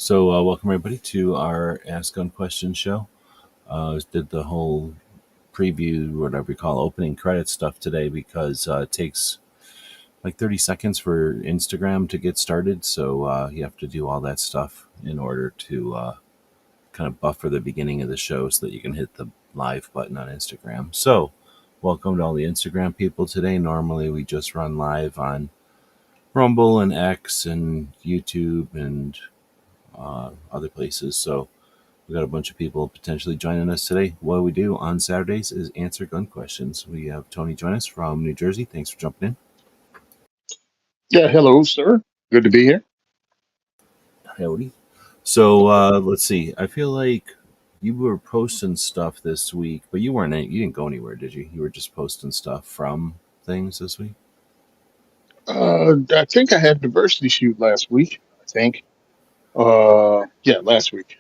Welcome everybody to our Ask Gun Question show. Did the whole preview, whatever you call opening credit stuff today because it takes like 30 seconds for Instagram to get started. So you have to do all that stuff in order to kind of buffer the beginning of the show so that you can hit the live button on Instagram. So, welcome to all the Instagram people today. Normally, we just run live on Rumble and X and YouTube and other places. So we got a bunch of people potentially joining us today. What we do on Saturdays is answer gun questions. We have Tony join us from New Jersey. Thanks for jumping in. Yeah, hello, sir. Good to be here. Howdy. So let's see. I feel like you were posting stuff this week, but you weren't. You didn't go anywhere, did you? You were just posting stuff from things this week. I think I had diversity shoot last week. I think. Yeah, last week.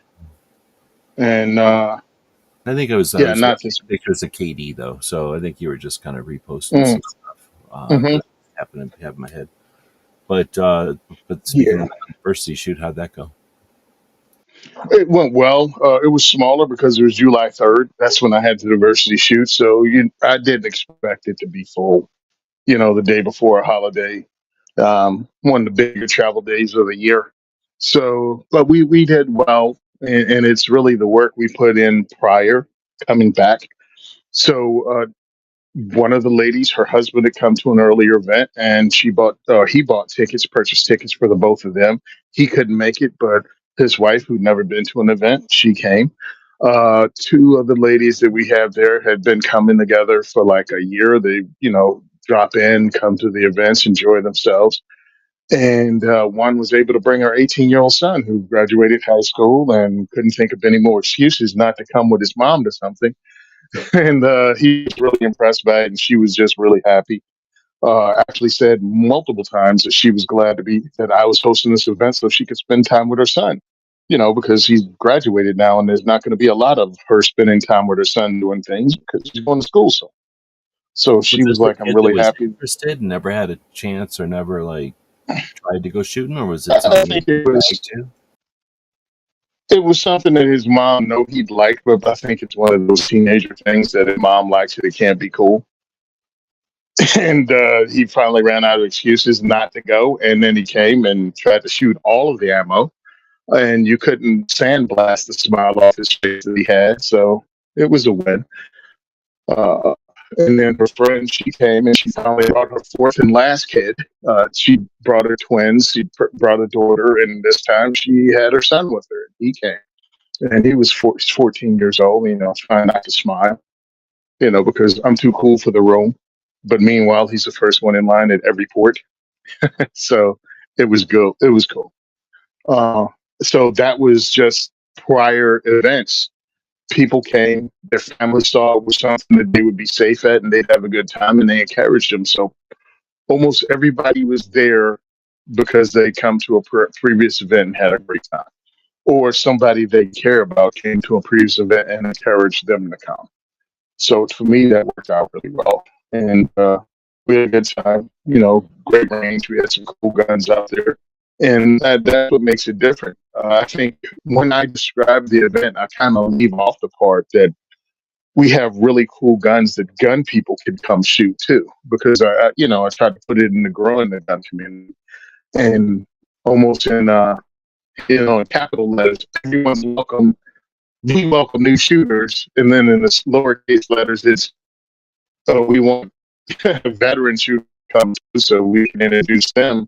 And I think I yeah, was not looking this at week. pictures of KD though, so I think you were just kind of reposting Mm, some stuff hmm that happened to have in my head. But speaking Yeah, of the diversity shoot, how'd that go? it went well. It was smaller because it was July 3rd. That's when I had the diversity shoot. So I didn't expect it to be full. The day before a holiday, one of the bigger travel days of the year. So, but we did well, and it's really the work we put in prior coming back. So one of the ladies, her husband had come to an earlier event, and he bought tickets, purchased tickets for the both of them. He couldn't make it, but his wife, who'd never been to an event, she came. Two of the ladies that we have there had been coming together for like a year. They, drop in, come to the events, enjoy themselves. And one was able to bring her 18-year-old son who graduated high school and couldn't think of any more excuses not to come with his mom to something. And he was really impressed by it, and she was just really happy. Actually, said multiple times that she was glad that I was hosting this event so she could spend time with her son. Because he's graduated now, and there's not going to be a lot of her spending time with her son doing things because he's going to school. So Was she this was the like, "I'm kid that really was happy." interested and never had a chance or never like tried to go shooting, or was it I something that think it you was bagged to? it was something that his mom know he'd like, but I think it's one of those teenager things that his mom likes it. It can't be cool. And he finally ran out of excuses not to go, and then he came and tried to shoot all of the ammo, and you couldn't sandblast the smile off his face that he had. So it was a win. Uh, and then her friend, she came and she finally brought her fourth and last kid. She brought her twins. She brought a daughter, and this time she had her son with her. He came, and he was 14 years old. Trying not to smile, because I'm too cool for the room. But meanwhile, he's the first one in line at every port. So it was good. It was cool. Uh, so that was just prior events. People came, their family saw it was something that they would be safe at and they'd have a good time, and they encouraged them. So almost everybody was there because they come to a previous event and had a great time, or somebody they care about came to a previous event and encouraged them to come. So for me, that worked out really well. And we had a good time, great range. We had some cool guns out there. And that's what makes it different. I think when I describe the event, I kind of leave off the part that we have really cool guns that gun people can come shoot too. Because I tried to put it in the growing the gun community, and almost in capital letters, everyone's welcome. We welcome new shooters, and then in the lowercase letters, it's we want veterans who come too, so we can introduce them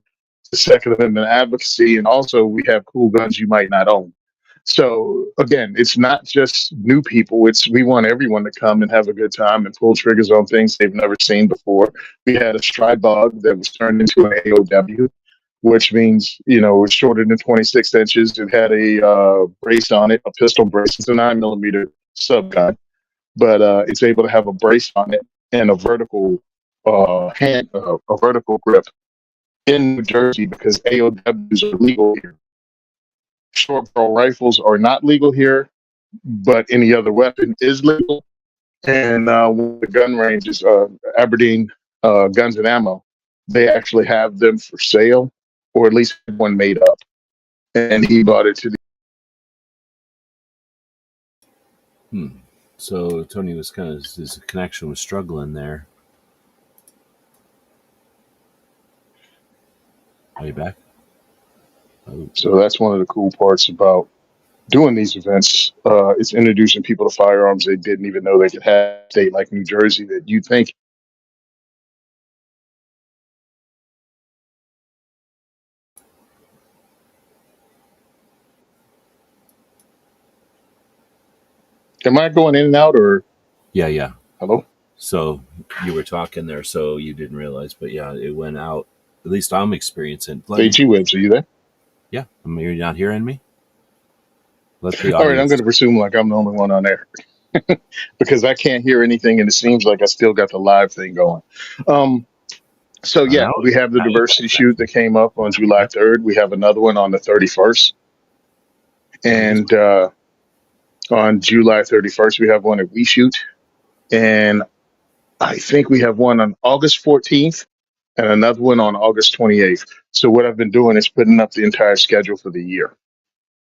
to Second Amendment advocacy, and also we have cool guns you might not own. So again, it's not just new people; it's we want everyone to come and have a good time and pull triggers on things they've never seen before. We had a stride bug that was turned into an AOW, which means it's shorter than 26 inches. It had a brace on it, a pistol brace. It's a 9 millimeter sub gun, but it's able to have a brace on it and a vertical a vertical grip in New Jersey because AOWs are legal here. Short barrel rifles are not legal here, but any other weapon is legal. And the gun ranges, Aberdeen Guns and Ammo, they actually have them for sale, or at least one made up. and he bought it to the. Hmm. So Tony was kind of his connection was struggling there. Are you back? Oh, So that's one of the cool parts about doing these events. It's introducing people to firearms they didn't even know they could have. A state like New Jersey that you think. Am I going in and out or yeah, yeah. hello? So you were talking there, so you didn't realize, but yeah, it went out. At least I'm experiencing. Let Say me. G Webs, are you there? Yeah, I mean, you're not hearing me. Let the All right, I'm going audience. to presume like I'm the only one on there because I can't hear anything, and it seems like I still got the live thing going. Um, so Now, yeah, we have the now it diversity does shoot that actually. came up on July Yep. 3rd. We have another one on the 31st, August. and on July 31st we have one at We Shoot, and I think we have one on August 14th and another one on August 28th. So what I've been doing is putting up the entire schedule for the year.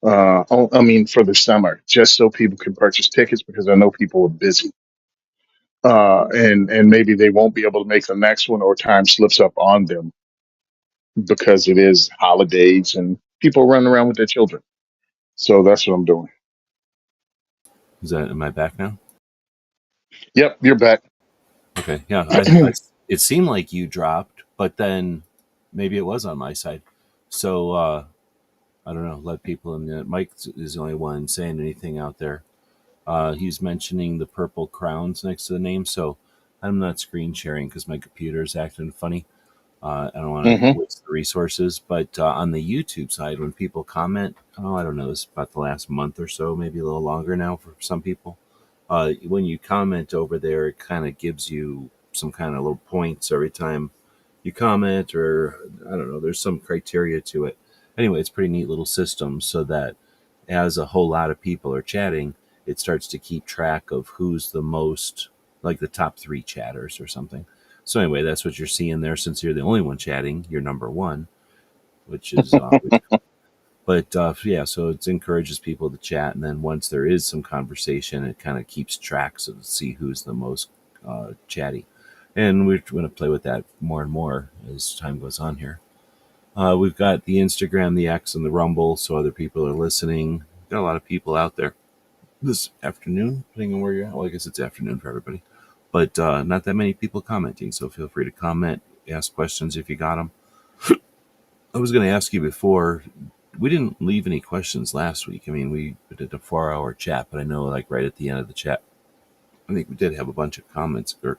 I mean, for the summer, just so people can purchase tickets because I know people are busy, and maybe they won't be able to make the next one or time slips up on them because it is holidays and people running around with their children. So that's what I'm doing. Is that? Am I back now? Yep, you're back. Okay. Yeah. It seemed like you dropped, but then maybe it was on my side. So I don't know. Let people in. Mike is the only one saying anything out there. He's mentioning the purple crowns next to the name, so I'm not screen sharing because my computer is acting funny. I don't want to Hmm. waste the resources. But on the YouTube side, when people comment, oh, I don't know, it's about the last month or so, maybe a little longer now for some people. When you comment over there, it kind of gives you some kind of little points every time you comment, or I don't know, there's some criteria to it. Anyway, it's a pretty neat little system so that as a whole lot of people are chatting, it starts to keep track of who's the most, like the top three chatters or something. So anyway, that's what you're seeing there. Since you're the only one chatting, you're number one, which is always. But yeah, so it encourages people to chat, and then once there is some conversation, it kind of keeps tracks of see who's the most chatty. And we're going to play with that more and more as time goes on here. We've got the Instagram, the X, and the Rumble, so other people are listening. We've got a lot of people out there this afternoon, depending on where you're at. Well, I guess it's afternoon for everybody, but not that many people commenting. So feel free to comment, ask questions if you got them. I was going to ask you before. We didn't leave any questions last week. I mean, we did a 4 hour chat, but I know, like right at the end of the chat, I think we did have a bunch of comments or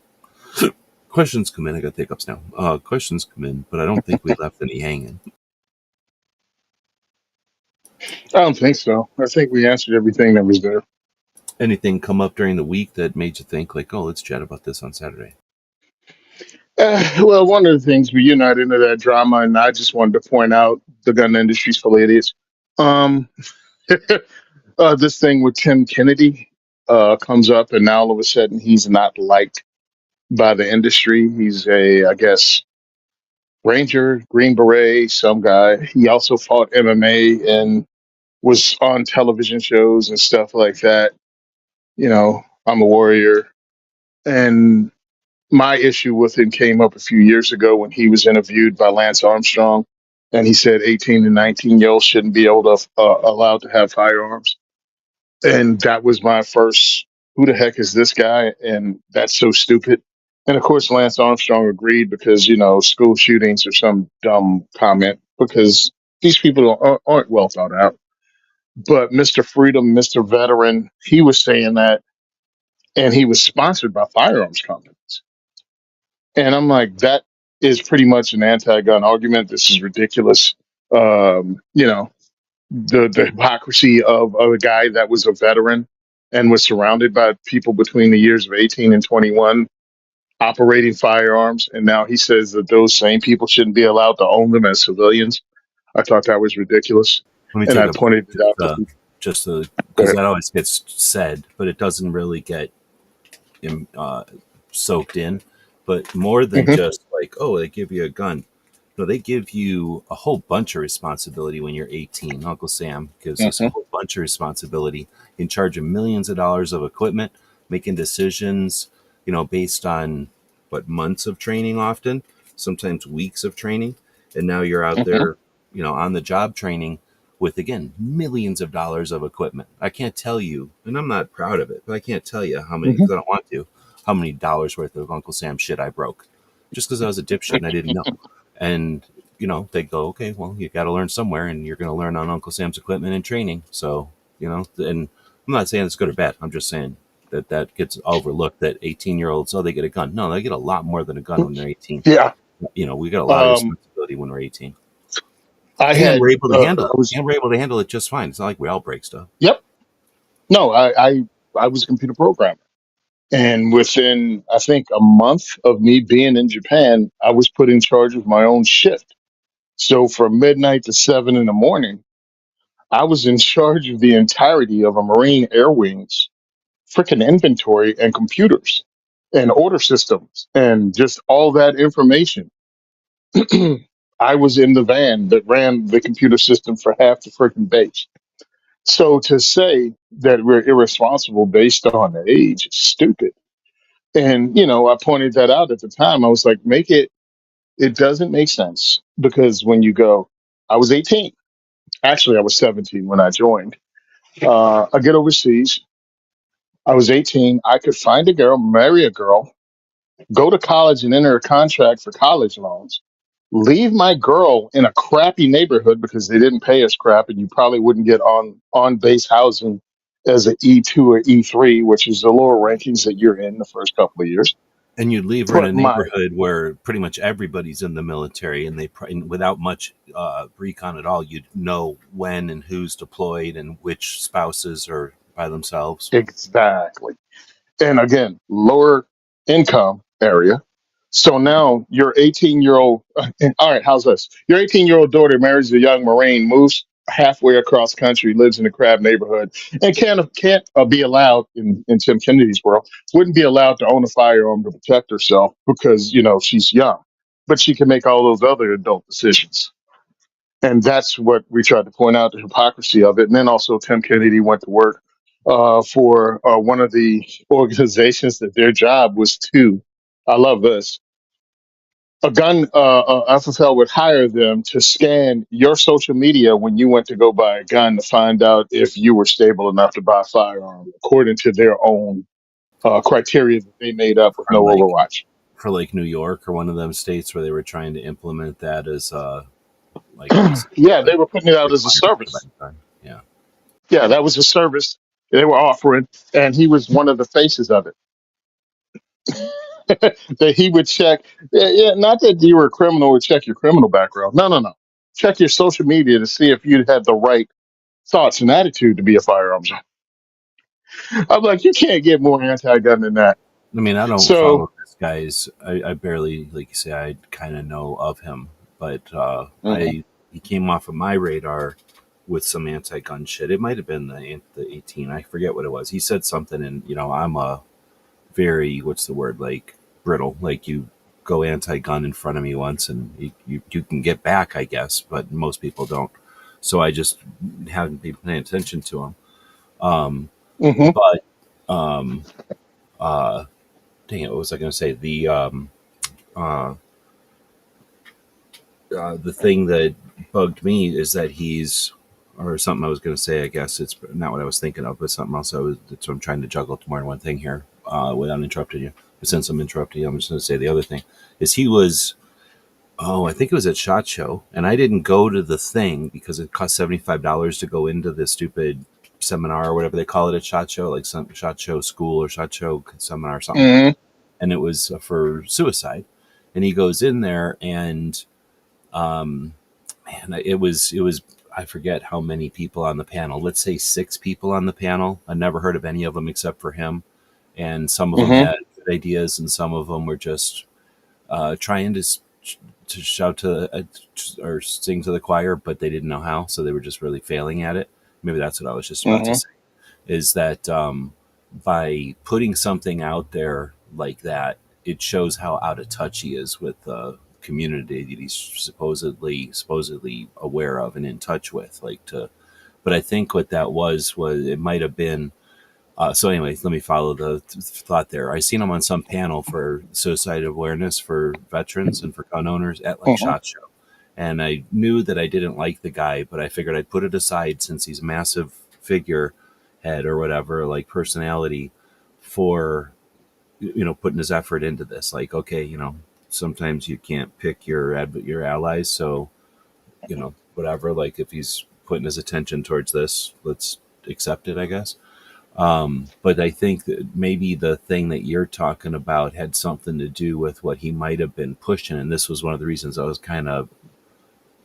questions come in. I got the hiccups now. Questions come in, but I don't think we left any hanging. I don't think so. I think we answered everything that was there. Anything come up during the week that made you think like, oh, let's chat about this on Saturday? Well, one of the things, but you're not into that drama, and I just wanted to point out the gun industry's full of idiots. Um, this thing with Tim Kennedy comes up, and now all of a sudden he's not liked by the industry. He's a, I guess, Ranger, Green Beret, some guy. He also fought MMA and was on television shows and stuff like that. You know, I'm a warrior. And my issue with him came up a few years ago when he was interviewed by Lance Armstrong, and he said 18 and 19-year-olds shouldn't be able to allowed to have firearms. And that was my first, who the heck is this guy? And that's so stupid. And of course, Lance Armstrong agreed because, you know, school shootings are some dumb comment because these people aren't well thought out. But Mr. Freedom, Mr. Veteran, he was saying that, and he was sponsored by firearms companies. And I'm like, that is pretty much an anti gun argument. This is ridiculous. You know, the hypocrisy of a guy that was a veteran and was surrounded by people between the years of 18 and 21 operating firearms, and now he says that those same people shouldn't be allowed to own them as civilians. I thought that was ridiculous, Let me and take I a break pointed it out to people. just Go because ahead. that always gets said, but it doesn't really get uh, soaked in. But more than Hmm. just like, oh, they give you a gun. No, they give you a whole bunch of responsibility when you're 18. Uncle Sam gives us a Hmm. whole bunch of responsibility, in charge of millions of dollars of equipment, making decisions, based on what months of training, often, sometimes weeks of training. And now you're out Hmm. there, on the job training with, again, millions of dollars of equipment. I can't tell you, and I'm not proud of it, but I can't tell you how many, Hmm. because I don't want to, how many dollars worth of Uncle Sam shit I broke just because I was a dipshit and I didn't know. And they go, okay, well, you got to learn somewhere, and you're going to learn on Uncle Sam's equipment and training. So, and I'm not saying it's good or bad. I'm just saying that gets overlooked. That 18-year-olds, oh, they get a gun. No, they get a lot more than a gun when they're 18. Yeah. We got a lot of Um, responsibility when we're 18, I and we're had, able to handle I it. was, And we're able to handle it just fine. It's not like we all break stuff. yep. No, I was a computer programmer. And within, I think, a month of me being in Japan, I was put in charge of my own shift. So from midnight to 7 in the morning, I was in charge of the entirety of a Marine Air Wing's freaking inventory and computers and order systems and just all that information. I was in the van that ran the computer system for half the freaking base. So to say that we're irresponsible based on age is stupid. And, I pointed that out at the time. I was like, it doesn't make sense because when you go, I was 18. Actually, I was 17 when I joined. I get overseas. I was 18. I could find a girl, marry a girl, go to college and enter a contract for college loans, leave my girl in a crappy neighborhood because they didn't pay us crap, and you probably wouldn't get on base housing as an E2 or E3, which is the lower rankings that you're in the first couple of years. And you'd leave her in a But my neighborhood where pretty much everybody's in the military, and and without much recon at all, you'd know when and who's deployed and which spouses are by themselves. Exactly. And again, lower income area. So now your 18-year-old, all right, how's this? Your 18-year-old daughter marries a young Marine, moves halfway across country, lives in a crab neighborhood, and can't be allowed in Tim Kennedy's world, wouldn't be allowed to own a firearm to protect herself because she's young, but she can make all those other adult decisions. And that's what we tried to point out, the hypocrisy of it. And then also, Tim Kennedy went to work for one of the organizations that their job was to, I love this, a gun, FFL would hire them to scan your social media when you went to go buy a gun to find out if you were stable enough to buy a firearm according to their own criteria that they made up with For no like overwatch. for like New York or one of them states where they were trying to implement that as like basically Yeah, a they were putting it out as a requirement for service. that time. Yeah. Yeah, that was a service they were offering, and he was one of the faces of it. That he would check. Yeah, yeah, not that you were a criminal would check your criminal background. No, no, no. Check your social media to see if you had the right thoughts and attitude to be a firearms. I'm like, you can't get more anti-gun than that. I mean, I don't So, follow this guy's. I barely, like you say, I kind of know of him, but mhm. I he came off of my radar with some anti-gun shit. It might have been the 18. I forget what it was. He said something, and I'm a very, what's the word, like brittle. Like, you go anti-gun in front of me once, and you can get back, I guess, but most people don't. So I just haven't been paying attention to him. Um, Hmm. but um, uh, dang it, what was I going to say? Uh, the thing that bugged me is that or something I was going to say. I guess it's not what I was thinking of, but something else. That's what I'm trying to juggle more than one thing here without interrupting you. But since I'm interrupting you, I'm just going to say the other thing is he was. Oh, I think it was at Shot Show, and I didn't go to the thing because it cost $75 to go into the stupid seminar or whatever they call it at Shot Show, like some Shot Show school or Shot Show seminar or something. Hmm. And it was for suicide. And he goes in there, and um, man, it was I forget how many people on the panel. Let's say 6 people on the panel. I never heard of any of them except for him, and some of them Hmm. had good ideas, and some of them were just trying to shout to or sing to the choir, but they didn't know how, so they were just really failing at it. Maybe that's what I was just about to Hmm. say. Is that by putting something out there like that, it shows how out of touch he is with community that he's supposedly aware of and in touch with, like to. But I think what that was it might have been. So, anyways, let me follow the thought there. I seen him on some panel for suicide awareness for veterans and for gun owners at like Mhm. SHOT Show, and I knew that I didn't like the guy, but I figured I'd put it aside since he's a massive figure head or whatever, like personality, for putting his effort into this. Like, okay, sometimes you can't pick your allies, so whatever. Like, if he's putting his attention towards this, let's accept it, I guess. But I think that maybe the thing that you're talking about had something to do with what he might have been pushing, and this was one of the reasons I was kind of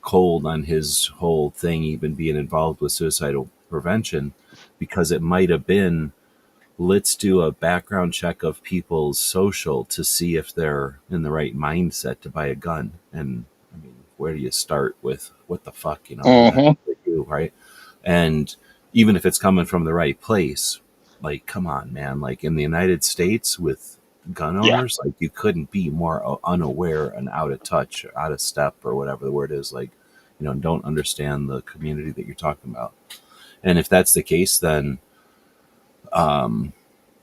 cold on his whole thing, even being involved with suicidal prevention, because it might have been, let's do a background check of people's social to see if they're in the right mindset to buy a gun. And I mean, where do you start with what the fuck, and that's Mhm. what they do, right? And even if it's coming from the right place, like, come on, man, like in the United States with gun Yeah. owners, like you couldn't be more unaware and out of touch, out of step, or whatever the word is, like, don't understand the community that you're talking about. And if that's the case, then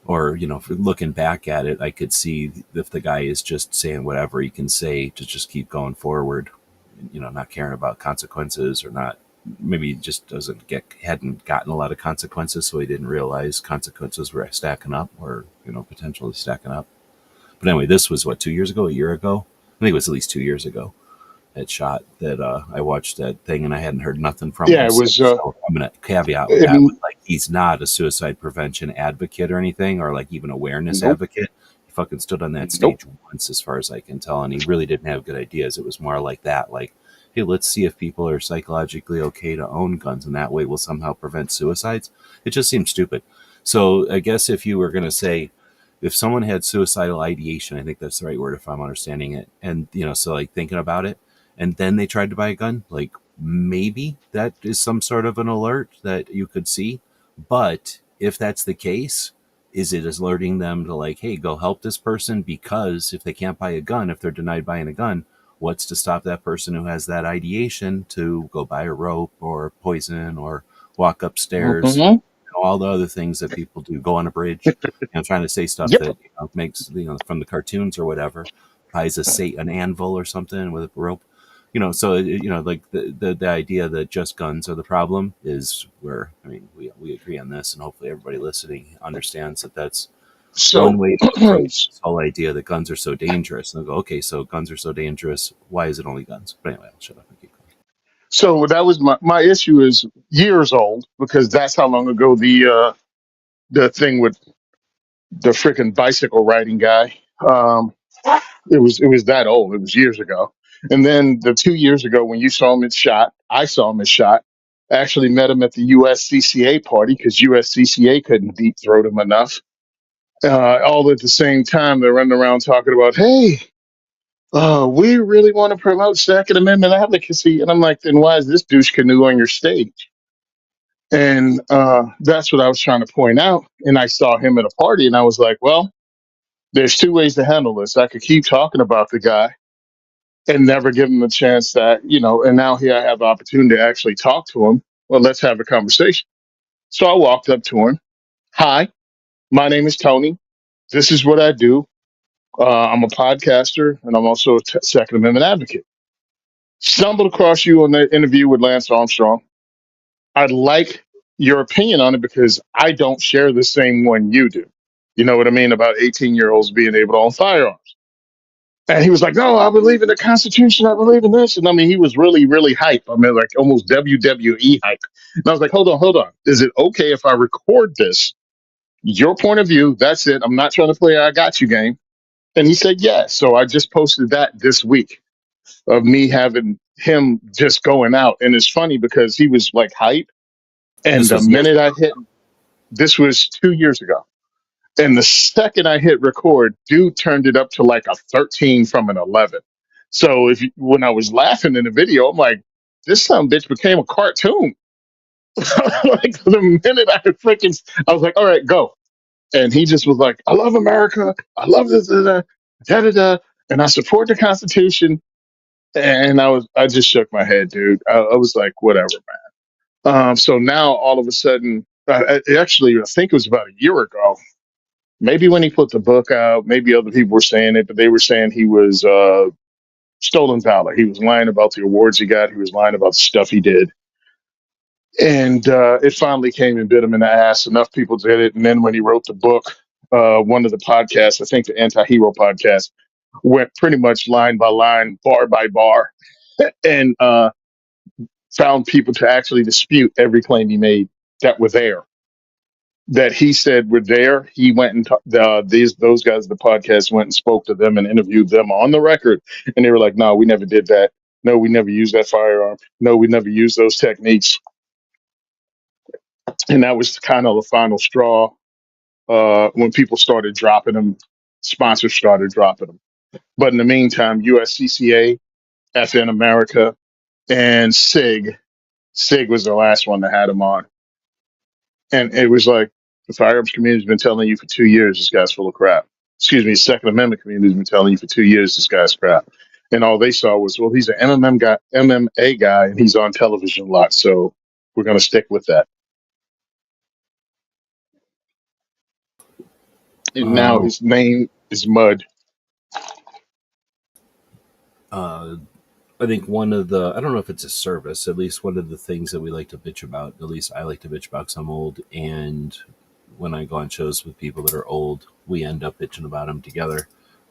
or if we're looking back at it, I could see if the guy is just saying whatever he can say to just keep going forward, not caring about consequences, or not, maybe he just doesn't get hadn't gotten a lot of consequences, so he didn't realize consequences were stacking up, or potentially stacking up. But anyway, this was what, 2 years ago, a year ago. I think it was at least 2 years ago that shot that I watched that thing, and I hadn't heard nothing from Yeah, him it since. was. So I'm gonna caveat with that with, It, like, he's not a suicide prevention advocate or anything, or like even awareness nope. advocate. He fucking stood on that Nope. stage once, as far as I can tell, and he really didn't have good ideas. It was more like that, like, hey, let's see if people are psychologically okay to own guns, and that way we'll somehow prevent suicides. It just seems stupid. So I guess if you were gonna say, if someone had suicidal ideation, I think that's the right word if I'm understanding it, and so like thinking about it, and then they tried to buy a gun, like maybe that is some sort of an alert that you could see. But if that's the case, is it alerting them to, like, hey, go help this person? Because if they can't buy a gun, if they're denied buying a gun, what's to stop that person who has that ideation to go buy a rope or poison or walk upstairs, Mhm. all the other things that people do, go on a bridge, trying to say stuff Yep. that makes, from the cartoons or whatever, buys an anvil or something with a rope. So like the idea that just guns are the problem is where, I mean, we agree on this, and hopefully everybody listening understands that that's one So, way to approach this whole idea that guns are so dangerous. And they'll go, okay, so guns are so dangerous, why is it only guns? But anyway, I'll shut up and keep going. so that was my issue is years old because that's how long ago the thing with the freaking bicycle riding guy. Um, it was that old. It was years ago. And then the 2 years ago when you saw him at shot, I saw him at shot. I actually met him at the USCCA party because USCCA couldn't deep throat him enough. All at the same time, they're running around talking about, hey, we really want to promote Second Amendment advocacy. And I'm like, then why is this douche canoe on your stage? And that's what I was trying to point out. And I saw him at a party, and I was like, well, there's two ways to handle this. I could keep talking about the guy and never give him a chance and now here I have the opportunity to actually talk to him. Well, let's have a conversation. So I walked up to him. Hi, my name is Tony. This is what I do. I'm a podcaster, and I'm also a Second Amendment advocate. Stumbled across you on the interview with Lance Armstrong. I'd like your opinion on it because I don't share the same one you do. You know what I mean about 18-year-olds being able to own firearms. And he was like, "No, I believe in the Constitution. I believe in this." And I mean, he was really, really hype. I mean, like almost WWE hype. And I was like, hold on. Is it okay if I record this? Your point of view. That's it. I'm not trying to play I got you game. And he said, yes. So I just posted that this week of me having him just going out. And it's funny because he was like hype. And This the was years minute I ago. hit, this was 2 years ago. And the second I hit record, dude turned it up to like a 13 from an 11. So when I was laughing in the video, I'm like, this son of a bitch became a cartoon. Like the minute I was like, all right, go. And he just was like, I love America. I love this, da, da, da, da, da, and I support the Constitution. And I just shook my head, dude. I was like, whatever. So now all of a sudden, actually, I think it was about a year ago, maybe when he put the book out, maybe other people were saying it, but they were saying he was stolen valor. He was lying about the awards he got. He was lying about the stuff he did. And it finally came and bit him in the ass. Enough people did it. And then when he wrote the book, one of the podcasts, I think the Anti-Hero podcast, went pretty much line by line, bar by bar, and found people to actually dispute every claim he made that were there. That he said were there. He went and these those guys, the podcast, went and spoke to them and interviewed them on the record, and they were like, "No, we never did that. No, we never used that firearm. No, we never used those techniques." And that was kind of the final straw. When people started dropping them, sponsors started dropping them. But in the meantime, USCCA, FN America, and SIG was the last one that had him on. And it was like, the firearms community's been telling you for 2 years this guy's full of crap. Excuse me, Second Amendment community's been telling you for 2 years this guy's crap. And all they saw was, well, he's an MMA guy, and he's on television a lot, so we're going to stick with that. And now Uh, his name is Mud. uh, I think one of the, I don't know if it's a service, at least one of the things that we like to bitch about, at least I like to bitch about because I'm old. And when I go on shows with people that are old, we end up bitching about them together.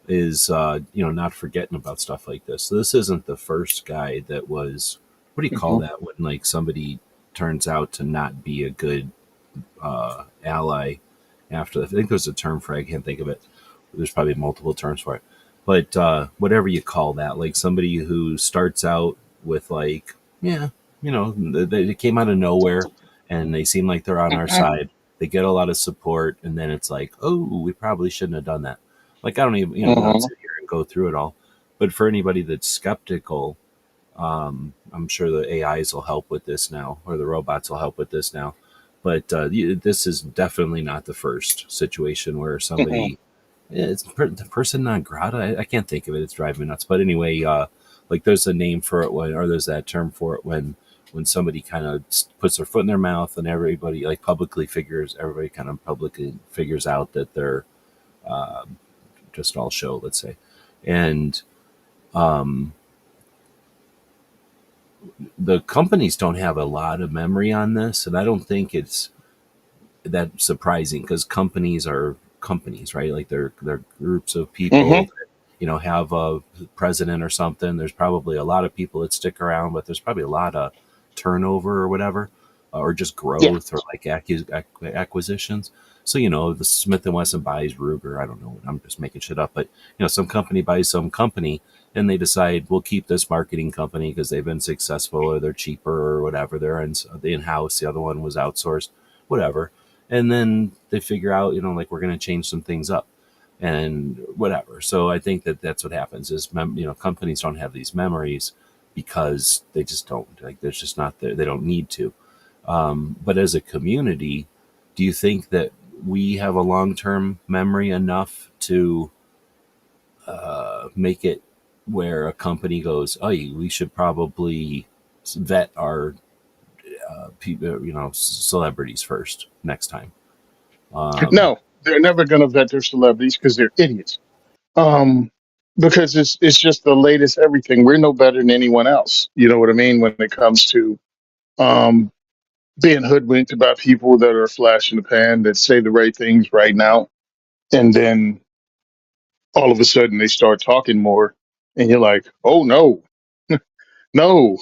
Is, not forgetting about stuff like this. So this isn't the first guy that was, what do you call Mhm. that when like somebody turns out to not be a good ally after that? I think there's a term for it. I can't think of it. There's probably multiple terms for it. But whatever you call that, like somebody who starts out with like, yeah, they came out of nowhere and they seem like they're on our side. They get a lot of support, and then it's like, oh, we probably shouldn't have done that. Like I don't even, not Mhm. sit here and go through it all. But for anybody that's skeptical, I'm sure the AIs will help with this now, or the robots will help with this now. But this is definitely not the first situation where Mhm. somebody, it's the person non grata. I can't think of it. It's driving me nuts. But anyway, like there's a name for it when, or there's that term for it when somebody kind of puts their foot in their mouth and everybody like everybody kind of publicly figures out that they're just all show, let's say, and um, the companies don't have a lot of memory on this, and I don't think it's that surprising because companies are companies, right? Like they're groups of people Mhm. that, have a president or something. There's probably a lot of people that stick around, but there's probably a lot of turnover or whatever, or just Yeah. growth or like acquisitions. So the Smith and Wesson buys Ruger. I don't know. I'm just making shit up, but some company buys some company, and they decide we'll keep this marketing company because they've been successful or they're cheaper or whatever. They're in house. The other one was outsourced, whatever, and then they figure out, like we're going to change some things up and whatever. So I think that that's what happens is, companies don't have these memories because they just don't, like, there's just not there. They don't need to. But as a community, do you think that we have a long-term memory enough to make it where a company goes, oh, we should probably vet our people, celebrities first next time? Um, No, they're never going to vet their celebrities because they're idiots. Um, because it's just the latest everything. We're no better than anyone else. You know what I mean? When it comes to um, being hoodwinked about people that are a flash in the pan that say the right things right now, and then all of a sudden they start talking more, and you're like, oh no, no,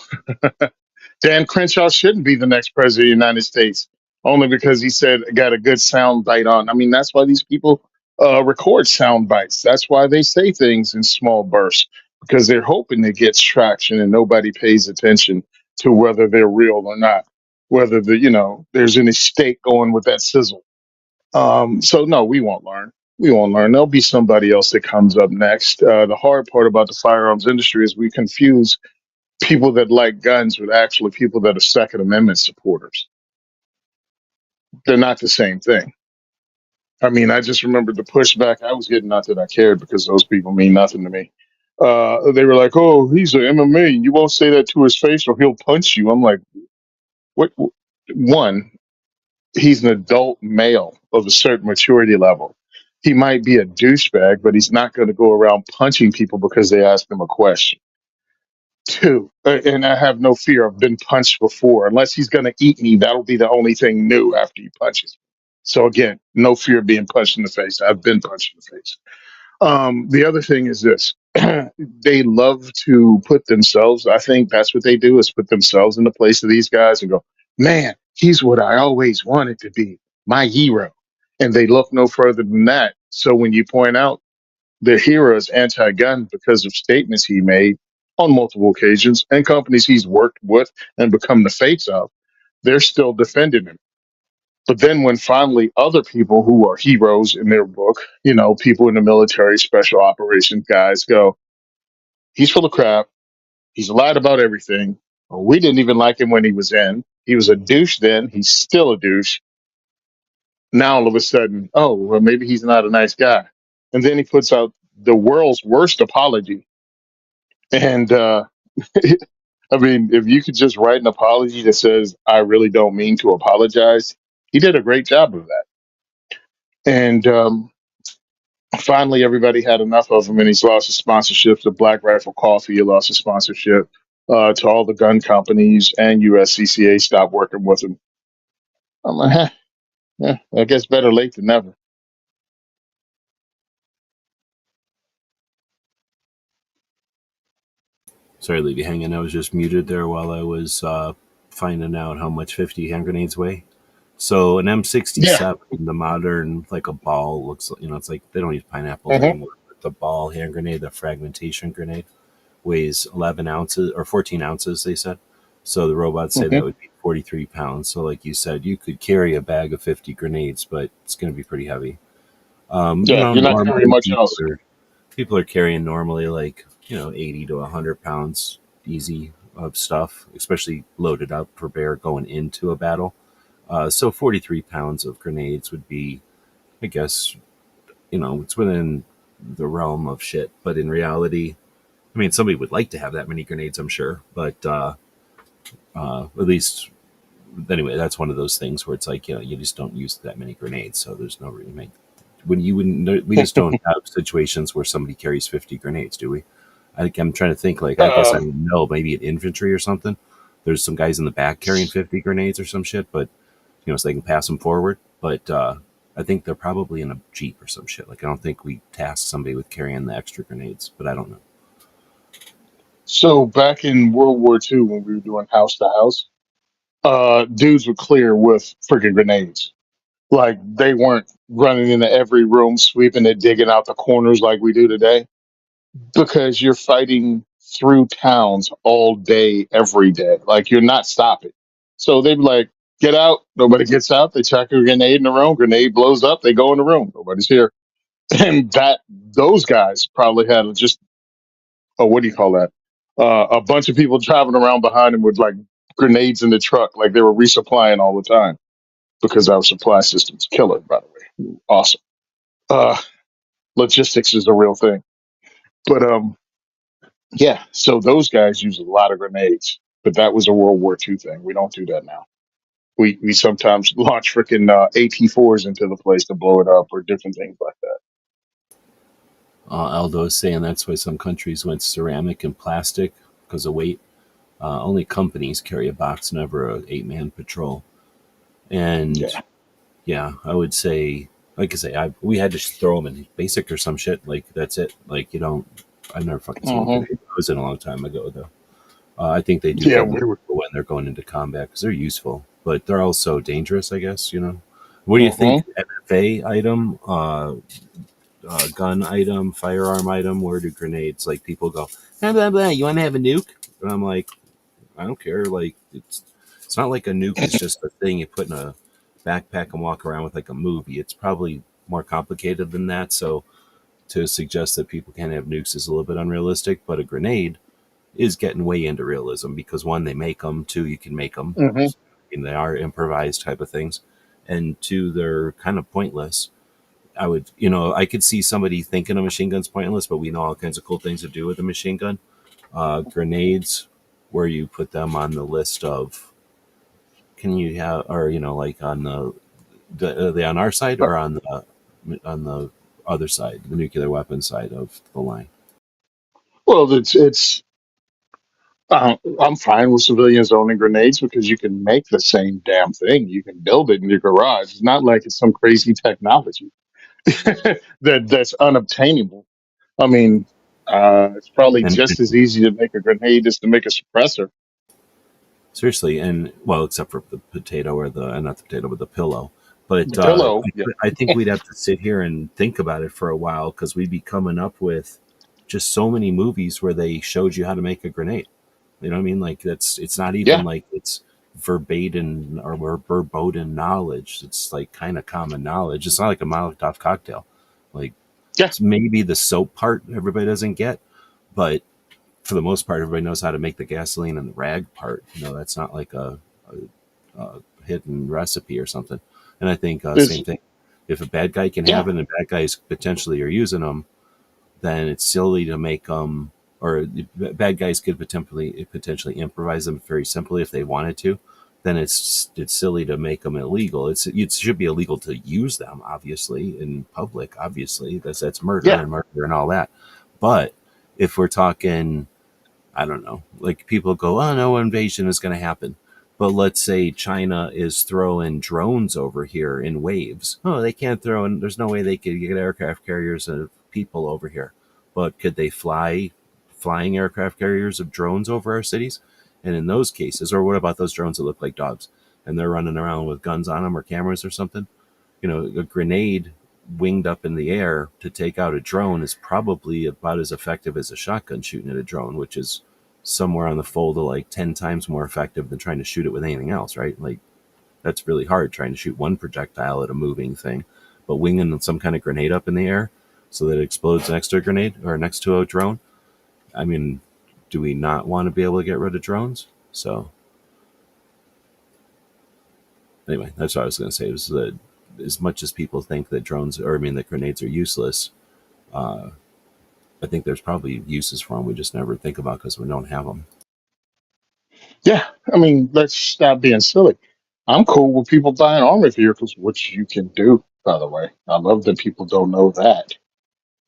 Dan Crenshaw shouldn't be the next president of the United States only because he said got a good sound bite on. I mean, that's why these people record sound bites. That's why they say things in small bursts because they're hoping it gets traction and nobody pays attention to whether they're real or not, whether there's any stake going with that sizzle. So no, we won't learn. We won't learn. There'll be somebody else that comes up next. The hard part about the firearms industry is we confuse people that like guns with actually people that are Second Amendment supporters. They're not the same thing. I mean, I just remember the pushback I was getting, not that I cared because those people mean nothing to me. They were like, "Oh, he's an MMA. You won't say that to his face, or he'll punch you." I'm like, "What?" One, he's an adult male of a certain maturity level. He might be a douchebag, but he's not going to go around punching people because they asked him a question. Two, and I have no fear. I've been punched before. Unless he's going to eat me, that'll be the only thing new after he punches me. So again, no fear of being punched in the face. I've been punched in the face. The other thing is this: they love to put themselves. I think that's what they do is put themselves in the place of these guys and go, "Man, he's what I always wanted to be, my hero." And they look no further than that. So when you point out their hero is anti-gun because of statements he made on multiple occasions and companies he's worked with and become the face of, they're still defending him. But then when finally other people who are heroes in their book, people in the military, special operations guys go, he's full of crap. He's lied about everything. Or we didn't even like him when he was in. He was a douche then. He's still a douche. Now all of a sudden, oh, well, maybe he's not a nice guy. And then he puts out the world's worst apology. And I mean, if you could just write an apology that says, I really don't mean to apologize, he did a great job of that. And finally, everybody had enough of him, and he's lost his sponsorship to Black Rifle Coffee. He lost his sponsorship to all the gun companies, and USCCA stopped working with him. I'm like, I guess better late than never. Sorry to leave you hanging. I was just muted there while I was finding out how much 50 hand grenades weigh. So an Yeah. M67, the modern, like a ball, looks, it's like they don't use pineapples Hmm. anymore. But the ball hand grenade, the fragmentation grenade, weighs 11 ounces or 14 ounces, they said. So the robots say Hmm. that would be 43 pounds. So, like you said, you could carry a bag of 50 grenades, but it's going to be pretty heavy. Yeah, you're not carrying Normally much else. people are carrying normally like 80 to 100 pounds easy of stuff, especially loaded up for bear going into a battle. So 43 pounds of grenades would be, I guess, it's within the realm of shit. But in reality, I mean, somebody would like to have that many grenades, I'm sure. But at least, anyway, that's one of those things where it's like, you just don't use that many grenades. So there's no really make. When you wouldn't, we just don't have situations where somebody carries 50 grenades, do we? I'm trying to think, like, I guess I Uh, don't know, maybe in infantry or something. There's some guys in the back carrying 50 grenades or some shit, but so they can pass them forward. But I think they're probably in a jeep or some shit. Like I don't think we task somebody with carrying the extra grenades, but I don't know. so back in World War II, when we were doing house to house, dudes would clear with freaking grenades. Like they weren't running into every room, sweeping it, digging out the corners like we do today, because you're fighting through towns all day, every day. Like you're not stopping. So they'd be like, get out. Nobody gets out. They chuck a grenade in the room. Grenade blows up. They go in the room. Nobody's here. And those guys probably had just, what do you call that? A bunch of people driving around behind them with like grenades in the truck, like they were resupplying all the time because our supply system's killer, by the way. Awesome. Uh, Logistics is a real thing. But yeah, so those guys use a lot of grenades, but that was a World War II thing. We don't do that now. We sometimes launch freaking AT4s into the place to blow it up or different things like that. Aldo is saying that's why some countries went ceramic and plastic because of weight. Only companies carry a box, never a 8-man patrol. And Yeah. yeah, I would say, like I say, we had to just throw them in basic or some shit. Like that's it. Like you don't. I've never fucking seen a Hmm. grenade. It was in a long time ago though. I think they do Yeah, come we in were. when they're going into combat because they're useful, but they're also dangerous. I guess. What do you Hmm. think? MFA item, gun item, firearm item. Where do grenades? Like people go, blah blah blah. You want to have a nuke? And I'm like, I don't care. Like it's not like a nuke is just a thing you put in a backpack and walk around with like a movie. It's probably more complicated than that. So to suggest that people can't have nukes is a little bit unrealistic. But a grenade is getting way into realism because one, they make them. Two, you can make them. Hmm. And they are improvised type of things. And two, they're kind of pointless. I would, I could see somebody thinking a machine gun's pointless, but we know all kinds of cool things to do with a machine gun. Grenades, where you put them on the list of, can you have, or like on are they on our side or on the other side, the nuclear weapon side of the line? Well, I'm fine with civilians owning grenades because you can make the same damn thing. You can build it in your garage. It's not like it's some crazy technology that's unobtainable. I mean, it's probably And just as easy to make a grenade as to make a suppressor. seriously, and well, except for the potato or the not the potato, but the pillow. But The pillow, yeah, I think we'd have to sit here and think about it for a while because we'd be coming up with just so many movies where they showed you how to make a grenade. You know what I mean? Like it's not even yeah, like it's verbatim or verboten knowledge. It's like kind of common knowledge. It's not like a Molotov cocktail. Like yeah, it's maybe the soap part everybody doesn't get, but for the most part, everybody knows how to make the gasoline and the rag part. That's not like a hidden recipe or something. And I think it's same thing. If a bad guy can yeah, have it and bad guys potentially are using them, then it's silly to make them, or bad guys could potentially improvise them very simply if they wanted to. Then it's silly to make them illegal. It should be illegal to use them, obviously, in public. Obviously, that's murder yeah, and all that. But if we're talking, I don't know, like people go, oh, no invasion is going to happen. But let's say China is throwing drones over here in waves. Oh, they can't throw in, there's no way they could get aircraft carriers of people over here. But could they flying aircraft carriers of drones over our cities? And in those cases, or what about those drones that look like dogs and they're running around with guns on them or cameras or something? A grenade winged up in the air to take out a drone is probably about as effective as a shotgun shooting at a drone, which is somewhere on the fold of like 10 times more effective than trying to shoot it with anything else, right? Like, that's really hard trying to shoot one projectile at a moving thing, but winging some kind of grenade up in the air so that it explodes next to a grenade or next to a drone. I mean, do we not want to be able to get rid of drones? So, anyway, that's what I was going to say. Was that as much as people think that that grenades are useless, uh, I think there's probably uses for them we just never think about because we don't have them. yeah. I mean, let's stop being silly. I'm cool with people buying armored vehicles, which you can do, by the way. I love that people don't know that.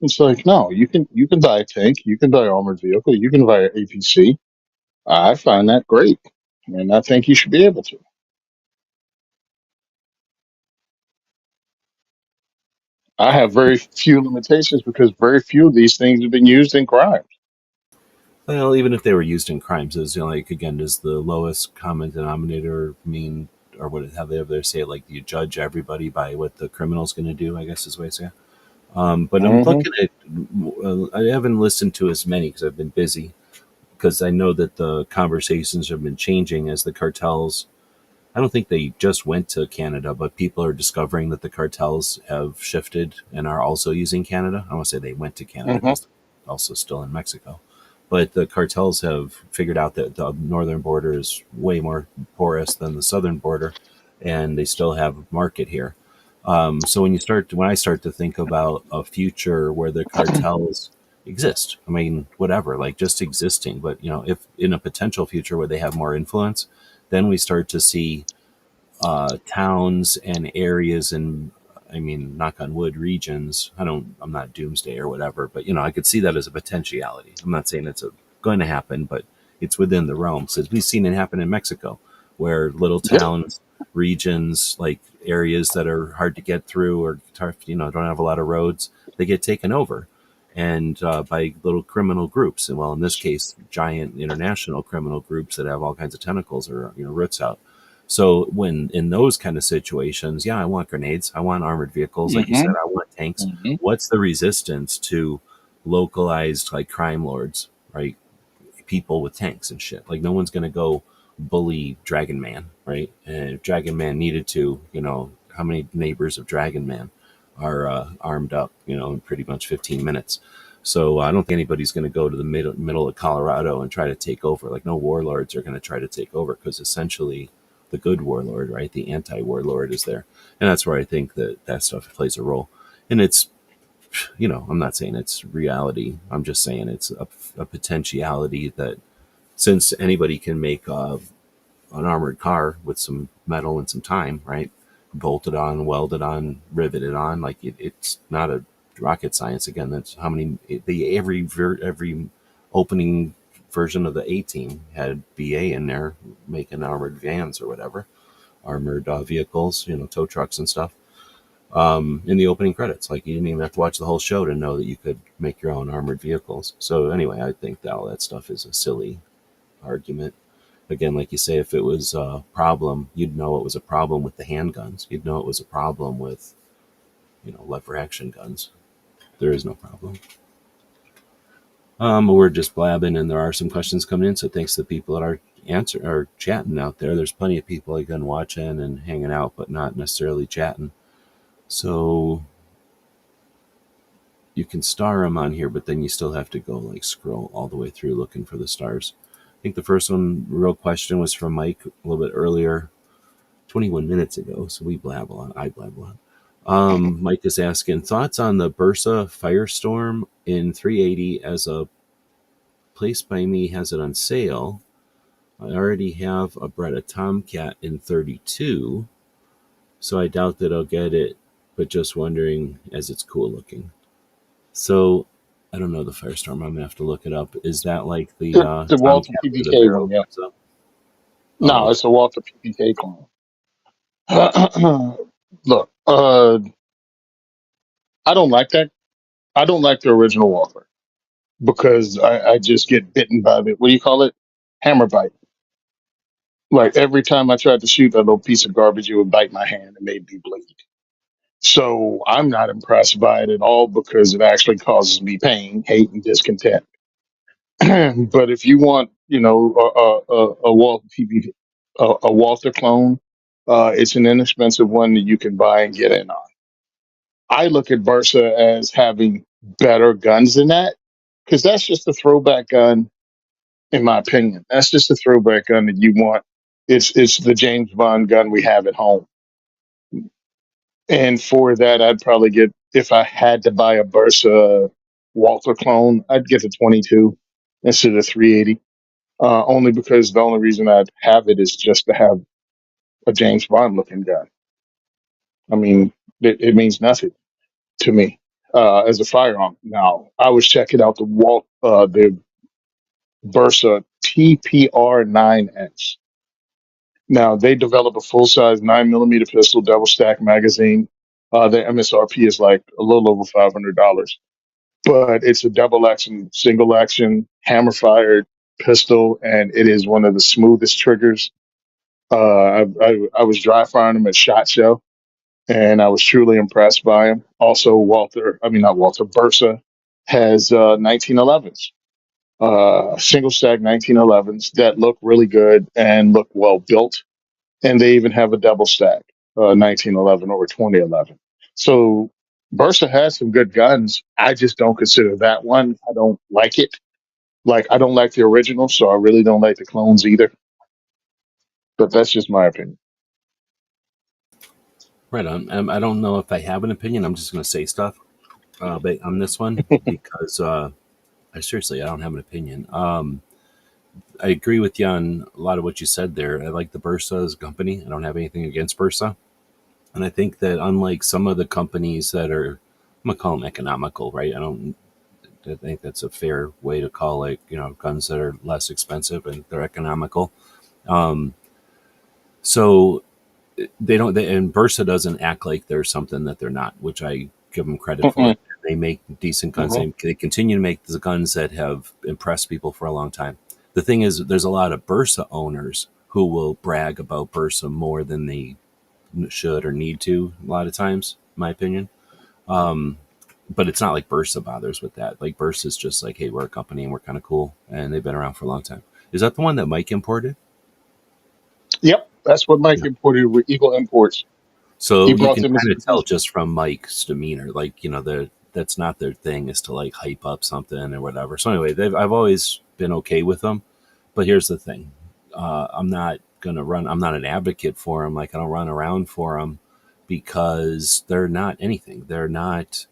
It's like, no, you can buy a tank, you can buy an armored vehicle, you can buy an APC. I find that great, and I think you should be able to. I have very few limitations because very few of these things have been used in crime. Well, even if they were used in crimes, is like again, does the lowest common denominator mean, or what? How they ever say it? Like you judge everybody by what the criminal's going to do? I guess is the way to say it. But I'm Hmm. looking at. I haven't listened to as many because I've been busy. Because I know that the conversations have been changing as the cartels. I don't think they just went to Canada, but people are discovering that the cartels have shifted and are also using Canada. I don't want to say they went to Canada Hmm. because they're also still in Mexico. But the cartels have figured out that the northern border is way more porous than the southern border, and they still have a market here. So when I start to think about a future where the cartels exist, I mean, whatever, like just existing, but if in a potential future where they have more influence, then we start to see towns and areas and I mean, knock on wood, regions. I'm not doomsday or whatever, but I could see that as a potentiality. I'm not saying going to happen, but it's within the realm. So we've seen it happen in Mexico, where little Yeah. towns, regions, like areas that are hard to get through or don't have a lot of roads, they get taken over, and by little criminal groups. And well, in this case, giant international criminal groups that have all kinds of tentacles or roots out. So when in those kind of situations, yeah, I want grenades, I want armored vehicles, like you said, Hmm. I want tanks. Hmm. What's the resistance to localized like crime lords, right? People with tanks and shit. Like no one's gonna go bully Dragon Man, right? And if Dragon Man needed to, how many neighbors of Dragon Man are armed up, in pretty much 15 minutes. So I don't think anybody's going to go to the middle of Colorado and try to take over. Like no warlords are going to try to take over because essentially the good warlord, right, the anti-warlord is there, and that's where I think that stuff plays a role. And it's, I'm not saying it's reality. I'm just saying it's a potentiality that since anybody can make an armored car with some metal and some time, right? Bolted on, welded on, riveted on. Like it's not a rocket science. Again, that's how many every opening version of the A Team had BA in there making armored vans or whatever, armored vehicles, tow trucks and stuff. In the opening credits, like you didn't even have to watch the whole show to know that you could make your own armored vehicles. So anyway, I think that all that stuff is a silly argument. Again, like you say, if it was a problem, you'd know it was a problem with the handguns. You'd know it was a problem with, lever action guns. There is no problem. We're just blabbing, and there are some questions coming in. So thanks to the people that are chatting out there. There's plenty of people again watching and hanging out, but not necessarily chatting. So you can star them on here, but then you still have to go like scroll all the way through looking for the stars. I think the first one, real question, was from Mike a little bit earlier, 21 minutes ago. So we blab a lot. I blab a lot. Mike is asking thoughts on the Bursa Firestorm in 380 as a place by me has it on sale. I already have a Beretta Tomcat in 32, so I doubt that I'll get it, but just wondering as it's cool looking. So I don't know the Firestorm. I'm gonna have to look it up. Is that like the The Walter Tomcat with a PPK barrel one, yeah. that goes up? Oh, No, okay. it's a Walter PPK clone. Look, I don't like that. I don't like the original Walter because I just get bitten by the, what do you call it? Hammer bite. Like every time I tried to shoot that little piece of garbage, it would bite my hand and made me bleed. So I'm not impressed by it at all because it actually causes me pain, hate, and discontent. But if you want, a Walter PB, a Walter clone, it's an inexpensive one that you can buy and get in on. I look at Bursa as having better guns than that because that's just a throwback gun, in my opinion. That's just a throwback gun that you want. It's the James Bond gun we have at home, and for that, I'd probably get, if I had to buy a Bursa Walter clone, I'd get the 22 instead of 380. Only because the only reason I'd have it is just to have a James Bond looking gun. I mean, it means nothing to me as a firearm. Now, I was checking out the Bursa TPR 9X. Now, they develop a full size 9 millimeter pistol, double stack magazine. The MSRP is like a little over $500, but it's a double action, single action, hammer fired pistol, and it is one of the smoothest triggers. I was dry firing them at SHOT Show, and I was truly impressed by him. Also, not Walter, Bursa has 1911s, single stack 1911s that look really good and look well built. And they even have a double stack 1911 or 2011. So Bursa has some good guns. I just don't consider that one. I don't like it. Like, I don't like the original, so I really don't like the clones either. But that's just my opinion. Right on. I don't know if I have an opinion. I'm just going to say stuff but on this one because I don't have an opinion. I agree with you on a lot of what you said there. I like the Bursa as a company. I don't have anything against Bursa. And I think that unlike some of the companies that are, I'm going to call them economical, right? I think that's a fair way to call it, guns that are less expensive and they're economical. Um, so and Bursa doesn't act like they're something that they're not, which I give them credit for. Mm-mm, They make decent guns. mm-hmm. They continue to make the guns that have impressed people for a long time. The thing is, there's a lot of Bursa owners who will brag about Bursa more than they should or need to. A lot of times, in my opinion. Um, but it's not like Bursa bothers with that. Like Bursa is just like, hey, we're a company and we're kind of cool, and they've been around for a long time. Is that the one that Mike imported? Yep, that's what Mike Yeah. imported with Eagle Imports. He So you brought can them as kind a of tell division. just from Mike's demeanor, like that's not their thing is to like hype up something or whatever. So anyway, I've always been okay with them, but here's the thing: I'm not gonna run. I'm not an advocate for them. Like I don't run around for them, because they're not anything. They're not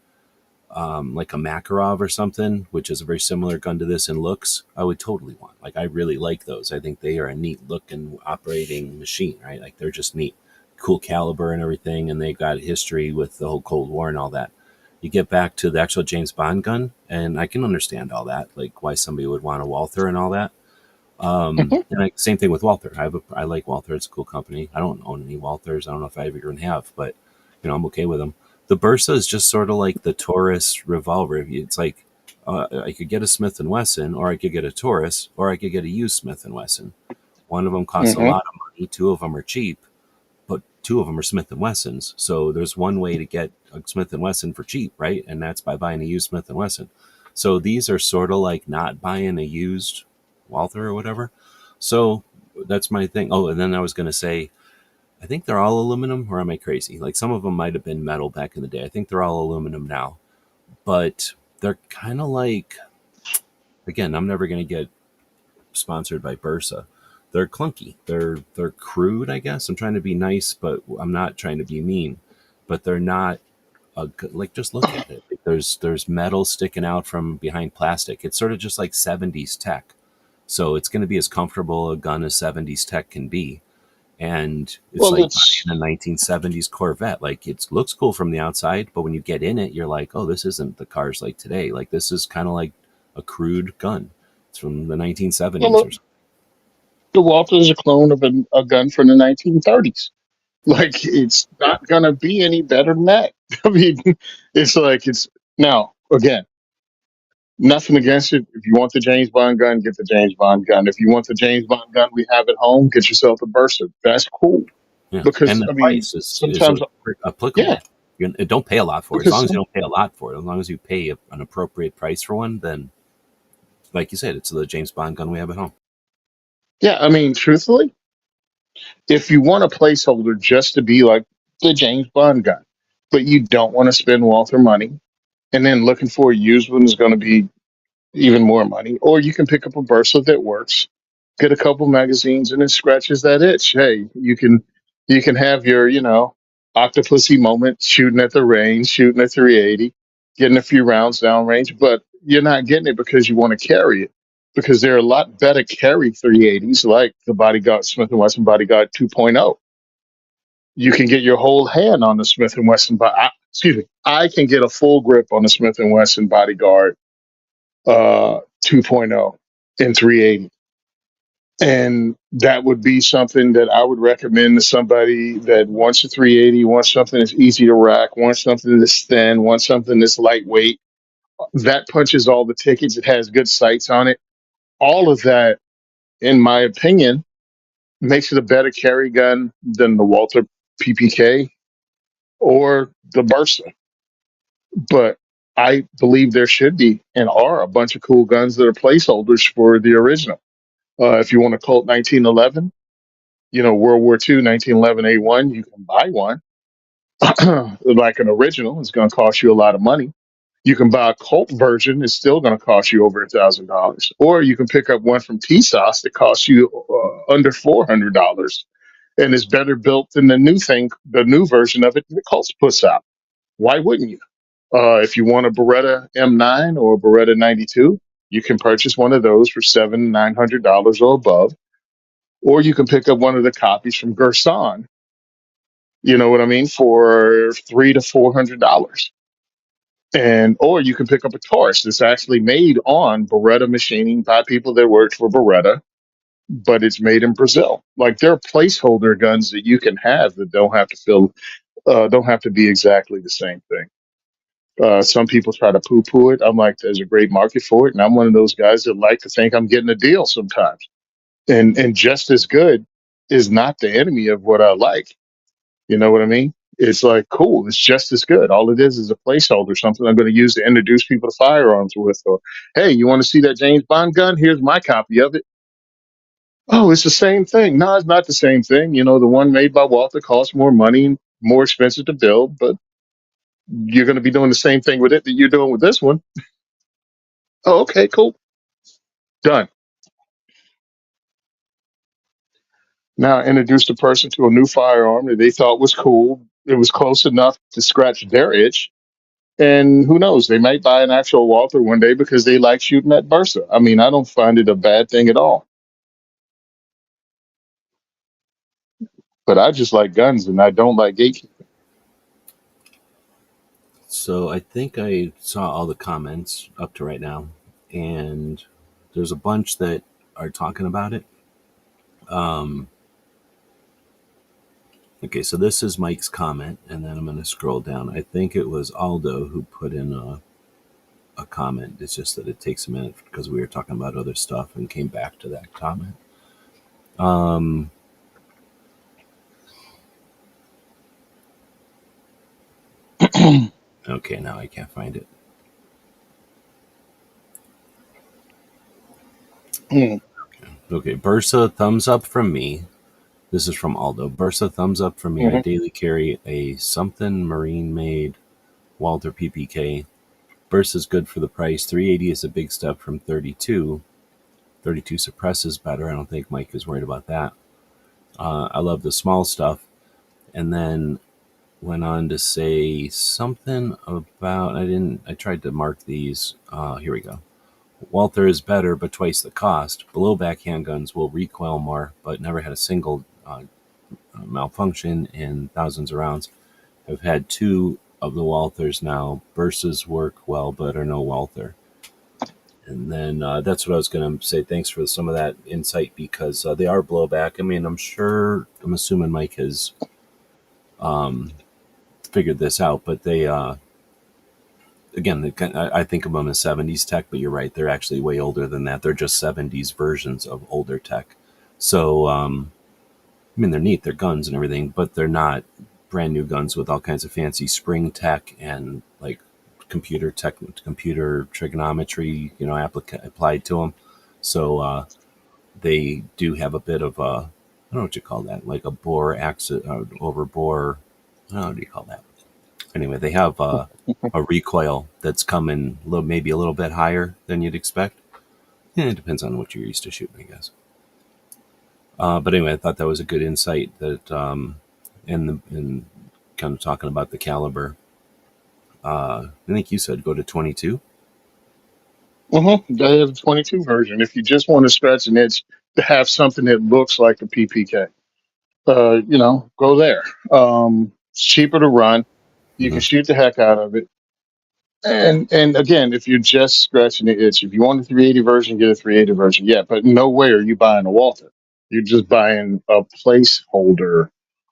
like a Makarov or something, which is a very similar gun to this in looks. I would totally want. Like, I really like those. I think they are a neat looking operating machine, right? Like, they're just neat, cool caliber and everything, and they got history with the whole Cold War and all that. You get back to the actual James Bond gun, and I can understand all that, like why somebody would want a Walther and all that. Mhm. And same thing with Walther. I like Walther. It's a cool company. I don't own any Walthers. I don't know if I ever even have, but I'm okay with them. The Bursa is just sort of like the Taurus revolver. It's like I could get a Smith and Wesson, or I could get a Taurus, or I could get a used Smith and Wesson. One of them costs a Mhm. lot of money. Two of them are cheap, but two of them are Smith and Wessons. So there's one way to get a Smith and Wesson for cheap, right? And that's by buying a used Smith and Wesson. So these are sort of like not buying a used Walther or whatever. So that's my thing. Oh, and then I was going to say, I think they're all aluminum, or am I crazy? Like, some of them might have been metal back in the day. I think they're all aluminum now, but they're kind of like, again, I'm never going to get sponsored by Bursa. They're clunky. They're crude, I guess. I'm trying to be nice, but I'm not trying to be mean. But they're not a good, like, just look at it. Like, there's metal sticking out from behind plastic. It's sort of just like 70s tech. So it's going to be as comfortable a gun as 70s tech can be. And it's Well, like it's buying a 1970s Corvette. Like, it looks cool from the outside, but when you get in it, you're like, oh, this isn't the cars like today. Like, this is kind of like a crude gun. It's from the 1970s well, or something. the Walther is a clone of a gun from the 1930s. Like, it's not gonna be any better than that. I mean, it's like it's now again. Nothing against it. If you want the James Bond gun, get the James Bond gun. If you want the James Bond gun we have at home, get yourself a Burster. That's cool. Yeah. And Because the I mean, price is sometimes applicable. yeah, You don't pay a lot for it. As because long as you don't pay a lot for it, as long as you pay an appropriate price for one, then, like you said, it's the James Bond gun we have at home. yeah, I mean, truthfully, if you want a placeholder just to be like the James Bond gun, but you don't want to spend Walther money, and then looking for a used one is going to be even more money, or you can pick up a Versa that works, get a couple magazines, and it scratches that itch. Hey, you can have your octopusy moment shooting at the range, shooting at 380, getting a few rounds down range, but you're not getting it because you want to carry it. Because there are a lot better carry 380s like the Bodyguard Smith and Wesson Bodyguard 2.0. You can get your whole hand on the Smith and Wesson. Excuse me, I can get a full grip on the Smith and Wesson Bodyguard 2.0 in 380. And that would be something that I would recommend to somebody that wants a 380, wants something that's easy to rack, wants something that's thin, wants something that's lightweight. That punches all the tickets. It has good sights on it. All of that, in my opinion, makes it a better carry gun than the Walter PPK or the Bursa. But I believe there should be and are a bunch of cool guns that are placeholders for the original. If you want a Colt 1911, World War II 1911 A1, you can buy one. Like an original, it's going to cost you a lot of money. You can buy a Colt version, it's still going to cost you over $1,000. Or you can pick up one from TSOS that costs you under $400 and is better built than the new version of it that Colt puts out. Why wouldn't you? If you want a Beretta M9 or a Beretta 92, you can purchase one of those for $900 or above, or you can pick up one of the copies from Gerson. You know what I mean, for $300 to $400, and or you can pick up a Taurus that's actually made on Beretta machining by people that worked for Beretta, but it's made in Brazil. Like, there are placeholder guns that you can have that don't have to be exactly the same thing. Some people try to poo-poo it. I'm like, there's a great market for it, and I'm one of those guys that like to think I'm getting a deal sometimes. And just as good is not the enemy of what I like. You know what I mean? It's like, cool. It's just as good. All it is a placeholder, something I'm going to use to introduce people to firearms with. Or, hey, you want to see that James Bond gun? Here's my copy of it. Oh, it's the same thing. No, it's not the same thing. The one made by Walther costs more money, more expensive to build, but you're going to be doing the same thing with it that you're doing with this one. Oh, okay, cool. Done. Now introduced a person to a new firearm that they thought was cool. It was close enough to scratch their itch. And who knows, they might buy an actual Walther one day because they like shooting at Bursa. I mean, I don't find it a bad thing at all. But I just like guns and I don't like gatekeeping. So I think I saw all the comments up to right now, and there's a bunch that are talking about it. Um, okay, so this is Mike's comment, and then I'm going to scroll down. I think it was Aldo who put in a comment. It's just that it takes a minute because we were talking about other stuff and came back to that comment. Um, okay, now I can't find it. Mm, Okay, Bursa, thumbs up from me. This is from Aldo. Bursa, thumbs up from me. I mhm. daily carry a something marine made Walther PPK. Bursa's good for the price. 380 is a big step from 32. 32 suppresses better. I don't think Mike is worried about that. I love the small stuff. And then went on to say something about, I tried to mark these. Here we go. Walther is better, but twice the cost. Blowback handguns will recoil more, but never had a single malfunction in thousands of rounds. I've had two of the Walthers now. Bursas work well, but are no Walther. And then that's what I was going to say. Thanks for some of that insight because they are blowback. I mean, I'm assuming Mike has um, figured this out, but they, again, I think of them as 70s tech, but you're right. They're actually way older than that. They're just 70s versions of older tech. So, I mean, they're neat. They're guns and everything, but they're not brand new guns with all kinds of fancy spring tech and like computer trigonometry, applied to them. So they do have a bit of a, I don't know what you call that, like a bore axis, over bore. I don't know what do you call that. Anyway, they have a recoil that's coming maybe a little bit higher than you'd expect. Yeah, it depends on what you're used to shooting, I guess. But anyway, I thought that was a good insight that in kind of talking about the caliber. I think you said go to 22. They have the 22 version. If you just want to scratch an itch to have something that looks like a PPK, go there. It's cheaper to run. You can Mm-hmm. shoot the heck out of it. And again, if you're just scratching the itch, if you want a 380 version, get a 380 version. Yeah, but no way are you buying a Walther. You're just buying a placeholder,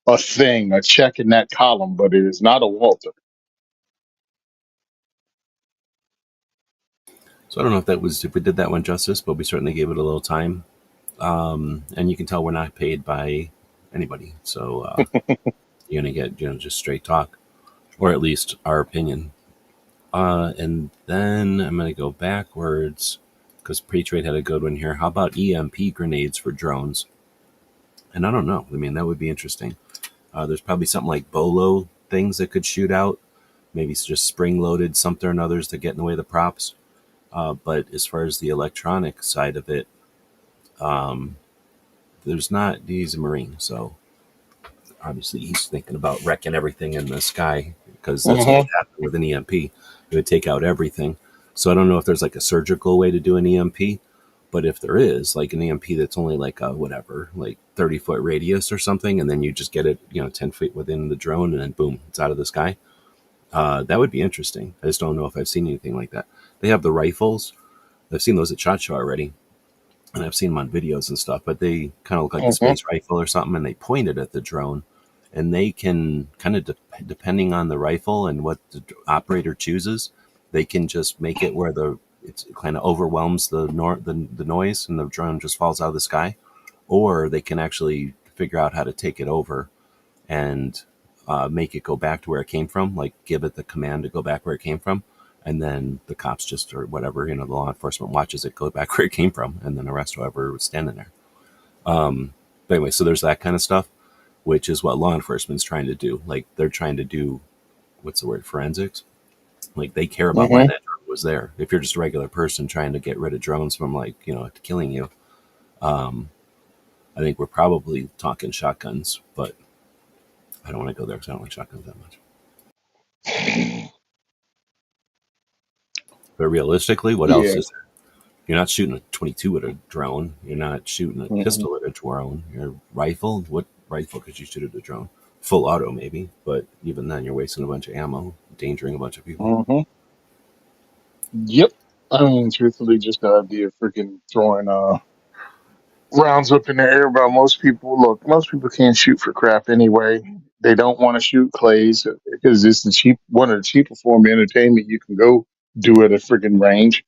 a thing, a check in that column, but it is not a Walther. So I don't know if we did that one justice, but we certainly gave it a little time. And you can tell we're not paid by anybody, so you're gonna get just straight talk, or at least our opinion. And then I'm gonna go backwards because Patriot had a good one here. How about EMP grenades for drones? And I don't know. I mean, that would be interesting. There's probably something like Bolo things that could shoot out. Maybe it's just spring loaded something or others to get in the way of the props. But as far as the electronic side of it, um, there's not. He's a Marine, so obviously he's thinking about wrecking everything in the sky because that's what would Hmm. happen with an EMP. It would take out everything. So I don't know if there's like a surgical way to do an EMP, but if there is, like an EMP that's only like a whatever, like 30-foot radius or something, and then you just get it, 10 feet within the drone, and then boom, it's out of the sky. That would be interesting. I just don't know if I've seen anything like that. They have the rifles. I've seen those at SHOT Show already, and I've seen them on videos and stuff. But they kind of look like a Hmm. space rifle or something, and they point it at the drone, and they can kind of depending on the rifle and what the operator chooses, they can just make it where it kind of overwhelms the noise, and the drone just falls out of the sky, or they can actually figure out how to take it over and make it go back to where it came from, like give it the command to go back where it came from. And then the cops just, or whatever, the law enforcement watches it go back where it came from and then arrest whoever was standing there. But anyway, so there's that kind of stuff, which is what law enforcement's trying to do. Like they're trying to do, what's the word, forensics? Like they care about why Hmm. that drone was there. If you're just a regular person trying to get rid of drones from killing you, I think we're probably talking shotguns, but I don't want to go there because I don't like shotguns that much. But realistically, what else Yeah. is there? You're not shooting a 22 with a drone. You're not shooting a Mhm. pistol with a drone. Your rifle, what rifle could you shoot at a drone? Full auto, maybe, but even then, you're wasting a bunch of ammo, endangering a bunch of people. Mhm. Yep. I mean, truthfully, just the idea of freaking throwing rounds up in the air about most people. Look, most people can't shoot for crap anyway. They don't want to shoot clays because it's the cheap one of the cheaper form of entertainment you can go do at a freaking range.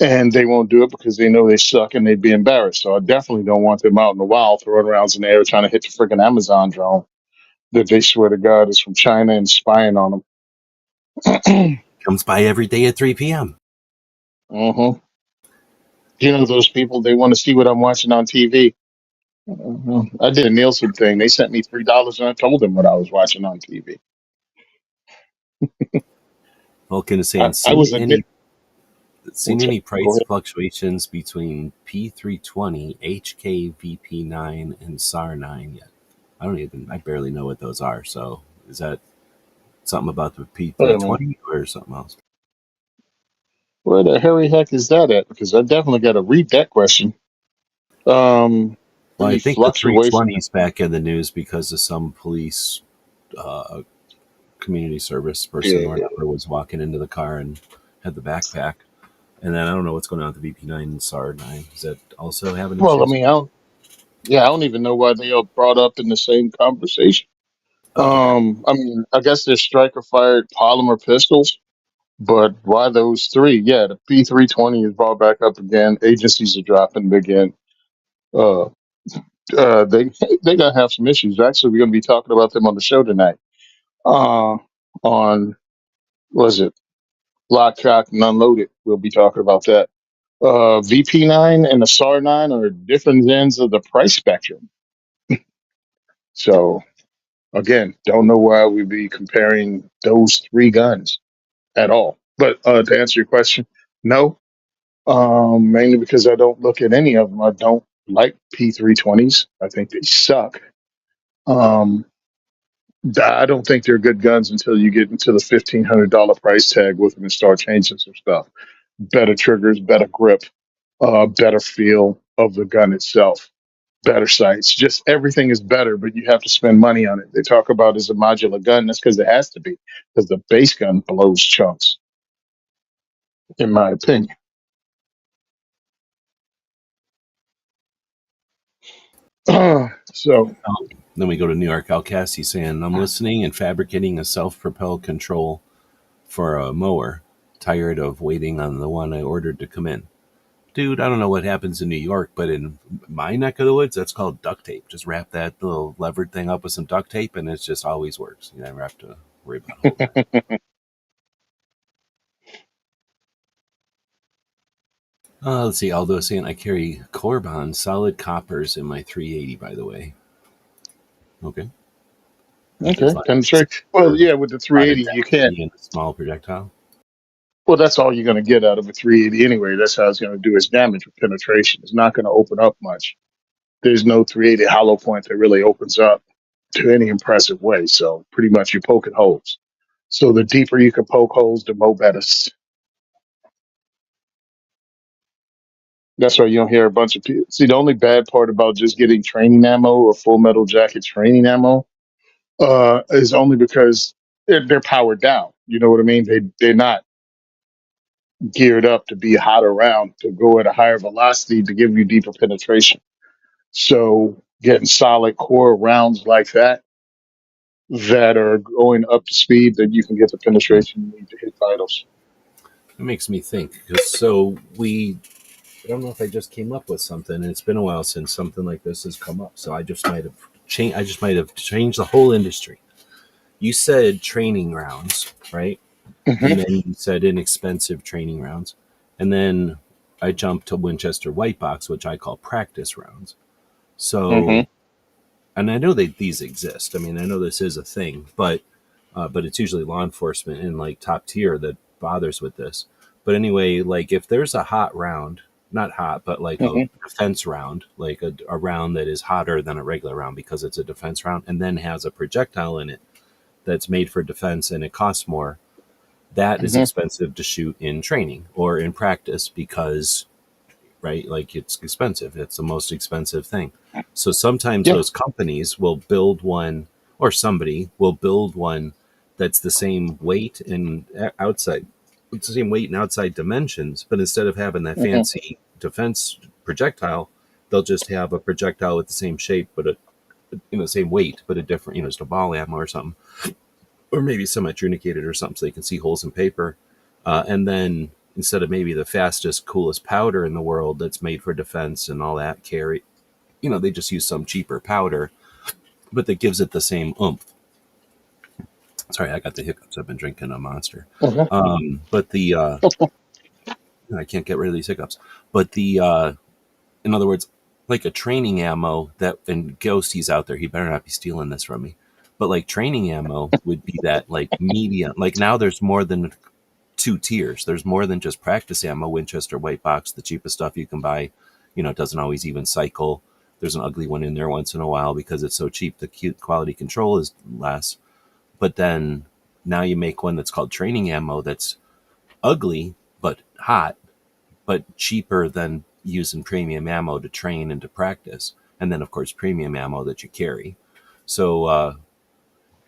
And they won't do it because they know they suck and they'd be embarrassed. So I definitely don't want them out in the wild throwing rounds in the air trying to hit the freaking Amazon drone that they swear to God is from China and spying on them. Comes by every day at 3 p.m. Hmm. You know those people, they want to see what I'm watching on TV. I did a Nielsen thing. They sent me $3 and I told them what I was watching on TV. Vulcan is I, saying, I was a seen any go price ahead. fluctuations between P320, HKVP9, and SAR9 yet? I barely know what those are. So is that something about the Wait a minute. P320 or something else? Where the hairy heck is that at? Because I definitely got to read that question. Well, I Any think the fluctuation? 320 is back in the news because of some police uh, community service person or Yeah. whatever was walking into the car and had the backpack. And then I don't know what's going on with the VP9 and SAR9. Is that also having Well, I issues? mean, I don't even know why they are brought up in the same conversation. Oh, okay. I mean, I guess they're striker fired polymer pistols, but why those three? Yeah, the P320 is brought back up again. Agencies are dropping it again. Uh, they they gonna have some issues. Actually, we're gonna be talking about them on the show tonight. On was it Lock, Cock, and Unloaded? We'll be talking about that. VP9 and the SAR9 are different ends of the price spectrum. So again, don't know why we'd be comparing those three guns at all. But to answer your question, no. Mainly because I don't look at any of them. I don't like P320s. I think they suck. Um, I don't think they're good guns until you get into the $1,500 price tag with them and start changing some stuff. Better triggers, better grip, better feel of the gun itself, better sights. Just everything is better, but you have to spend money on it. They talk about it as a modular gun. That's because it has to be, because the base gun blows chunks, in my opinion. So, Then we go to New York Outcast. He's saying, I'm listening and fabricating a self propelled control for a mower. Tired of waiting on the one I ordered to come in. Dude, I don't know what happens in New York, but in my neck of the woods, that's called duct tape. Just wrap that little levered thing up with some duct tape, and it just always works. You never have to worry about holding it. Let's see. Aldo saying I carry Corbon solid coppers in my 380. By the way, okay, that does okay, like penetrate. Well, for yeah, with the a lot of 380, you can't. density and a small projectile. Well, that's all you're going to get out of a 380 anyway. That's how it's going to do its damage with penetration. It's not going to open up much. There's no 380 hollow point that really opens up to any impressive way. So pretty much you're poking holes. So the deeper you can poke holes, the more better. That's why you don't hear a bunch of people. See, the only bad part about just getting training ammo or full metal jacket training ammo is only because they're powered down. You know what I mean? They're not geared up to be hot around to go at a higher velocity to give you deeper penetration. So getting solid core rounds like that are going up to speed that you can get the penetration you need to hit vitals. It makes me think because so we. I don't know if I just came up with something. And it's been a while since something like this has come up, so I just might have changed. I just might have changed the whole industry. You said training rounds, right? And Hmm. then you said inexpensive training rounds, and then I jumped to Winchester White Box, which I call practice rounds. Hmm. So, and I know that these exist. I mean, I know this is a thing, but it's usually law enforcement and like top tier that bothers with this. But anyway, like if there's a hot round, not hot, but like a Hmm. defense round, like a round that is hotter than a regular round because it's a defense round, and then has a projectile in it that's made for defense and it costs more, that is Hmm. expensive to shoot in training or in practice because, right, like it's expensive. It's the most expensive thing. So sometimes Yeah. those companies will build one, or somebody will build one that's the same weight and outside, it's the same weight and outside dimensions, but instead of having that Hmm. fancy defense projectile, they'll just have a projectile with the same shape, but a, same weight, but a different, just a ball ammo or something, or maybe semi-trunicated or something so they can see holes in paper. And then instead of maybe the fastest, coolest powder in the world that's made for defense and all that carry, they just use some cheaper powder, but that gives it the same oomph. Sorry, I got the hiccups. I've been drinking a Monster. Hmm. But the I can't get rid of these hiccups. But in other words, like a training ammo that, and Ghosty's out there, he better not be stealing this from me. But like training ammo would be that like medium. Like now there's more than two tiers. There's more than just practice ammo, Winchester white box, the cheapest stuff you can buy. It doesn't always even cycle. There's an ugly one in there once in a while because it's so cheap. The cute quality control is less. But then now you make one that's called training ammo that's ugly but hot, but cheaper than using premium ammo to train and to practice. And then, of course, premium ammo that you carry. So,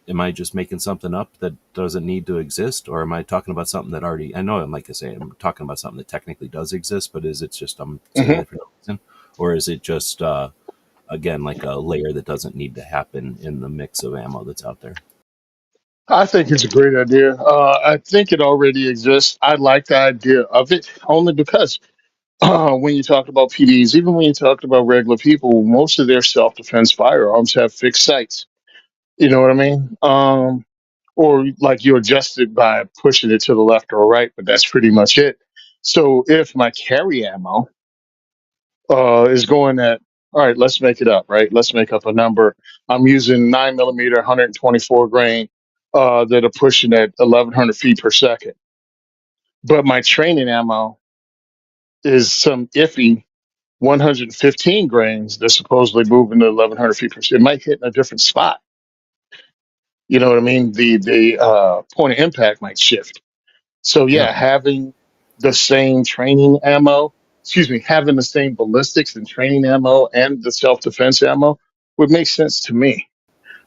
am I just making something up that doesn't need to exist, or am I talking about something that already? I know, like I say, I'm talking about something that technically does exist, but is it just I'm saying Hmm. it for no reason, or is it just again like a layer that doesn't need to happen in the mix of ammo that's out there? I think it's a great idea. I think it already exists. I like the idea of it only because when you talk about PDs, even when you talk about regular people, most of their self defense firearms have fixed sights. You know what I mean? Or like you adjust it by pushing it to the left or right, but that's pretty much it. So if my carry ammo is going at, all right, let's make it up, right? Let's make up a number. I'm using 9 millimeter, 124 grain that are pushing at 1100 feet per second. But my training ammo is some iffy 115 grains that's supposedly moving to 1100 feet per second. It might hit in a different spot. You know what I mean? The point of impact might shift. So Yeah, yeah, having the same training ammo, excuse me, having the same ballistics and training ammo and the self defense ammo would make sense to me.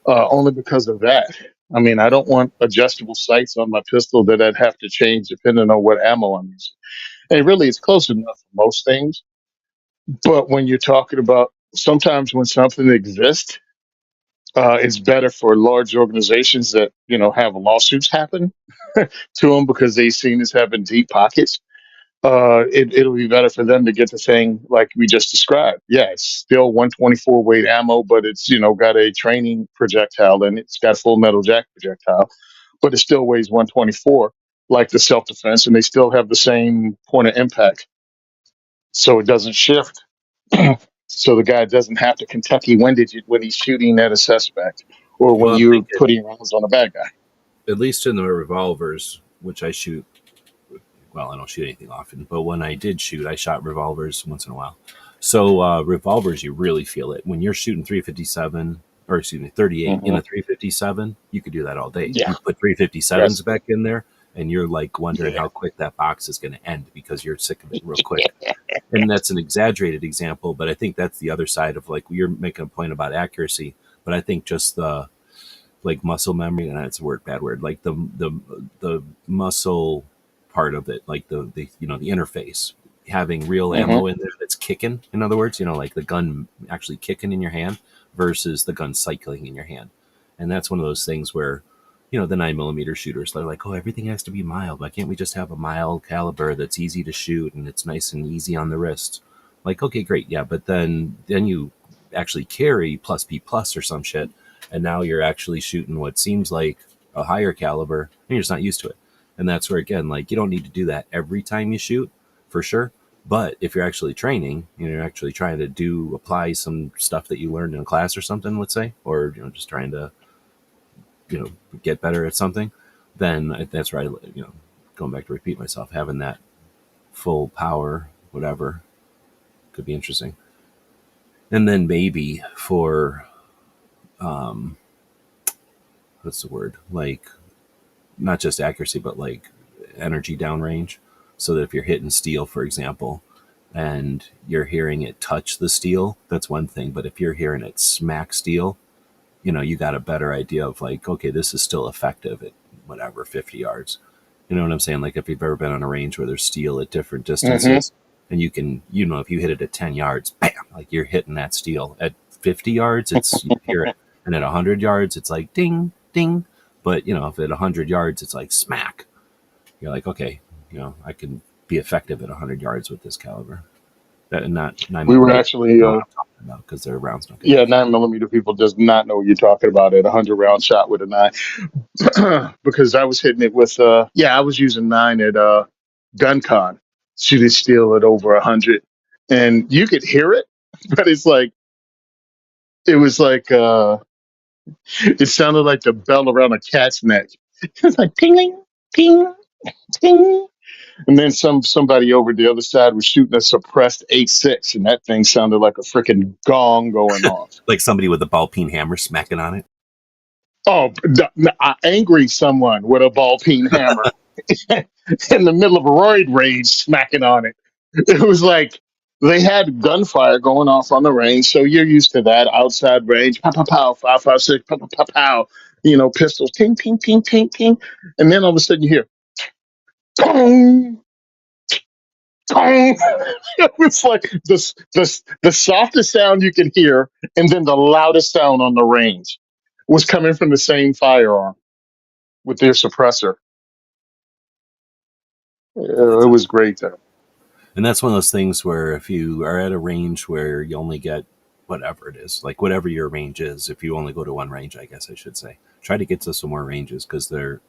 Only because of that. I mean, I don't want adjustable sights on my pistol that I'd have to change depending on what ammo I'm using. And really, it's close enough for most things. But when you're talking about sometimes when something exists, it's better for large organizations that have lawsuits happen to them because they seen as having deep pockets. It'll be better for them to get the thing like we just described. Yeah, it's still 124 weight ammo, but it's got a training projectile and it's got full metal jack projectile, but it still weighs 124 like the self defense, and they still have the same point of impact, so it doesn't shift. So the guy doesn't have to Kentucky windage it when he's shooting at a suspect or when well, I'm you're thinking putting rounds on a bad guy. at least in the revolvers, which I shoot. Well, I don't shoot anything often, but when I did shoot, I shot revolvers once in a while. So revolvers, you really feel it when you're shooting 357, or excuse me, 38 in Hmm. a 357. You could do that all day. Yeah. You put 357s Yes. back in there, and you're like wondering Yeah. how quick that box is going to end because you're sick of it real quick. And that's an exaggerated example, but I think that's the other side of like you're making a point about accuracy, but I think just the like muscle memory, and that's a word, bad word, like the muscle part of it, like the the interface, having real Hmm. ammo in there that's kicking. In other words, like the gun actually kicking in your hand versus the gun cycling in your hand, and that's one of those things where the 9 millimeter shooters, they're like, oh, everything has to be mild. Why can't we just have a mild caliber that's easy to shoot and it's nice and easy on the wrist? Like, okay, great, yeah, but then you actually carry plus P plus or some shit, and now you're actually shooting what seems like a higher caliber, and you're just not used to it. And that's where again, like, you don't need to do that every time you shoot, for sure. But if you're actually training, you're actually trying to apply some stuff that you learned in a class or something, let's say, or just trying to you know get better at something, then that's right. Going back to repeat myself, having that full power, whatever. could be interesting. And then maybe for what's the word? Like not just accuracy, but like energy downrange. So that if you're hitting steel, for example, and you're hearing it touch the steel, that's one thing. But if you're hearing it smack steel, you got a better idea of like, okay, this is still effective at whatever 50 yards. You know what I'm saying? Like if you've ever been on a range where there's steel at different Hmm. distances, and you can, if you hit it at 10 yards, bam, like you're hitting that steel. At 50 yards, it's you hear it, and at 100 yards, it's like ding, ding. But if at 100 yards, it's like smack. You're like, okay, I can be effective at 100 yards with this caliber. Not nine We were millimeter. actually, No, I'm talking about because their rounds don't get yeah, that far. 9 millimeter people does not know what you're talking about at a 100 round shot with a nine, because I was hitting it with, yeah, I was using nine at GunCon, shooting steel at over 100, and you could hear it, but it was like, it sounded like the bell around a cat's neck. It was like ping, ping, ping. And then somebody over the other side was shooting a suppressed 8.6, and that thing sounded like a freaking gong going off. Like somebody with a ball peen hammer smacking on it. Oh, angry someone with a ball peen hammer in the middle of a roid rage smacking on it. It was like they had gunfire going off on the range, so you're used to that outside range. Pow, pow, pow, 5.56, pow, pow, pow, pow. Pistols, ping, ping, ping, ping, ping. And then all of a sudden you hear, tong, tong. It was like the softest sound you could hear, and then the loudest sound on the range was coming from the same firearm with their suppressor. That's It was great though. And that's one of those things where if you are at a range where you only get whatever it is, like whatever your range is, if you only go to one range, I guess I should say, try to get to some more ranges because they're,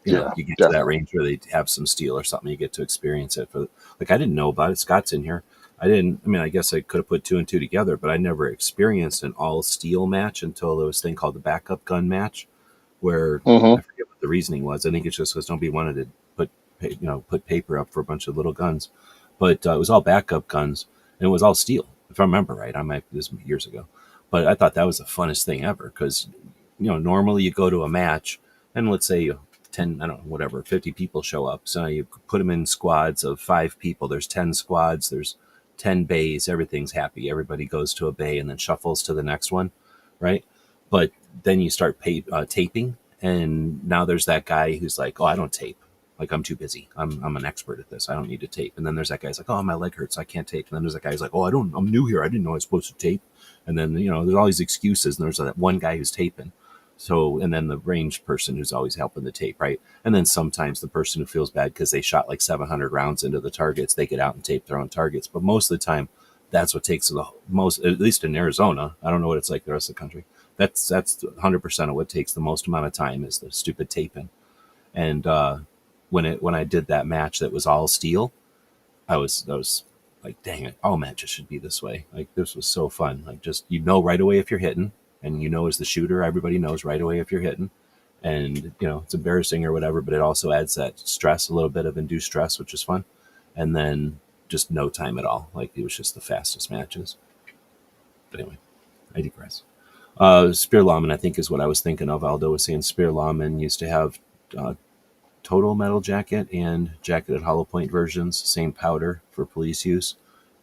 Yeah, you get to that definitely. range where they have some steel or something, you get to experience it. For like, I didn't know about it. Scott's in here. I didn't. I mean, I guess I could have put two and two together, but I never experienced an all steel match until there was a thing called the backup gun match, where I Hmm. forget what the reasoning was. I think it's just because nobody wanted to put put paper up for a bunch of little guns, but it was all backup guns and it was all steel, if I remember right. I might this was years ago, but I thought that was the funnest thing ever because normally you go to a match and let's say 10, I don't know, whatever, 50 people show up. So you put them in squads of 5 people. There's 10 squads. There's 10 bays. Everything's happy. Everybody goes to a bay and then shuffles to the next one, right? But then you start taping, and now there's that guy who's like, "Oh, I don't tape. Like I'm too busy. I'm an expert at this. I don't need to tape." And then there's that guy's like, "Oh, my leg hurts. I can't tape." And then there's that guy's like, "Oh, I don't. I'm new here. I didn't know I was supposed to tape." And then there's all these excuses, and there's that one guy who's taping. So, and then the range person who's always helping the tape, right? And then sometimes the person who feels bad because they shot like 700 rounds into the targets, they get out and tape their own targets. But most of the time, that's what takes the most, at least in Arizona. I don't know what it's like the rest of the country. That's 100% of what takes the most amount of time is the stupid taping. And when I did that match that was all steel, I was like, dang it, all matches should be this way. Like this was so fun. Like just right away if you're hitting, and as the shooter, everybody knows right away if you're hitting. And it's embarrassing or whatever, but it also adds that stress, a little bit of induced stress, which is fun. And then just no time at all. Like it was just the fastest matches. But anyway, I digress. Spear Lawman, I think, is what I was thinking of. Aldo was saying Spear Lawman used to have uh, total metal jacket and jacketed hollow point versions, same powder for police use.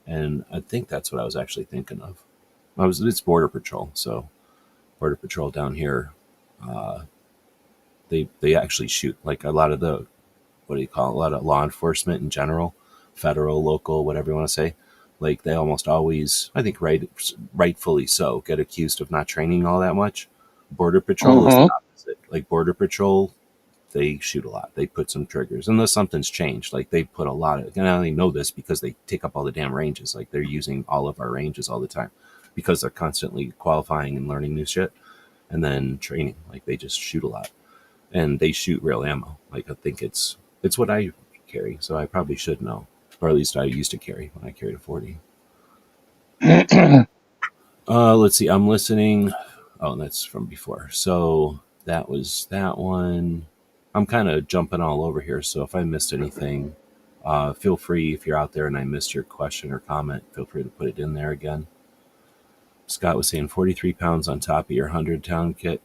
And I think that's what I was actually thinking of. It's Border Patrol, so Border Patrol down here, uh, they actually shoot like a lot of the what do you call it? A lot of law enforcement in general, federal, local, whatever you want to say. Like they almost always, I think, rightfully so, get accused of not training all that much. Border Patrol is the Hmm. opposite. Like Border Patrol, they shoot a lot. They put some triggers, unless something's changed. Like they put a lot of. And I only know this because they take up all the damn ranges. Like they're using all of our ranges all the time because they're constantly qualifying and learning new shit, and then training. Like they just shoot a lot, and they shoot real ammo. Like I think it's what I carry, so I probably should know, or at least I used to carry when I carried a 40. Let's see. I'm listening. Oh, that's from before. So that was that one. I'm kind of jumping all over here, so if I missed anything, Feel free, if you're out there and I missed your question or comment, feel free to put it in there again. Scott was saying 43 pounds on top of your 100 pound kit.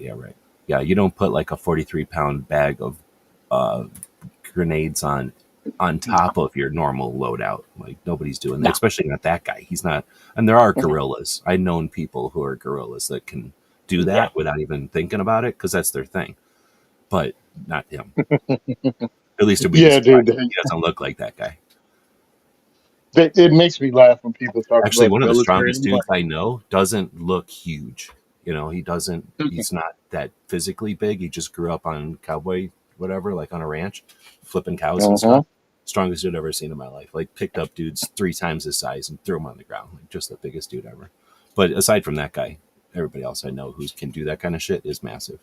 Yeah, right. Yeah, you don't put like a 43-pound bag of uh, grenades on top of your normal loadout. Like nobody's doing that, No. especially not that guy. He's not. And there are gorillas. I've known people who are gorillas that can do Yeah. that without even thinking about it because that's their thing. But not him. At least it would be Yeah, dude. surprised. He doesn't look like that guy. It makes me laugh when people talk Actually, about the one of the military. strongest And I'm dudes like, I know doesn't look huge. He doesn't, "Mm-mm." he's not that physically big. He just grew up on cowboy, whatever, like on a ranch, flipping cows and Uh-huh. stuff. Strongest dude I've ever seen in my life. Like picked up dudes 3 times his size and threw them on the ground. Like just the biggest dude ever. But aside from that guy, everybody else I know who can do that kind of shit is massive.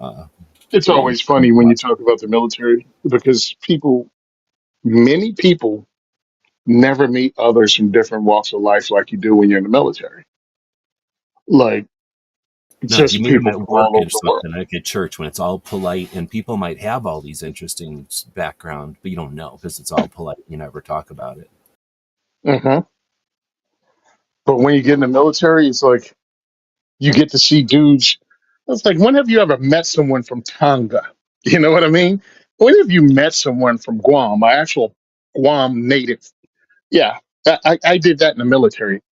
Uh, It's but you, always funny when you talk about the military because many people never meet others from different walks of life like you do when you're in the military. Like no, you just meet them people at from work all over or the world. something, like at church, when it's all polite, and people might have all these interesting background, but you don't know because it's all polite. You never talk about it. Hmm. But when you get in the military, it's like you get to see dudes. It's like, when have you ever met someone from Tonga? You know what I mean? When have you met someone from Guam, an actual Guam native? Yeah, I did that in the military.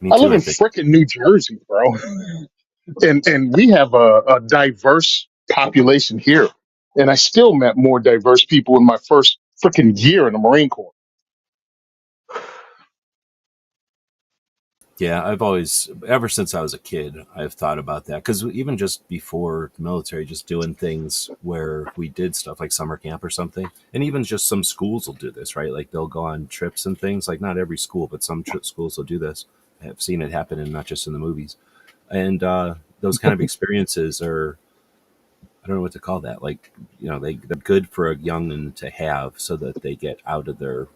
Me I live too. in At the frickin' New Jersey, bro, and we have a diverse population here. And I still met more diverse people in my first freaking year in the Marine Corps. Yeah, I've always, ever since I was a kid, I've thought about that because even just before the military, just doing things where we did stuff like summer camp or something, and even just some schools will do this, right? Like they'll go on trips and things. Like not every school, but some schools will do this. I've seen it happen, and not just in the movies. And those kind of experiences are, I don't know what to call that. Like they're good for a youngin to have, so that they get out of their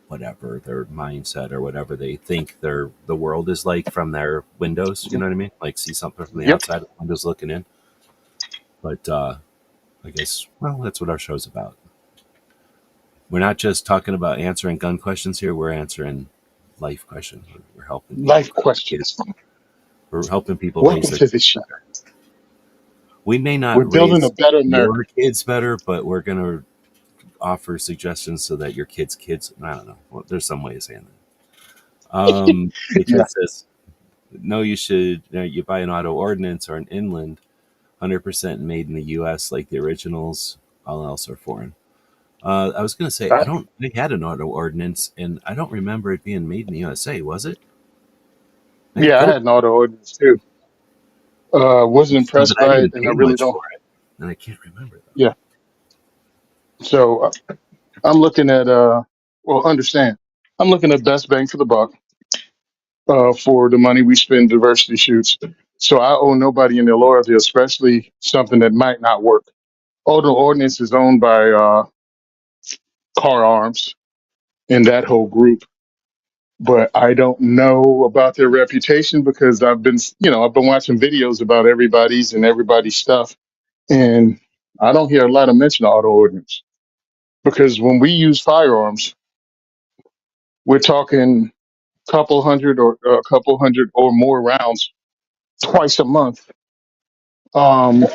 whatever their mindset or whatever they think the world is like from their windows. You know what I mean? Like see something from the Yep. outside of the windows looking in. But I guess that's what our show's about. We're not just talking about answering gun questions here. We're answering life questions. We're helping people Life grow their questions. kids. We're helping people Welcome raise their to kids the show. better. We may We're not building a raise better America. your kids better, but we're gonna offer suggestions so that your kids. I don't know. Well, there's some way of saying that. Yeah. Patriot says no, you should. You buy an auto ordinance or an inland, 100% made in the U.S. like the originals. All else are foreign. I was going to say I I, don't. They had an auto ordinance, and I don't remember it being made in the USA. Was it? It yeah, I could had an auto ordinance too. Wasn't have, but impressed I by it, didn't and I pay really much don't. for it, and I can't remember though. Yeah. So I'm looking at well, understand. I'm looking at best bang for the buck for the money we spend diversity shoots. So I owe nobody any loyalty, especially something that might not work. Auto ordinance is owned by Car Arms and that whole group, but I don't know about their reputation because I've been watching videos about everybody's stuff, and I don't hear a lot of mention of auto ordnance because when we use firearms, we're talking a couple hundred or more rounds twice a month um,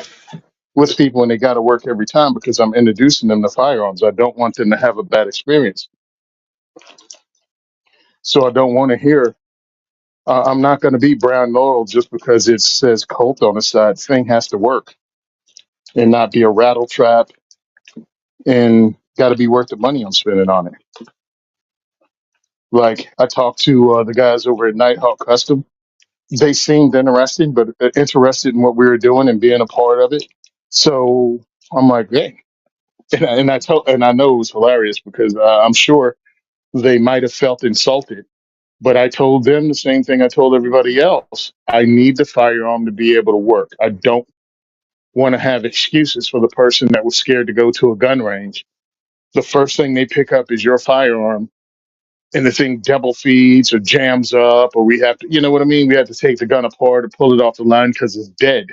with people, and they got to work every time because I'm introducing them to firearms. I don't want them to have a bad experience, so I don't want to hear. I'm not going to be brown loyal just because it says Colt on the side. Thing has to work and not be a rattle trap, and got to be worth the money I'm spending on it. Like I talked to the guys over at Nighthawk Custom. They seemed interested in what we were doing and being a part of it. So I'm like, hey, and I know it was hilarious because I'm sure they might have felt insulted. But I told them the same thing I told everybody else. I need the firearm to be able to work. I don't want to have excuses for the person that was scared to go to a gun range. The first thing they pick up is your firearm, and the thing double feeds or jams up, or we have to, you know what I mean? We have to take the gun apart or pull it off the line because it's dead.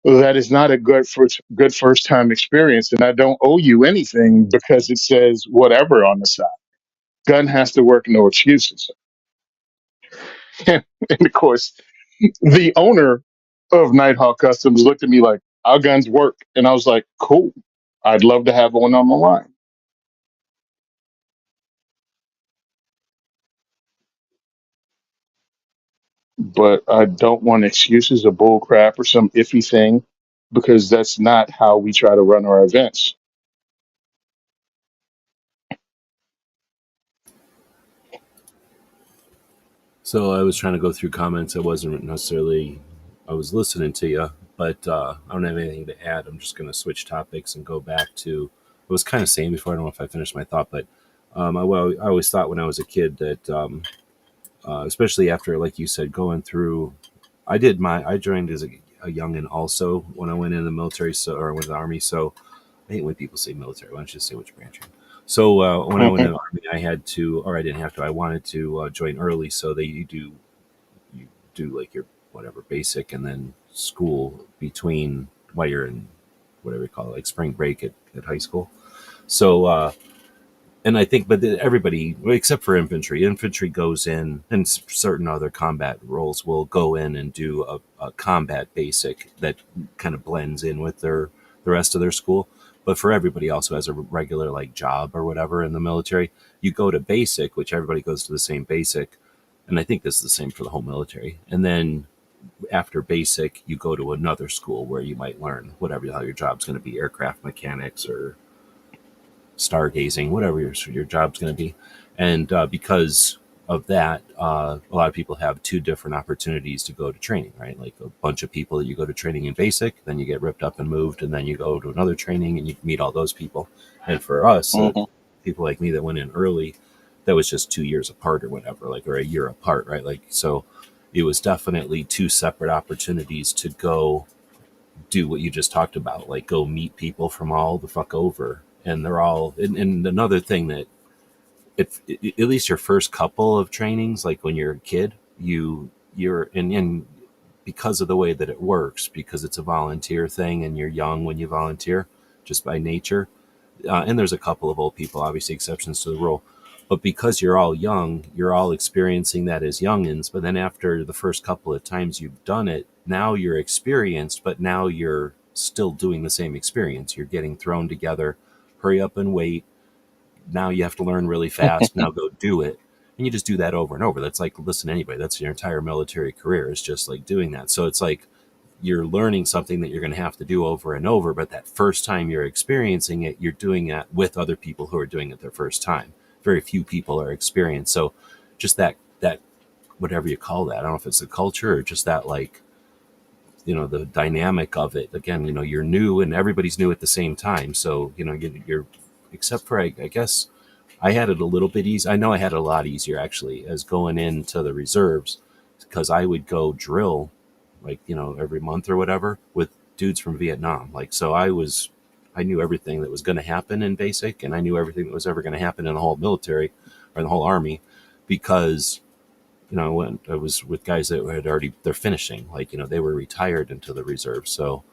That is not a good first time experience, and I don't owe you anything because it says whatever on the side. Gun has to work, no excuses. And of course, the owner of Nighthawk Customs looked at me like, "Our guns work," and I was like, "Cool, I'd love to have one on the line." But I don't want excuses or bull crap or some iffy thing because that's not how we try to run our events. So I was trying to go through comments. I wasn't necessarily, I was listening to you, but I don't have anything to add. I'm just going to switch topics and go back to, I was kind of saying before, I don't know if I finished my thought, but I always thought when I was a kid that, especially after, like you said, going through, I joined as a youngin also when I went in the military, so, or with the army. So I hate when people say military. Why don't you just say which branch you're in? So when I went in the army, I had to, or I didn't have to. I wanted to join early, so they you do like your whatever basic and then school between while you're in whatever you call it, like spring break at high school. So and I think, but everybody except for infantry goes in, and certain other combat roles will go in and do a combat basic that kind of blends in with the rest of their school. But for everybody else who has a regular like job or whatever in the military, you go to basic, which everybody goes to the same basic, and I think this is the same for the whole military. And then after basic, you go to another school where you might learn whatever the hell your job's going to be, aircraft mechanics or stargazing, whatever your job's going to be. And because of that, a lot of people have two different opportunities to go to training, right? Like a bunch of people that you go to training in basic, then you get ripped up and moved, and then you go to another training and you meet all those people. And for us, Mhm. people like me that went in early, that was just 2 years apart or whatever, like, or a year apart, right? Like, so it was definitely two separate opportunities to go do what you just talked about, like go meet people from all the fuck over. And they're all, and another thing that if at least your first couple of trainings, like when you're a kid, you're and because of the way that it works, because it's a volunteer thing and you're young when you volunteer just by nature, and there's a couple of old people, obviously exceptions to the rule, but because you're all young, you're all experiencing that as youngins. But then after the first couple of times you've done it, now you're experienced, but now you're still doing the same experience. You're getting thrown together, hurry up and wait. Now you have to learn really fast. Now go do it. And you just do that over and over. That's like, listen to anybody. That's your entire military career is just like doing that. So it's like you're learning something that you're going to have to do over and over. But that first time you're experiencing it, you're doing that with other people who are doing it their first time. Very few people are experienced. So just that whatever you call that, I don't know if it's the culture or just that, like, the dynamic of it. Again, you're new and everybody's new at the same time. So, you're except for, I guess I had it a little bit easy. I know I had it a lot easier actually as going into the reserves because I would go drill like, every month or whatever with dudes from Vietnam. Like, so I knew everything that was going to happen in basic, and I knew everything that was ever going to happen in the whole military or the whole army because, when I was with guys that had already, they're finishing, like, they were retired into the reserve. So,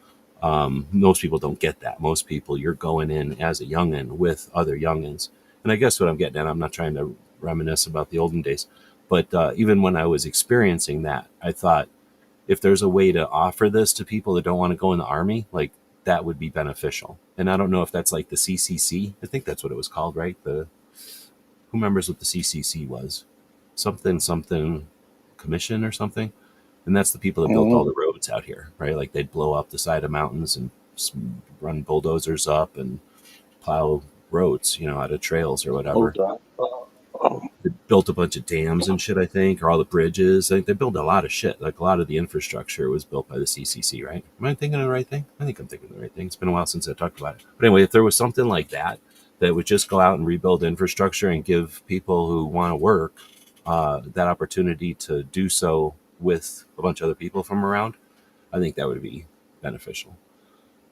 most people don't get that. Most people, you're going in as a youngin with other youngins. And I guess what I'm getting at, I'm not trying to reminisce about the olden days, but even when I was experiencing that, I thought if there's a way to offer this to people that don't want to go in the army, like that would be beneficial. And I don't know if that's like the CCC. I think that's what it was called, right? Who remembers what the CCC was? Something commission or something. And that's the people that built all Mhm. the roads out here, right? Like they'd blow up the side of mountains and run bulldozers up and plow roads, out of trails or whatever. Hold on. Oh, They built a bunch of dams and shit, I think, or all the bridges. They built a lot of shit. Like a lot of the infrastructure was built by the CCC, right? Am I thinking of the right thing? I think I'm thinking of the right thing. It's been a while since I talked about it. But anyway, if there was something like that that would just go out and rebuild infrastructure and give people who want to work that opportunity to do so with a bunch of other people from around, I think that would be beneficial.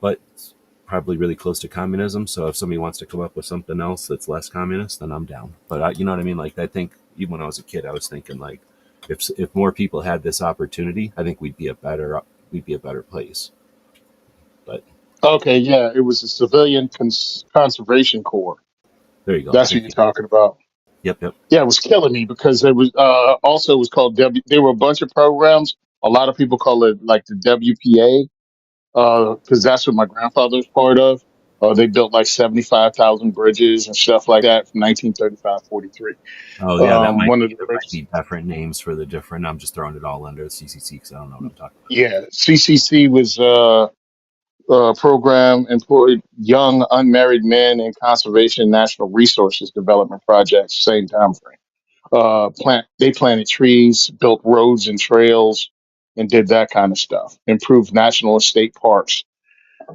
But it's probably really close to communism. So if somebody wants to come up with something else that's less communist, then I'm down. But you know what I mean? Like I think even when I was a kid, I was thinking like if more people had this opportunity, I think we'd be a better place. But Okay, yeah, it was a civilian conservation corps. there you go. That's what Thank you're you. talking about. Yep, yep. Yeah, it was killing me because it was also it was called W. There were a bunch of programs. A lot of people call it like the WPA because that's what my grandfather was part of. They built like 75,000 bridges and stuff like that from 1935-43. Oh yeah, that might One of be the there might bridges. be different names for the different. I'm just throwing it all under the CCC because I don't know what I'm talking about. Yeah, CCC was program employed young unmarried men in conservation national resources development projects. Same time frame. They planted trees, built roads and trails, and did that kind of stuff. Improved national and state parks.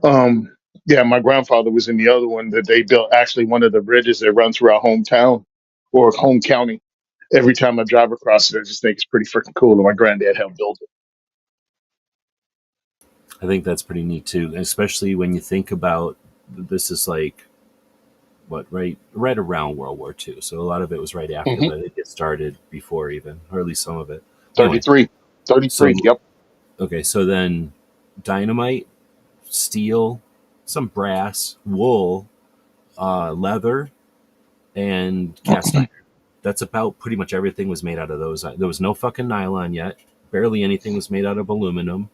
Um, yeah, my grandfather was in the other one that they built. Actually, one of the bridges that run through our hometown or home county. Every time I drive across it, I just think it's pretty freaking cool. And my granddad helped build it. I think that's pretty neat too, especially when you think about this is like what right around World War II. So a lot of it was right after, Hmm. but it started before even, or at least some of it. Anyway, 33. 33. so Yep. okay, so then dynamite, steel, some brass, wool, leather, and cast iron. That's about pretty much everything was made out of those. There was no fucking nylon yet. Barely anything was made out of aluminum.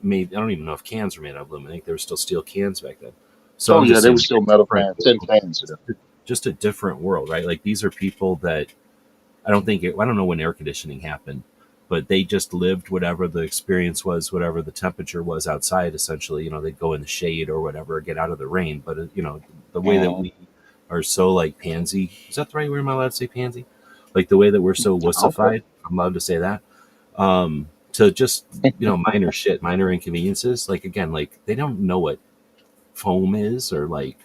Made I don't even know if cans were made out of aluminum. I think there were still steel cans back then. So Oh I'm yeah, just they were saying, still a metal different cans, tin world. cans. Just a different world, right? Like these are people that I don't know when air conditioning happened, but they just lived whatever the experience was, whatever the temperature was outside. Essentially, they'd go in the shade or whatever, get out of the rain. But the way that Mhm. we are so like pansy. Is that the right word? Am I allowed to say pansy? Like the way that we're so Okay. wussified. I'm allowed to say that. To just minor shit, minor inconveniences. Like again, like they don't know what foam is or like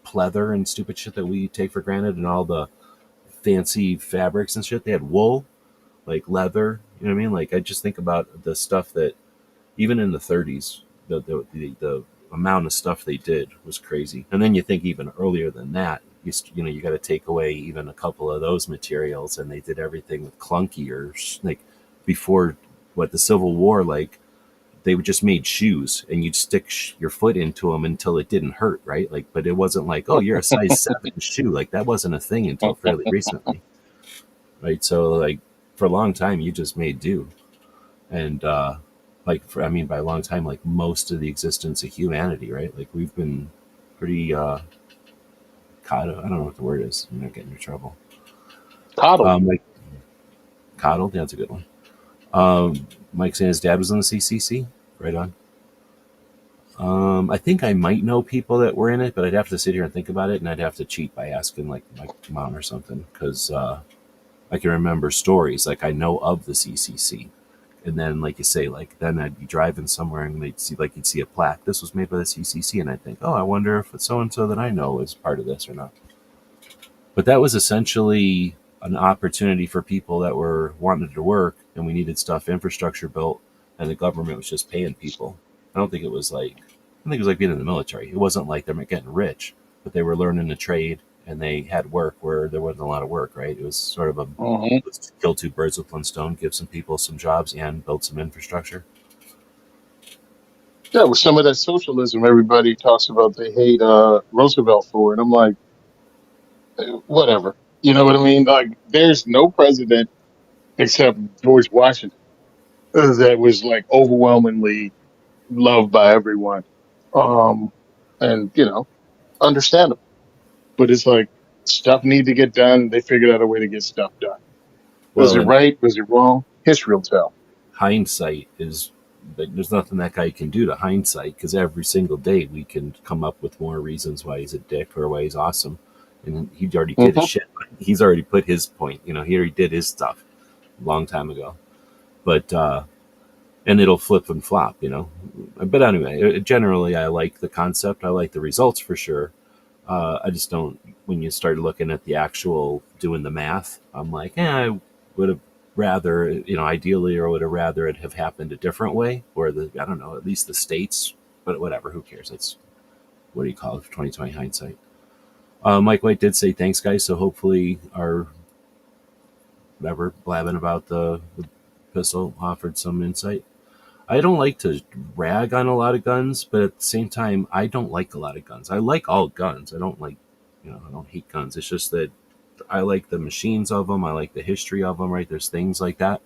pleather and stupid shit that we take for granted and all the fancy fabrics and shit. They had wool, like leather. You know what I mean? Like I just think about the stuff that even in the 30s, the amount of stuff they did was crazy. And then you think even earlier than that, you got to take away even a couple of those materials, and they did everything with clunky or like before what the Civil War, like they just made shoes and you'd stick your foot into them until it didn't hurt, right? Like, but it wasn't like, oh, you're a size 7 shoe. Like that wasn't a thing until fairly recently, right? So like for a long time, you just made do, and I mean, by a long time, like most of the existence of humanity, right? Like we've been pretty caught. I don't know what the word is. I'm not getting in trouble. Coddled. Like coddled. Yeah, that's a good one. Mike saying his dad was in the CCC. Right on. I think I might know people that were in it, but I'd have to sit here and think about it, and I'd have to cheat by asking like my mom or something because I can remember stories. Like I know of the CCC, and then like you say, like then I'd be driving somewhere and they'd see like you'd see a plaque. This was made by the CCC, and I'd think, oh, I wonder if it's so and so that I know is part of this or not. But that was essentially an opportunity for people that were wanting to work, and we needed stuff infrastructure built, and the government was just paying people. I don't think it was like I think it was like being in the military. It wasn't like they're getting rich, but they were learning a trade and they had work where there wasn't a lot of work. Right? It was sort of a Hmm. let's kill two birds with one stone, give some people some jobs and build some infrastructure. Yeah, with some of that socialism, everybody talks about they hate Roosevelt for, and I'm like, whatever. You know what I mean? Like, there's no president except George Washington that was like overwhelmingly loved by everyone, um, and understandable. But it's like stuff need to get done. They figured out a way to get stuff done. Was Well, it and right? Was it wrong? History will tell. hindsight is there's nothing that guy can do to hindsight because every single day we can come up with more reasons why he's a dick or why he's awesome, and he already did his Hmm. shit. He's already put his point. He already did his stuff a long time ago. But and it'll flip and flop. But anyway, generally I like the concept. I like the results for sure. I just don't. When you start looking at the actual doing the math, I'm like, I would have rather, ideally, or would have rather it have happened a different way, or I don't know, at least the states. But whatever, who cares? It's what do you call it? 2020 hindsight. Mike White did say thanks, guys. So hopefully our whatever blabbing about the epistle offered some insight. I don't like to rag on a lot of guns, but at the same time, I don't like a lot of guns. I like all guns. I don't like, I don't hate guns. It's just that I like the machines of them. I like the history of them, right? There's things like that.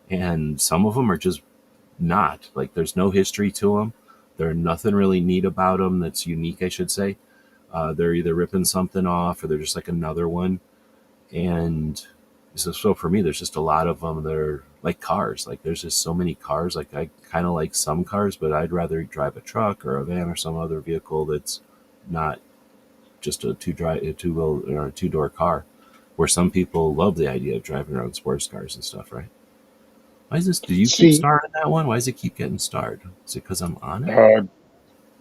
And some of them are just not. Like, there's no history to them. There's nothing really neat about them that's unique, I should say. They're either ripping something off or they're just like another one. And so for me, there's just a lot of them that are like cars. Like, there's just so many cars. Like, I kind of like some cars, but I'd rather drive a truck or a van or some other vehicle that's not just a two wheel or a two door car. Where some people love the idea of driving around sports cars and stuff, right? Why is this? Do you keep See, starring that one? Why does it keep getting starred? Is it because I'm on it? uh,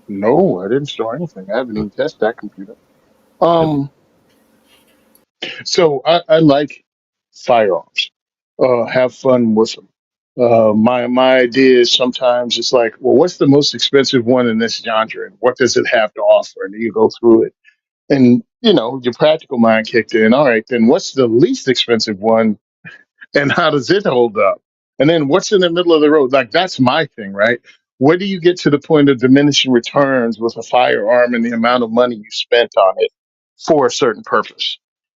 no, I didn't store anything. I haven't Uh, even tested that computer. have- Um, so I like firearms. Have fun with them. My idea is sometimes it's like, well, what's the most expensive one in this genre, and what does it have to offer? And you go through it, and your practical mind kicked in. All right, then what's the least expensive one, and how does it hold up? And then what's in the middle of the road? Like, that's my thing, right? Where do you get to the point of diminishing returns with a firearm and the amount of money you spent on it for a certain purpose?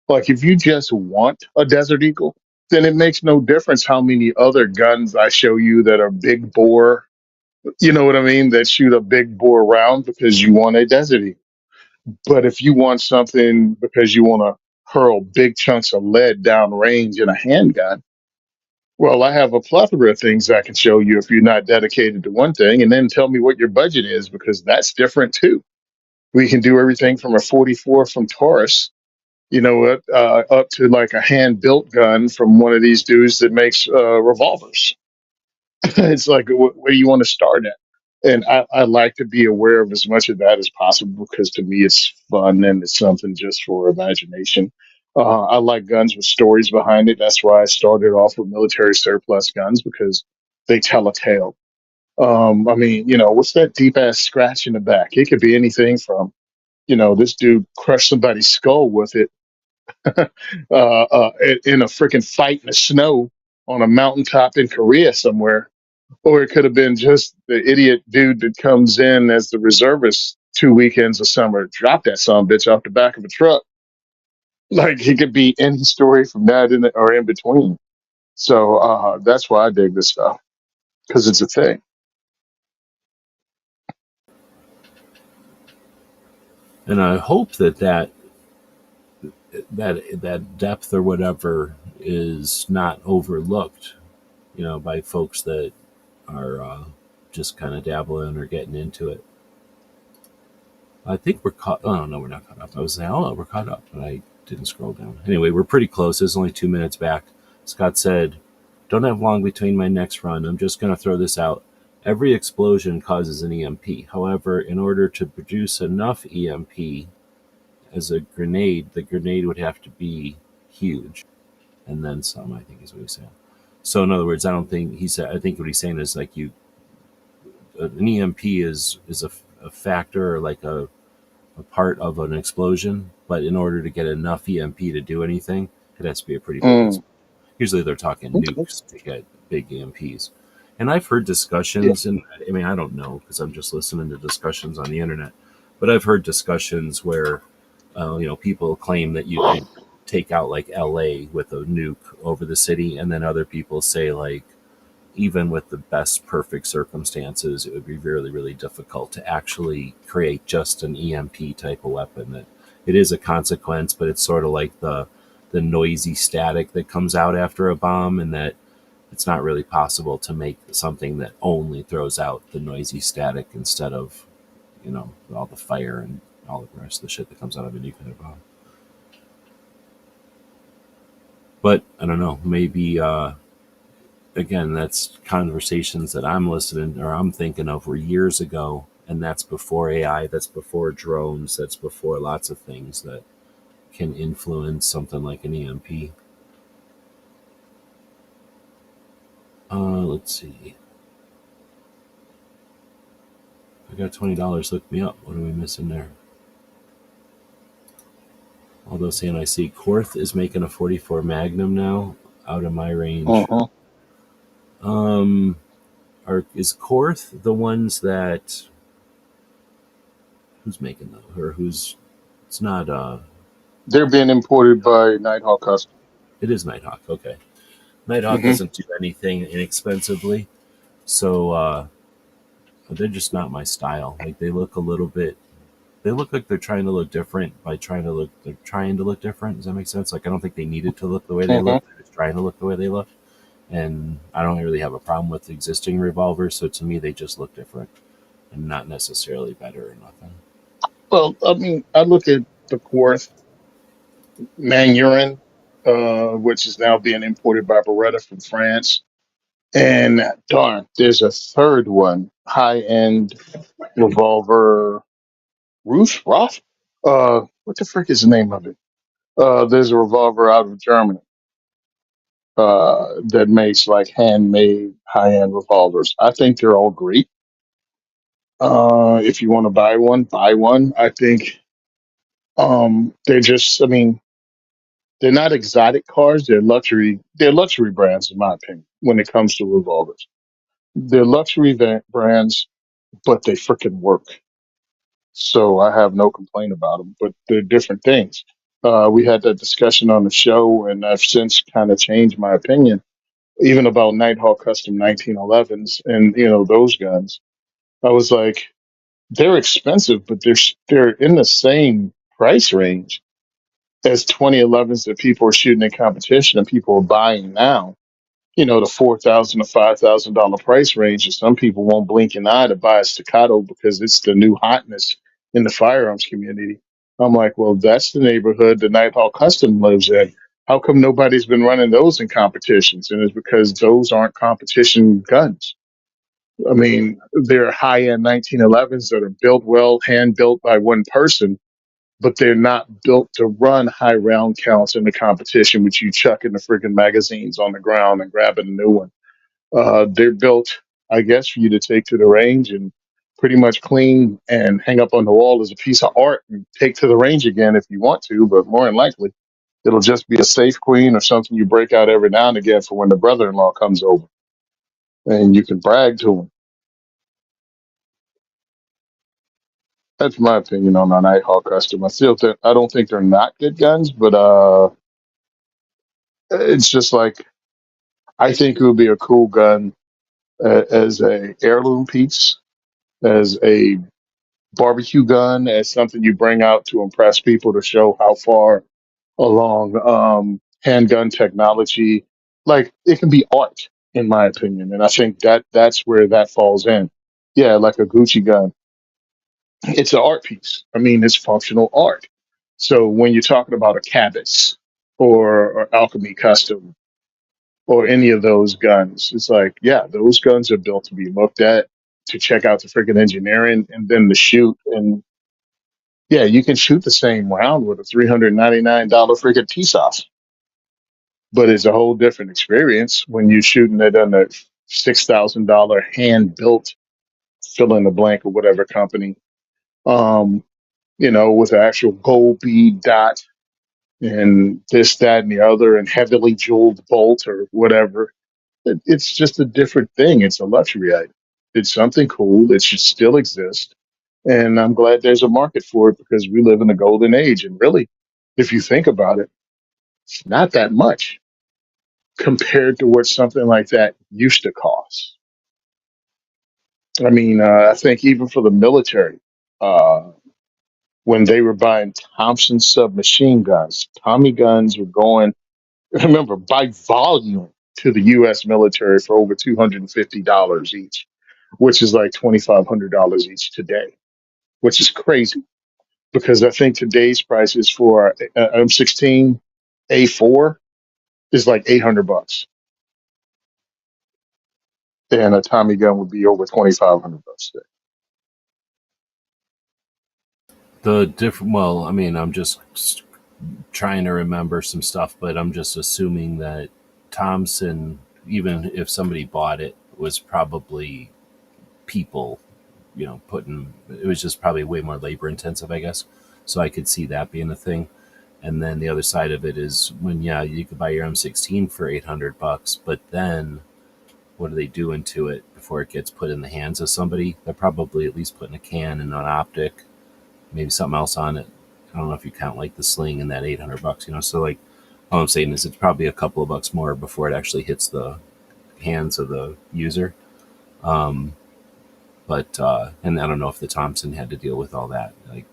Like, if you just want a Desert Eagle, then it makes no difference how many other guns I show you that are big bore, you know what I mean, that shoot a big bore round because you want a Desert Eagle. But if you want something because you want to hurl big chunks of lead down range in a handgun, well, I have a plethora of things I can show you if you're not dedicated to one thing, and then tell me what your budget is because that's different too. We can do everything from a 44 from Taurus, up to like a hand built gun from one of these dudes that makes revolvers. It's like, where do you want to start at? And I like to be aware of as much of that as possible because to me it's fun and it's something just for imagination. I like guns with stories behind it. That's why I started off with military surplus guns because they tell a tale. I mean, what's that deep ass scratch in the back? It could be anything from, this dude crushed somebody's skull with it in a freaking fight in the snow on a mountaintop in Korea somewhere, or it could have been just the idiot dude that comes in as the reservist 2 weekends a summer, drop that son of a bitch off the back of a truck. Like, he could be any story from that or in between. So that's why I dig this stuff because it's a thing. and I hope that depth or whatever is not overlooked, by folks that are just kind of dabbling or getting into it. I think we're caught. Oh no, we're not caught up. I was saying, oh, no, we're caught up, but I didn't scroll down. Anyway, we're pretty close. It's only 2 minutes back. Scott said, "Don't have long between my next run. I'm just going to throw this out. Every explosion causes an EMP. However, in order to produce enough EMP as a grenade, the grenade would have to be huge, and then some. I think is what he's saying. So, in other words, I don't think he said. I think what he's saying is like an EMP is a factor or like a part of an explosion, but in order to get enough EMP to do anything, it has to be a pretty big Mm, explosion. Usually they're talking okay. nukes to get big EMPs. And I've heard Yeah. discussions, and I mean, I don't know because I'm just listening to discussions on the internet, but I've heard discussions where, people claim that you could take out like LA with a nuke over the city, and then other people say, like, even with the best perfect circumstances, it would be really, really difficult to actually create just an EMP type of weapon. That it is a consequence, but it's sort of like the noisy static that comes out after a bomb, and that it's not really possible to make something that only throws out the noisy static instead of, all the fire and all the rest of the shit that comes out of a nuclear bomb. But I don't know, maybe again, that's conversations that I'm listening or I'm thinking of were years ago, and that's before AI, that's before drones, that's before lots of things that can influence something like an EMP. Let's see. I got $20. Look me up. What are we missing there? Although saying I see Korth is making a 44 Magnum now, out of my range. Uh-huh. Um, is Korth the ones that who's making those or who's it's not They're being imported by Nighthawk Custom. it is Nighthawk. Okay. Nighthawk Hmm. doesn't do anything inexpensively, so they're just not my style. Like they look a little bit. They look like they're trying to look different by trying to look. They're trying to look different. Does that make sense? Like I don't think they needed to look the way they Hmm. look. They're just trying to look the way they look. And I don't really have a problem with existing revolvers. So to me, they just look different and not necessarily better or nothing. Well, I mean, I look at the Quarth Mangurin, which is now being imported by Beretta from France. And darn, there's a third one, high end revolver, Ruth Roth. What the frick is the name of it? There's a revolver out of Germany that makes like handmade high end revolvers. I think they're all great. If you want to buy one, buy one. I think they're just, I mean, they're not exotic cars. They're luxury. They're luxury brands, in my opinion, when it comes to revolvers. They're luxury brands, but they freaking work. So I have no complaint about them. But they're different things. We had that discussion on the show, and I've since kind of changed my opinion, even about Nighthawk Custom 1911s and those guns. I was like, they're expensive, but they're in the same price range as 2011s that people are shooting in competition and people are buying now. The $4,000 to $5,000 price range, and some people won't blink an eye to buy a staccato because it's the new hotness in the firearms community. I'm like, well, that's the neighborhood the Nighthawk Custom lives in. How come nobody's been running those in competitions? And it's because those aren't competition guns. I mean, they're high end 1911s that are built well, hand built by one person, but they're not built to run high round counts in the competition, which you chuck in the friggin' magazines on the ground and grabbing a new one. They're built, I guess, for you to take to the range and pretty much clean and hang up on the wall as a piece of art and take to the range again if you want to, but more than likely, it'll just be a safe queen or something you break out every now and again for when the brother in law comes over and you can brag to him. That's my opinion on the Nighthawk Custom. I don't think they're not good guns, but it's just like I think it would be a cool gun as a heirloom piece, as a barbecue gun, as something you bring out to impress people to show how far along handgun technology. Like it can be art, in my opinion, and I think that's where that falls in. Yeah, like a Gucci gun, it's an art piece. I mean, it's functional art. So when you're talking about a Cabot or Alchemy Custom or any of those guns. It's like, yeah, those guns are built to be looked at, to check out the freaking engineering, and then to shoot. And yeah, you can shoot the same round with a $399 freaking TSOS, but it's a whole different experience when you're shooting it on a $6,000 hand built fill in the blank or whatever company, um, with an actual gold bead dot and this, that, and the other, and heavily jeweled bolt or whatever. It's just a different thing. It's a luxury item. It's something cool. It should still exist. And I'm glad there's a market for it because we live in a golden age. And really, if you think about it, it's not that much compared to what something like that used to cost. I mean, I think even for the military, uh, when they were buying Thompson submachine guns, Tommy guns were going, remember, by volume to the U.S. military for over $250 each, which is like $2,500 each today, which is crazy because I think today's prices for M16 A4 is like $800, and a Tommy gun would be over $2,500 today. The different. Well, I mean, I'm just trying to remember some stuff, but I'm just assuming that Thompson, even if somebody bought it, was probably people, putting it was just probably way more labor intensive, I guess. So I could see that being a thing. And then the other side of it is when, yeah, you could buy your M16 for $800, but then what are they doing to it before it gets put in the hands of somebody. They're probably at least putting a can and an optic, maybe something else on it. I don't know if you count like the sling and that $800, So like, all I'm saying is it's probably a couple of bucks more before it actually hits the hands of the user. Um, but and I don't know if the Thompson had to deal with all that. Like,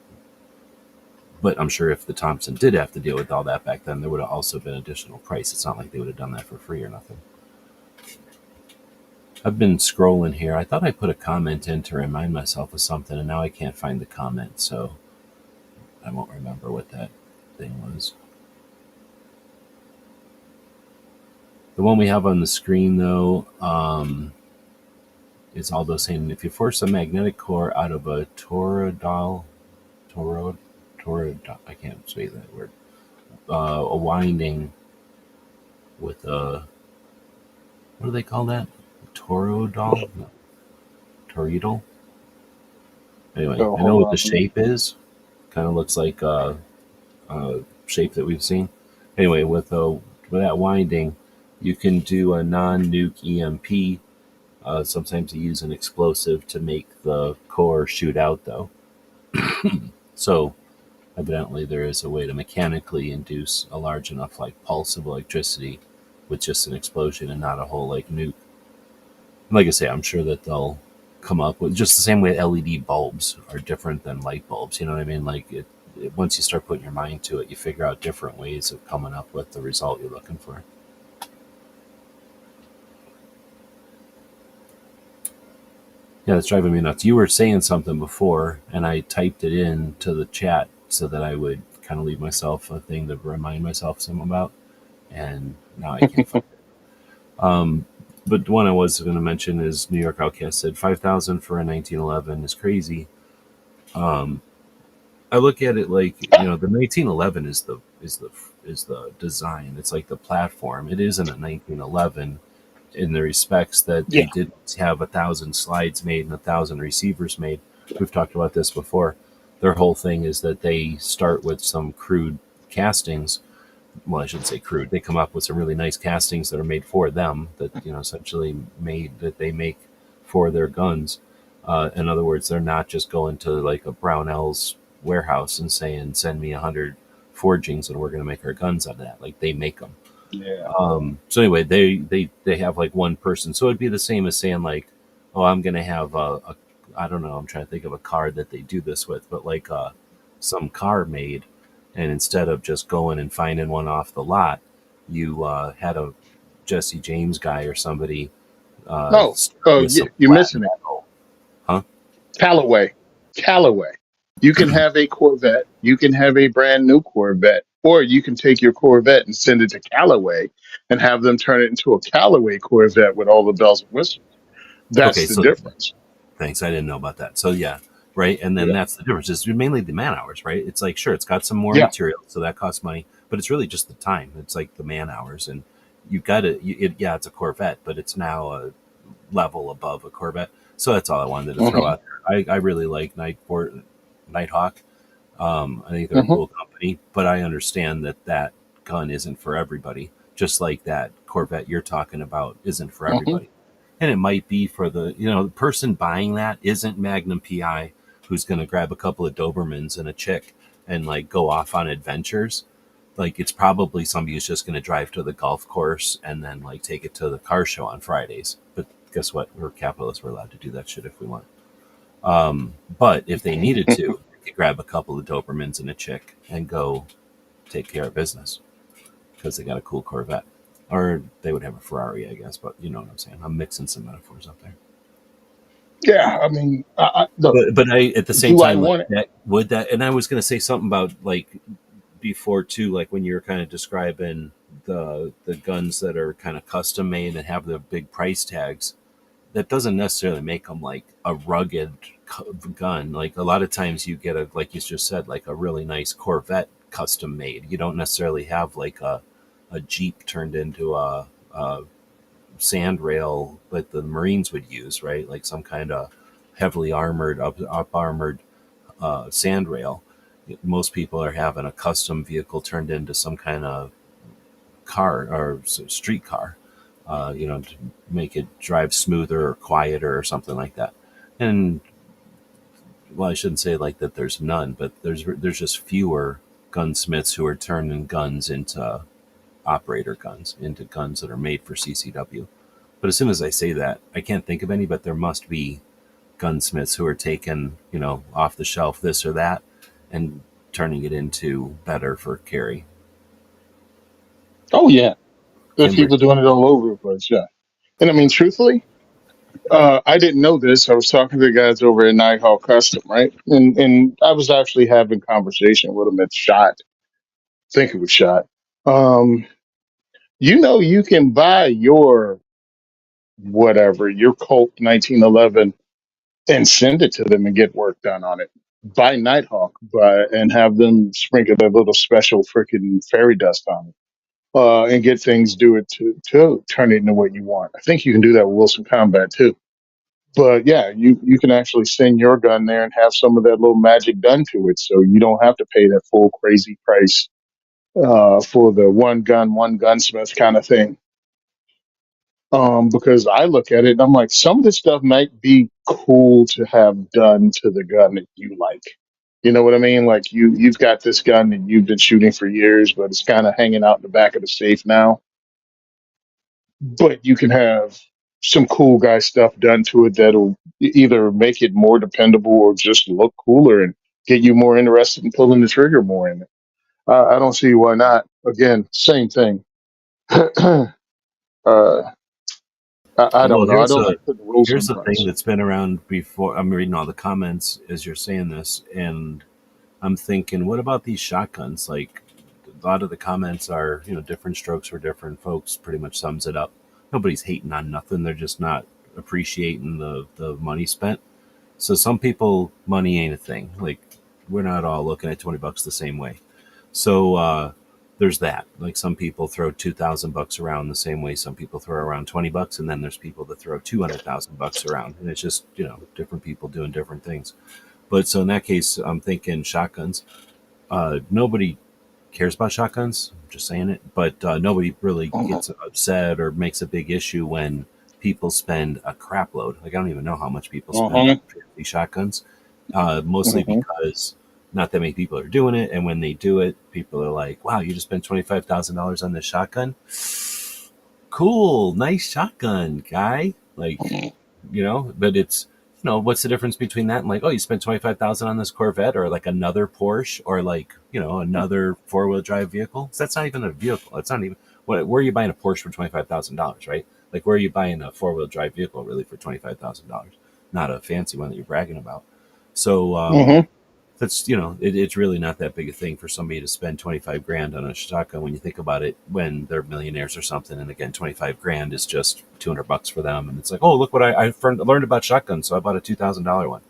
but I'm sure if the Thompson did have to deal with all that back then, there would have also been additional price. It's not like they would have done that for free or nothing. I've been scrolling here. I thought I put a comment in to remind myself of something, and now I can't find the comment, so I won't remember what that thing was. The one we have on the screen, though, is Aldo saying if you force a magnetic core out of a toroidal, I can't say that word, a winding with a, what do they call that? Toroidal? No, toroidal? Anyway, So I know hold what the on. shape is. Kind of looks like a shape that we've seen. Anyway, with that winding, you can do a non-nuke EMP. Sometimes you use an explosive to make the core shoot out, though. So evidently, there is a way to mechanically induce a large enough like pulse of electricity with just an explosion and not a whole like nuke. Like I say, I'm sure that they'll come up with just the same way LED bulbs are different than light bulbs. You know what I mean? Like once you start putting your mind to it, you figure out different ways of coming up with the result you're looking for. Yeah, that's driving me nuts. You were saying something before, and I typed it in to the chat so that I would kind of leave myself a thing to remind myself something about, and now I can't find it. But the one I was going to mention is New York Outcast said 5,000 for a 1911 is crazy. Um, I look at it like the 1911 is the design. It's like the platform. It isn't a 1911 in the respects that they Yeah. did have 1,000 slides made and 1,000 receivers made. We've talked about this before. Their whole thing is that they start with some crude castings. Well, I shouldn't say crude. They come up with some really nice castings that are made for them, that essentially made that they make for their guns. In other words, they're not just going to like a Brownell's warehouse and saying, "Send me 100 forgings, and we're going to make our guns out of that." Like they make them. Yeah. So anyway, they have like one person. So it'd be the same as saying like, oh, I'm gonna have a I don't know. I'm trying to think of a car that they do this with, but like some car made, and instead of just going and finding one off the lot, you had a Jesse James guy or somebody No. start Oh, with some you're flat missing it. metal, huh? Callaway. Callaway. You can have a Corvette. You can have a brand new Corvette, or you can take your Corvette and send it to Callaway and have them turn it into a Callaway Corvette with all the bells and whistles. Okay, That's the so difference. thanks. I didn't know about that. So yeah, right. And then Yeah. that's the difference. Is mainly the man hours, right? It's like sure, it's got some more Yeah. material, so that costs money, but it's really just the time. It's like the man hours, and you've got to. Yeah, it's a Corvette, but it's now a level above a Corvette. So that's all I wanted to throw Hmm. out there. I really like Nighthawk. I think they're a Hmm. cool company, but I understand that that gun isn't for everybody. Just like that Corvette you're talking about isn't for Hmm. everybody. And it might be for the person buying that isn't Magnum PI who's going to grab a couple of Dobermans and a chick and like go off on adventures. Like it's probably somebody who's just going to drive to the golf course and then like take it to the car show on Fridays. But guess what? We're capitalists. We're allowed to do that shit if we want. But if they needed to, they could grab a couple of Dobermans and a chick and go take care of business because they got a cool Corvette. Or they would have a Ferrari, I guess. But you know what I'm saying. I'm mixing some metaphors up there. Yeah. I mean, look, But I at the same do I time like want it? that would that and I was going to say something about like before too, like when you were kind of describing the guns that are kind of custom made and have the big price tags. That doesn't necessarily make them like a rugged gun. Like a lot of times you get a like you just said like a really nice Corvette custom made. You don't necessarily have like a Jeep turned into a sand rail that the Marines would use, right? Like some kind of heavily armored up armored sand rail. Most people are having a custom vehicle turned into some kind of car or street car. to make it drive smoother or quieter or something like that. And well, I shouldn't say like that. There's none, but there's just fewer gunsmiths who are turning guns into operator guns, into guns that are made for CCW. But as soon as I say that, I can't think of any. But there must be gunsmiths who are taking off the shelf this or that and turning it into better for carry. Oh yeah, there's Kimber. people doing it all over the place. Yeah, and I mean, truthfully, I didn't know this. I was talking to the guys over at Nighthawk Custom, right? And I was actually having conversation with them at Shot. I think it was Shot. Um, you can buy your whatever, your Colt 1911 and send it to them and get work done on it. Buy Nighthawk, and have them sprinkle their little special freaking fairy dust on it. And get things do it to turn it into what you want. I think you can do that with Wilson Combat too. But yeah, you can actually send your gun there and have some of that little magic done to it, so you don't have to pay that full crazy price for the one gun, one gunsmith kind of thing. Because I look at it and I'm like, some of this stuff might be cool to have done to the gun that you like. You know what I mean? Like you've got this gun that you've been shooting for years, but it's kind of hanging out in the back of the safe now. But you can have some cool guy stuff done to it that'll either make it more dependable or just look cooler and get you more interested in pulling the trigger more in it. I don't see why not. Again, same thing. I, I Well, don't know. I don't like putting rules here's on the thing price. that's been around before. I'm reading all the comments as you're saying this, and I'm thinking, what about these shotguns? Like, a lot of the comments are, different strokes for different folks. Pretty much sums it up. Nobody's hating on nothing. They're just not appreciating the money spent. So some people, money ain't a thing. Like, we're not all looking at $20 the same way. So there's that. Like, some people throw $2,000 around the same way some people throw around $20, and then there's people that throw $200,000 around, and it's just different people doing different things. But so in that case, I'm thinking shotguns. Nobody cares about shotguns. I'm just saying it, but nobody really Uh-huh. gets upset or makes a big issue when people spend a crap load. Like, I don't even know how much people spend on Uh-huh. these shotguns. Mostly Uh-huh. because not that many people are doing it, and when they do it, people are like, "Wow, you just spent $25,000 on this shotgun? Cool, nice shotgun, guy." Like, but it's what's the difference between that and like, oh, you spent 25,000 on this Corvette or like another Porsche or like another 4-wheel drive vehicle? So that's not even a vehicle. It's not even where are you buying a Porsche for $25,000, right? Like, where are you buying a 4-wheel drive vehicle really for $25,000? Not a fancy one that you're bragging about. So Uh-huh. that's it's really not that big a thing for somebody to spend 25 grand on a shotgun when you think about it, when they're millionaires or something. And again, 25 grand is just $200 for them, and it's like, oh, look what I learned about shotguns, so I bought a $2,000 one,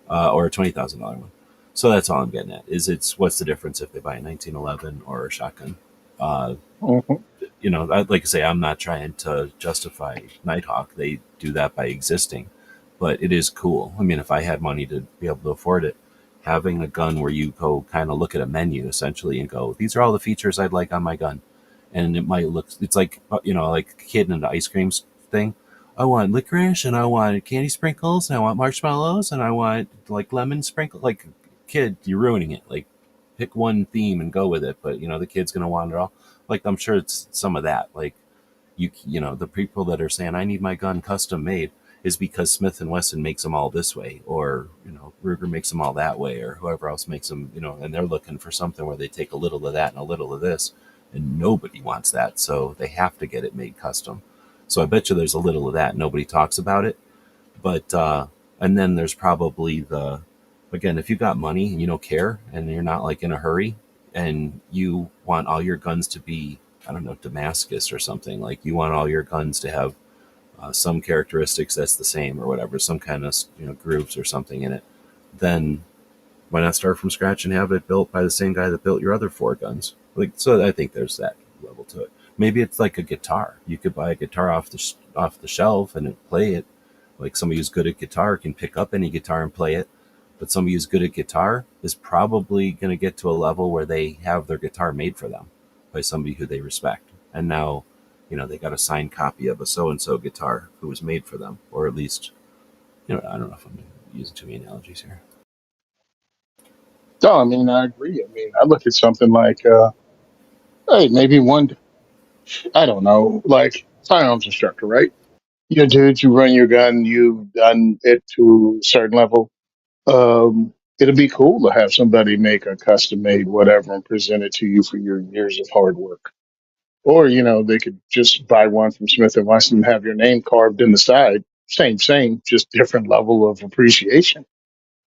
or a $20,000 one. So that's all I'm getting at, is it's what's the difference if they buy a 1911 or a shotgun. uh, Uh-huh. like I say, I'm not trying to justify Nighthawk. They do that by existing, but it is cool. I mean, if I had money to be able to afford it, having a gun where you go kind of look at a menu essentially and go, these are all the features I'd like on my gun. And it might look, it's like, like a kid in the ice cream thing. I want licorice and I want candy sprinkles and I want marshmallows and I want like lemon sprinkle. Like, kid, you're ruining it. Like, pick one theme and go with it. But, the kid's going to want it all. Like, I'm sure it's some of that. Like, the people that are saying I need my gun custom made is because Smith and Wesson makes them all this way, or Ruger makes them all that way, or whoever else makes them, and they're looking for something where they take a little of that and a little of this, and nobody wants that, so they have to get it made custom. So I bet you there's a little of that. Nobody talks about it, but and then there's probably the, again, if you got money and you don't care and you're not like in a hurry and you want all your guns to be, I don't know, Damascus or something, like you want all your guns to have some characteristics that's the same or whatever, some kind of grooves or something in it, then why not start from scratch and have it built by the same guy that built your other four guns? Like, so I think there's that level to it. Maybe it's like a guitar. You could buy a guitar off the shelf and play it. Like, somebody who's good at guitar can pick up any guitar and play it. But somebody who's good at guitar is probably going to get to a level where they have their guitar made for them by somebody who they respect. And now they got a signed copy of a so and so guitar who was made for them, or at least, I don't know if I'm using too many analogies here. No, I mean, I agree. I mean, I look at something like, hey, maybe one, I don't know, like firearms instructor, right? You dude, you run your gun, you've done it to a certain level. It'll be cool to have somebody make a custom made whatever and present it to you for your years of hard work. Or, they could just buy one from Smith and Wesson and have your name carved in the side. Same, just different level of appreciation.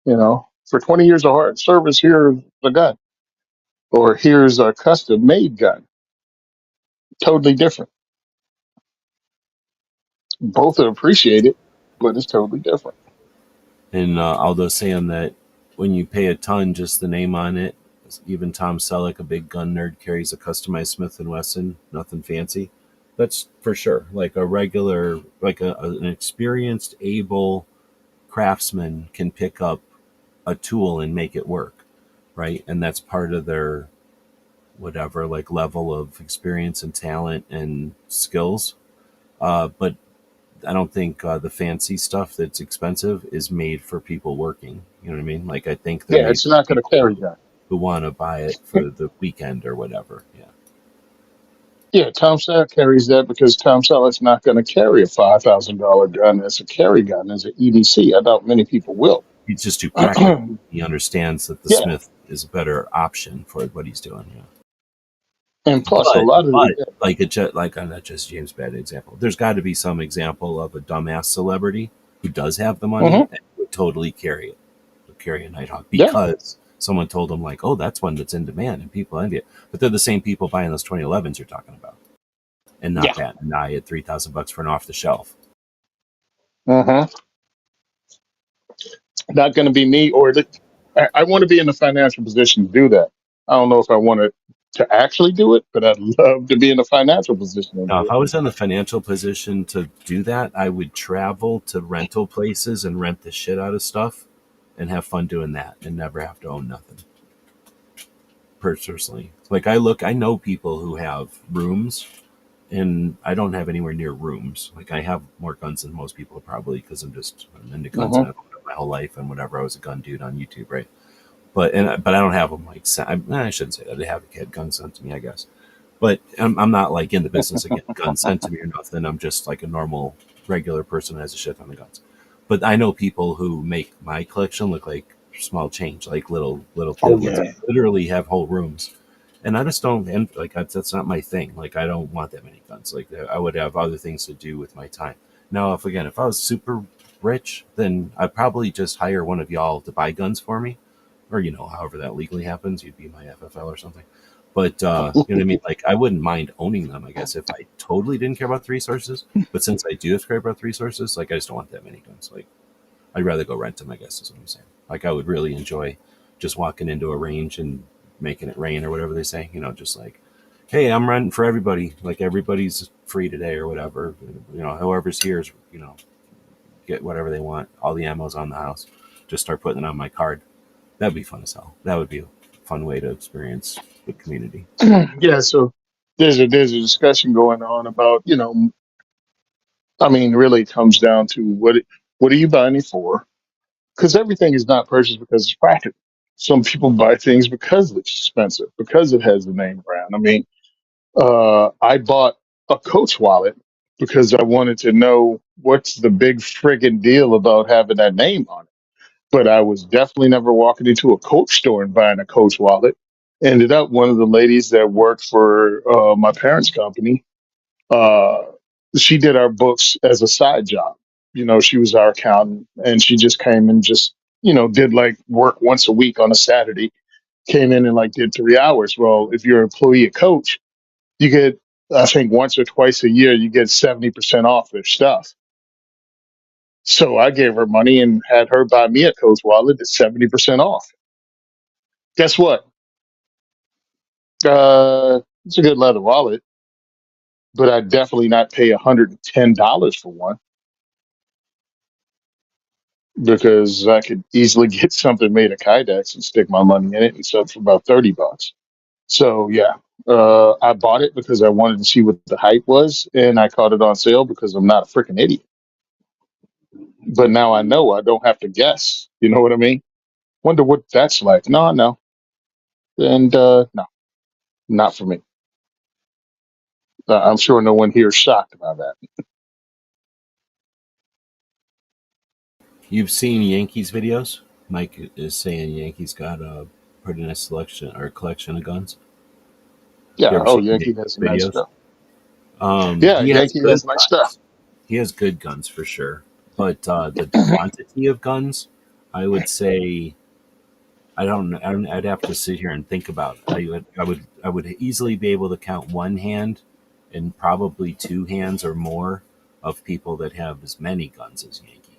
For 20 years of hard service, here's the gun. Or here's a custom made gun. Totally different. Both are appreciated, but it's totally different. And Aldo saying that when you pay a ton, just the name on it. Even Tom Selleck, a big gun nerd, carries a customized Smith and Wesson, nothing fancy. That's for sure. Like a regular, like an experienced, able craftsman can pick up a tool and make it work, right? And that's part of their whatever like level of experience and talent and skills. But I don't think the fancy stuff that's expensive is made for people working. You know what I mean? Like I think they're Yeah, made it's for not going to people carry who, that. who want to buy it for the weekend or whatever. Yeah, Yeah, Tom Selleck carries that because Tom Selleck's not going to carry a $5,000 gun as a carry gun as an EDC. I doubt many people will. he's just too practical. He understands that the Yeah, Smith is a better option for what he's doing. Yeah. and plus a But lot of but the, like like I'm not just James bad example. There's got to be some example of a dumbass celebrity who does have the money hmm and would totally carry it, would carry a Nighthawk yeah, because someone told them like, oh, that's one that's in demand and people envy it. But they're the same people buying those 2011s you're talking about and not yeah, batting an eye at $3,000 for an off the shelf. hmm not going to be me I want to be in the financial position to do that. I don't know if I want to actually do it, but I'd love to be in the financial position to Now, do if it. I was in the financial position to do that, I would travel to rental places and rent the shit out of stuff and have fun doing that and never have to own nothing. Personally, like I know people who have rooms, and I don't have anywhere near rooms. Like I have more guns than most people probably because I'm into guns hmm and I've done it my whole life and whatever. I was a gun dude on YouTube, right? But I don't have them like I shouldn't say that. I have had guns sent to me, I guess. But I'm not like in the business of getting guns sent to me or nothing. I'm just like a normal, regular person who has a shit ton of guns. But I know people who make my collection look like small change, like little Oh kids. Like yeah. literally have whole rooms, and I just don't. And like that's not my thing. Like I don't want that many guns. Like I would have other things to do with my time. Now, if I was super rich, then I'd probably just hire one of y'all to buy guns for me, or however that legally happens. You'd be my FFL or something. But you know what I mean? Like I wouldn't mind owning them, I guess, if I totally didn't care about the resources. But since I do have to care about the resources, like I just don't want that many guns. Like I'd rather go rent them, I guess is what I'm saying. Like I would really enjoy just walking into a range and making it rain or whatever they say. Just like, hey, I'm renting for everybody. Like everybody's free today or whatever. Whoever's here is, get whatever they want. All the ammo's on the house. Just start putting it on my card. That'd be fun as hell. That would be a fun way to experience the community. Yeah, so there's a discussion going on about, I mean, really it comes down to what are you buying it for? Because everything is not purchased because it's practical. Some people buy things because it's expensive, because it has the name brand. I mean, I bought a Coach wallet because I wanted to know what's the big friggin' deal about having that name on it. But I was definitely never walking into a Coach store and buying a Coach wallet. Ended up one of the ladies that worked for my parents' company. Uh, she did our books as a side job. She was our accountant, and she just came and just did like work once a week on a Saturday. Came in and like did 3 hours. Well, if you're an employee at Coach, you get, I think, once or twice a year you get 70% off their stuff. So I gave her money and had her buy me a Coach wallet at 70% off. Guess what? It's a good leather wallet, but I'd definitely not pay $110 for one because I could easily get something made of Kydex and stick my money in it and sell it for about $30. So yeah, I bought it because I wanted to see what the hype was, and I caught it on sale because I'm not a freaking idiot. But now I know I don't have to guess. You know what I mean? Wonder what that's like. No, no, and no, not for me. I'm sure no one here is shocked about that. You've seen Yankees videos? Mike is saying Yankees got a pretty nice selection or collection of guns. You Yeah. ever Oh, seen Yankee Yankees has some nice videos? stuff. Yeah, He has Yankee good has nice stuff. guns. He has good guns for sure. But the quantity of guns, I would say, I don't know. I'd have to sit here and think about it. I would easily be able to count one hand and probably two hands or more of people that have as many guns as Yankee.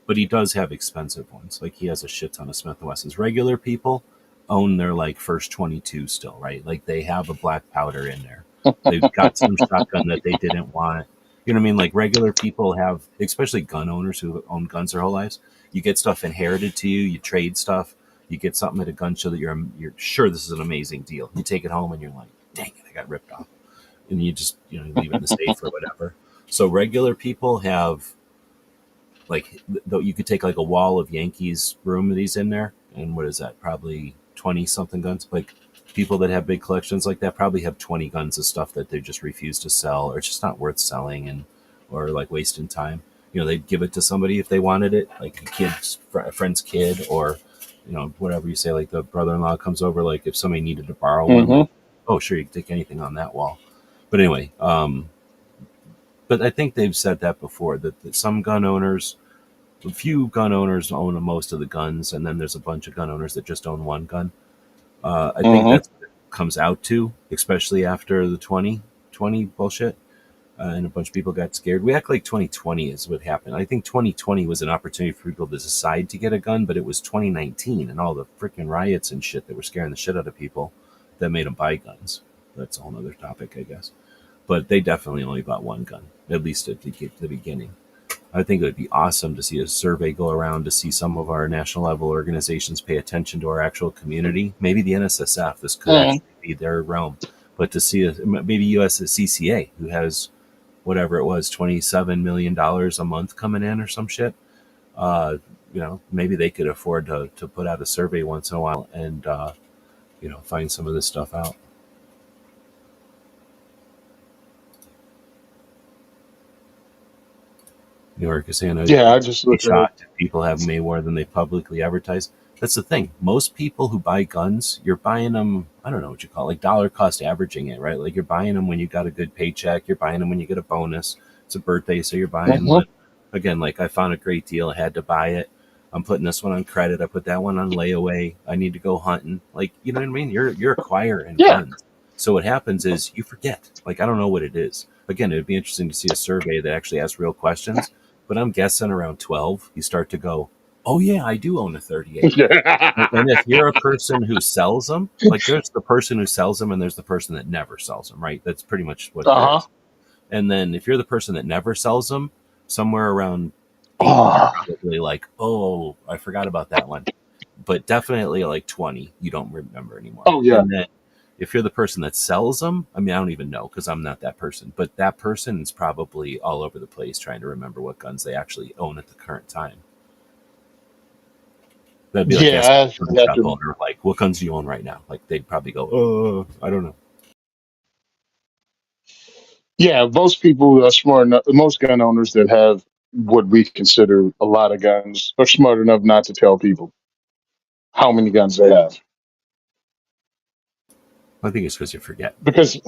But he does have expensive ones. Like he has a shit ton of Smith and Wessons. Regular people own their like first 22 still, right? Like they have a black powder in there. They've got some shotgun that they didn't want. You know what I mean? Like regular people have, especially gun owners who own guns their whole lives. You get stuff inherited to you. You trade stuff. You get something at a gun show that you're sure this is an amazing deal. You take it home and you're like, dang it, I got ripped off, and you just leave it in the safe or whatever. So regular people have like though you could take like a wall of Yankees roomies in there, and what is that? Probably 20 something guns. Like people that have big collections like that probably have 20 guns of stuff that they just refuse to sell, or it's just not worth selling, and or like wasting time. They'd give it to somebody if they wanted it, like a friend's kid, or whatever you say. Like the brother-in-law comes over, like if somebody needed to borrow one, Hmm. like oh sure, you can take anything on that wall. But anyway, but I think they've said that before that some gun owners, a few gun owners own most of the guns, and then there's a bunch of gun owners that just own one gun. I think Hmm. that's what it comes out to, especially after the 2020 bullshit, and a bunch of people got scared. We act like 2020 is what happened. I think 2020 was an opportunity for people to decide to get a gun, but it was 2019 and all the freaking riots and shit that were scaring the shit out of people that made them buy guns. That's a whole other topic, I guess. But they definitely only bought one gun, at least at the beginning. I think it would be awesome to see a survey go around to see some of our national level organizations pay attention to our actual community. Maybe the NSSF, this could Hmm. actually be their realm, but to see maybe USCCA, who has whatever it was, $27 million a month coming in or some shit. Uh, maybe they could afford to put out a survey once in a while and find some of this stuff out. New York is saying I'd Yeah, I just be look at it. shocked if people have made more than they publicly advertise. That's the thing. Most people who buy guns, you're buying them, I don't know what you call it, like dollar cost averaging it, right? Like you're buying them when you got a good paycheck, you're buying them when you get a bonus. It's a birthday, so you're buying Hmm. one. Again, like I found a great deal, I had to buy it. I'm putting this one on credit, I put that one on layaway. I need to go hunting. Like, you know what I mean? You're acquiring Yeah. guns. So what happens is you forget. Like I don't know what it is. Again, it would be interesting to see a survey that actually asks real questions, but I'm guessing around 12, you start to go, oh, yeah, I do own a 38. And if you're a person who sells them, like there's the person who sells them and there's the person that never sells them, right? That's pretty much what there Uh-huh. is. And then if you're the person that never sells them, somewhere around 8, you're Oh, probably like, oh, I forgot about that one. But definitely like 20, you don't remember anymore. oh yeah. And then if you're the person that sells them, I mean, I don't even know because I'm not that person, but that person is probably all over the place trying to remember what guns they actually own at the current time. That'd be like asking Yeah, a gun I have shop to. owner, like, what guns do you own right now? Like, they'd probably go, I don't know. Yeah, most people are smart enough. Most gun owners that have what we consider a lot of guns are smart enough not to tell people how many guns they have I think it's because you forget. because,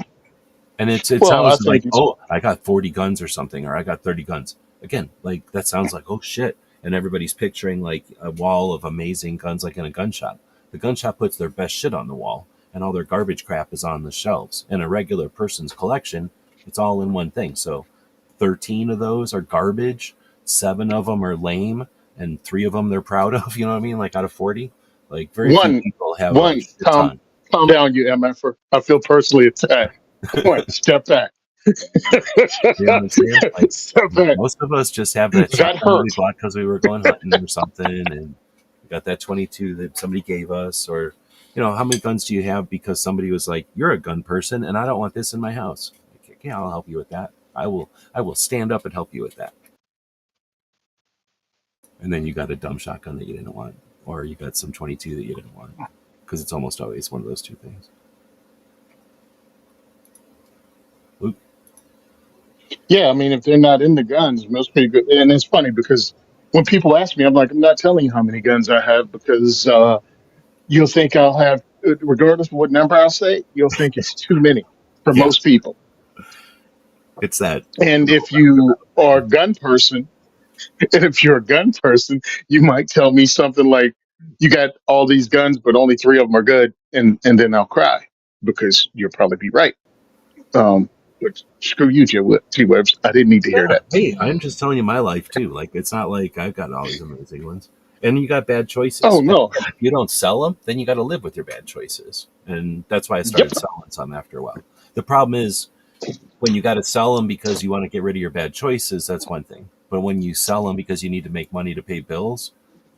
And it well, I sounds like, think it's. oh, I got 40 guns or something, or I got 30 guns. Again, like, that sounds like, oh, shit. And everybody's picturing, like, a wall of amazing guns, like in a gun shop. The gun shop puts their best shit on the wall, and all their garbage crap is on the shelves. In a regular person's collection, it's all in one thing. So 13 of those are garbage, 7 of them are lame, and 3 of them they're proud of. You know what I mean? Like, out of 40, like, very few One, people have a one, shit ton. calm down, you MFer. I feel personally attacked. Come on, step back. You know what I'm saying? Like Step back. most of us just have that That shotgun that we hurt. bought because we were going hunting or something, and we got that 22 that somebody gave us, or how many guns do you have because somebody was like, "You're a gun person, and I don't want this in my house." Like, yeah, I'll help you with that. I will stand up and help you with that. And then you got a dumb shotgun that you didn't want, or you got some 22 that you didn't want, because it's almost always one of those two things. Oop. Yeah, I mean, if they're not into guns, most people, and it's funny because when people ask me, I'm like, I'm not telling you how many guns I have because you'll think I'll have, regardless of what number I'll say, you'll think it's too many for Yeah, most people. it's that. And if you are a gun person, and if you're a gun person, you might tell me something like, "You got all these guns, but only three of them are good," and then I'll cry because you'll probably be right. But screw you, T. Webs. I didn't need to hear Yeah. that. Hey, I'm just telling you my life too. Like, it's not like I've got all these amazing ones. And you got bad Oh choices. And no. if you don't sell them, then you got to live with your bad choices. And that's why I Yep. started selling some after a while. The problem is when you got to sell them because you want to get rid of your bad choices, that's one thing. But when you sell them because you need to make money to pay bills,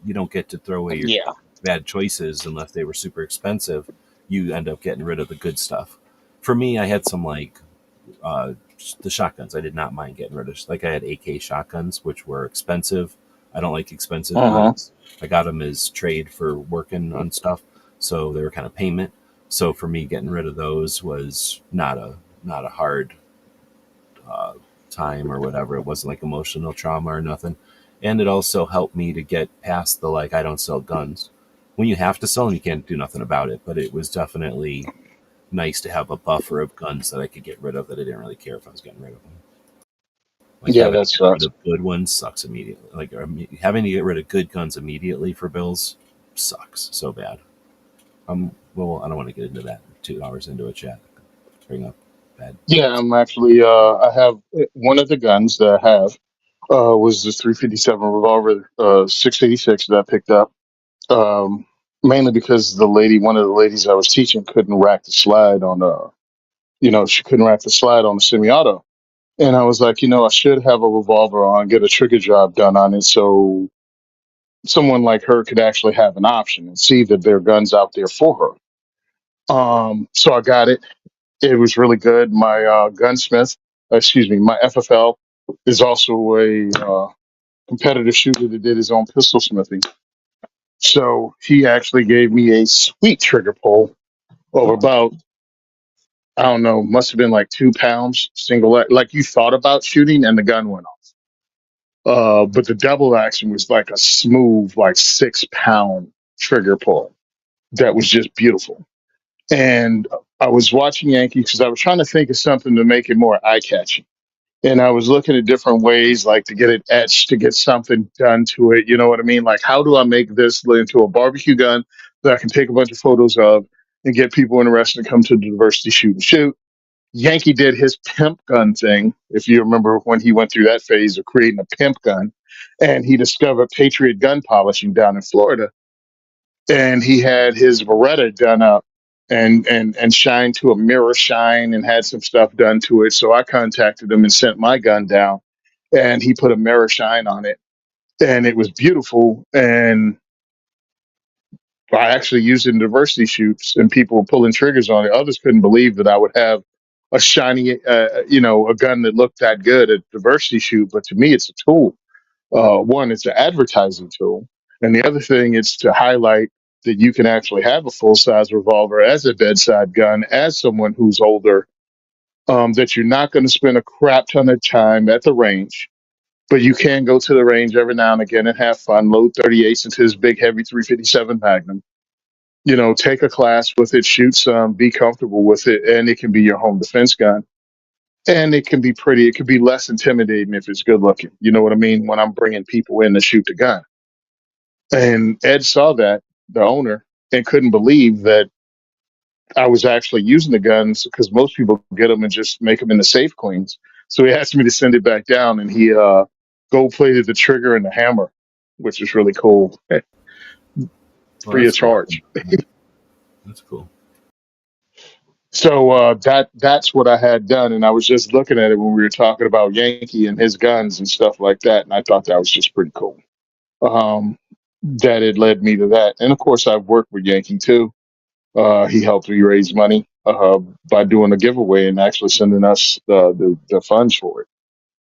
you don't get to throw away your Yeah. bad choices unless they were super expensive. You end up getting rid of the good stuff. For me, I had some like uh, the shotguns. I did not mind getting rid of. Like I had AK shotguns, which were expensive. I don't like expensive Uh huh. guns. I got them as trade for working on stuff, so they were kind of payment. So for me, getting rid of those was not a hard uh, time or whatever. It wasn't like emotional trauma or nothing. And it also helped me to get past the like I don't sell guns. When you have to sell them, you can't do nothing about it. But it was definitely nice to have a buffer of guns that I could get rid of that I didn't really care if I was getting rid of them. Like Yeah, having to that get rid sucks. of good ones sucks immediately. Like having to get rid of good guns immediately for bills sucks so bad. Well, I don't want to get into that 2 hours into a chat. Bring up bad Yeah, things. I'm actually. I have one of the guns that I have was the 357 revolver, 686 that I picked up. Um, Mainly because one of the ladies I was teaching couldn't rack the slide on she couldn't rack the slide on the semi-auto. And I was like, I should have a revolver on, get a trigger job done on it, so someone like her could actually have an option and see that there are guns out there for her. So I got it. It was really good. My gunsmith, excuse me, my FFL is also a competitive shooter that did his own pistol smithing. So he actually gave me a sweet trigger pull of about, I don't know, must have been like 2 pounds single, like you thought about shooting and the gun went off. But the double action was like a smooth, like 6 pound trigger pull that was just beautiful. And I was watching Yankees because I was trying to think of something to make it more eye catching. And I was looking at different ways, like to get it etched, to get something done to it. You know what I mean? Like, how do I make this into a barbecue gun that I can take a bunch of photos of and get people interested to come to the diversity shoot and shoot? Yankee did his pimp gun thing, if you remember when he went through that phase of creating a pimp gun, and he discovered Patriot gun polishing down in Florida, and he had his Beretta done up and shined to a mirror shine and had some stuff done to it. So I contacted him and sent my gun down, and he put a mirror shine on it, and it was beautiful. And I actually used it in diversity shoots, and people were pulling triggers on it. Others couldn't believe that I would have a shiny, a gun that looked that good at diversity shoot. But to me, it's a tool. One, it's an advertising tool, and the other thing is to highlight that you can actually have a full size revolver as a bedside gun as someone who's older. That you're not going to spend a crap ton of time at the range, but you can go to the range every now and again and have fun. Load 38s into his big heavy 357 Magnum. Take a class with it, shoot some, be comfortable with it, and it can be your home defense gun. And it can be pretty. It can be less intimidating if it's good looking. You know what I mean? When I'm bringing people in to shoot the gun. And Ed saw that, the owner, and couldn't believe that I was actually using the guns because most people get them and just make them into safe cleans. So he asked me to send it back down, and he gold plated the trigger and the hammer, which is really cool, Well, free that's of cool. charge. That's cool. So that's what I had done, and I was just looking at it when we were talking about Yankee and his guns and stuff like that, and I thought that was just pretty cool. That it led me to that, and of course I've worked with Yankee too. He helped me raise money by doing a giveaway and actually sending us the funds for it,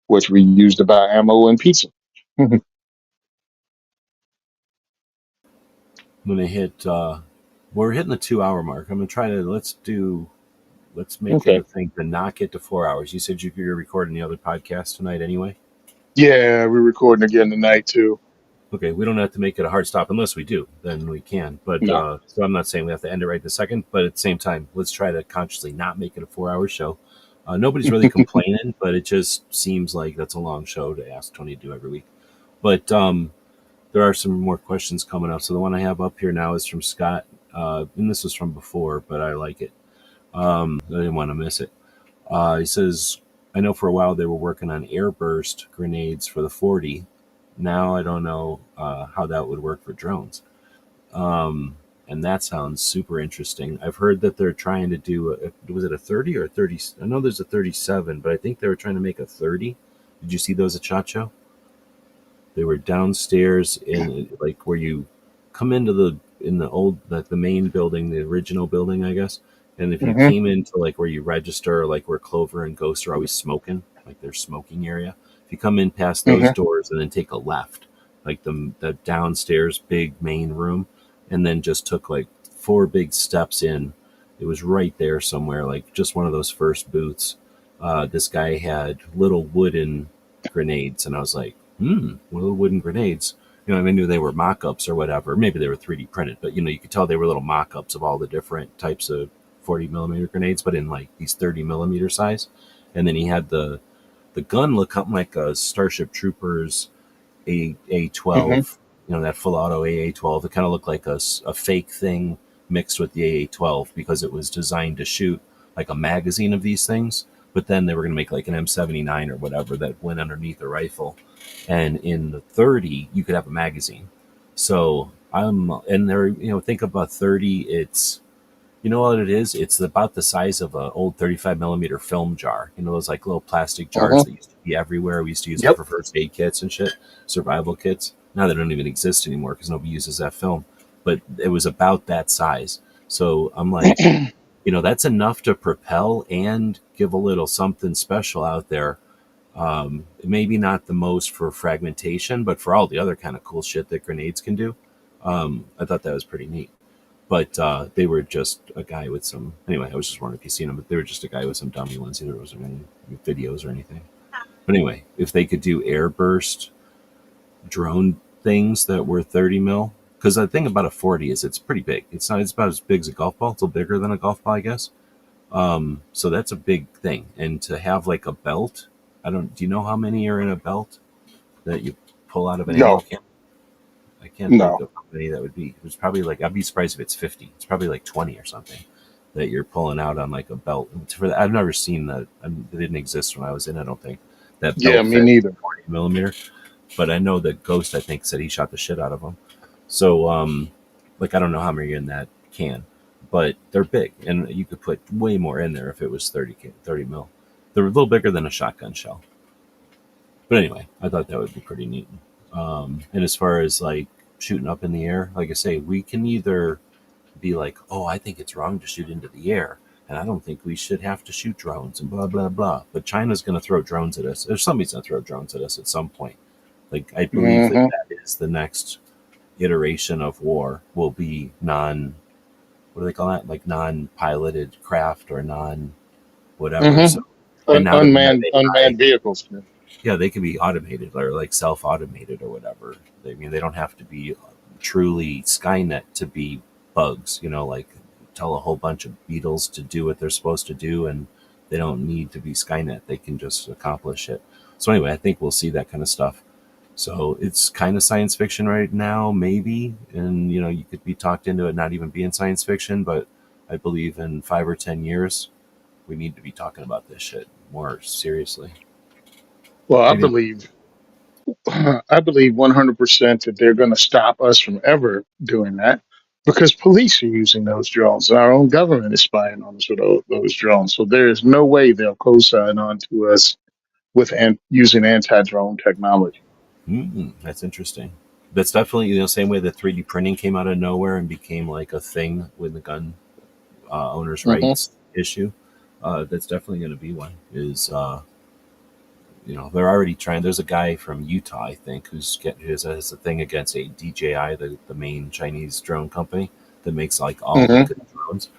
which we used to buy ammo and pizza. When they hit, we're hitting the 2 hour mark. I'm gonna try to let's make it Okay. a thing to knock it to 4 hours. You said you're recording the other podcast tonight anyway. Yeah, we're recording again tonight too. Okay, we don't have to make it a hard stop unless we do, then we can. But No. so I'm not saying we have to end it right this second, but at the same time, let's try to consciously not make it a 4 hour show. Nobody's really complaining, but it just seems like that's a long show to ask Tony to do every week. But there are some more questions coming up. So the one I have up here now is from Scott, and this was from before, but I like it. I didn't want to miss it. He says, I know for a while they were working on airburst grenades for the 40. Now I don't know how that would work for drones. And that sounds super interesting. I've heard that they're trying to do, was it a 30 or a 30? I know there's a 37, but I think they were trying to make a 30. Did you see those at SHOT Show? They were downstairs in like where you come into the old like the main building, the original building, I guess. And if you Hmm. came into like where you register, like where Clover and Ghost are always smoking, like their smoking area. If you come in past those Hmm. doors and then take a left, like the downstairs big main room, and then just took like four big steps in, it was right there somewhere, like just one of those first booths. This guy had little wooden grenades, and I was like, little wooden grenades. You know, I knew they were mock-ups or whatever. Maybe they were 3D printed, but you could tell they were little mock-ups of all the different types of 40 millimeter grenades, but in like these 30 millimeter size. And then he had the gun look something like a Starship Troopers A Hmm. 12, that full auto AA 12. It kind of looked like a fake thing mixed with the AA 12 because it was designed to shoot like a magazine of these things. But then they were going to make like an M79 or whatever that went underneath a rifle. And in the 30, you could have a magazine. So and there, think about 30, you know what it is? It's about the size of an old 35 millimeter film jar. Those like little plastic jars Hmm. that used to be everywhere. We used to use them Yep. for first aid kits and shit, survival kits. Now they don't even exist anymore because nobody uses that film. But it was about that size. So I'm like, that's enough to propel and give a little something special out there. Maybe not the most for fragmentation, but for all the other kind of cool shit that grenades can do. I thought that was pretty neat. But they were just a guy with some. Anyway, I was just wondering if you've seen them, but they were just a guy with some dummy ones. Either was any videos or anything. But anyway, if they could do airburst drone things that were 30 mil, because the thing about a 40 is it's pretty big. It's not. It's about as big as a golf ball. It's a little bigger than a golf ball, I guess. So that's a big thing. And to have like a belt, I don't. Do you know how many are in a belt that you pull out of an ammo No. can? I can't think No. of how many that would be. It's probably like I'd be surprised if it's 50. It's probably like 20 or something that you're pulling out on like a belt. For that, I've never seen that. It didn't exist when I was in. I don't think that Yeah, belt me fit neither. 40 millimeter. But I know that Ghost, I think, said he shot the shit out of them. So like I don't know how many are in that can, but they're big, and you could put way more in there if it was 30 mil. They're a little bigger than a shotgun shell. But anyway, I thought that would be pretty neat. And as far as like shooting up in the air, like I say, we can either be like, oh, I think it's wrong to shoot into the air, and I don't think we should have to shoot drones and blah blah blah. But China's going to throw drones at us. Or somebody's going to throw drones at us at some point. Like I believe that Hmm. that is the next iteration of war. Will be what do they call that? Like non-piloted craft or non whatever. Hmm. So, and now that we have AI, Unmanned vehicles. yeah, they can be automated or like self-automated or whatever. They don't have to be truly Skynet to be bugs. Like tell a whole bunch of beetles to do what they're supposed to do, and they don't need to be Skynet. They can just accomplish it. So anyway, I think we'll see that kind of stuff. So it's kind of science fiction right now, maybe, and you could be talked into it not even being science fiction. But I believe in 5 or 10 years, we need to be talking about this shit more seriously. Well, Maybe. I believe 100% that they're going to stop us from ever doing that because police are using those drones. Our own government is spying on us with those drones. So there is no way they'll co-sign on to us with using anti-drone technology. That's interesting. That's definitely same way that 3D printing came out of nowhere and became like a thing with the gun. owners' Hmm. rights issue. That's definitely going to be one. Is they're already trying. There's a guy from Utah, I think, has a thing against a DJI, the main Chinese drone company that makes like all the Hmm. good drones,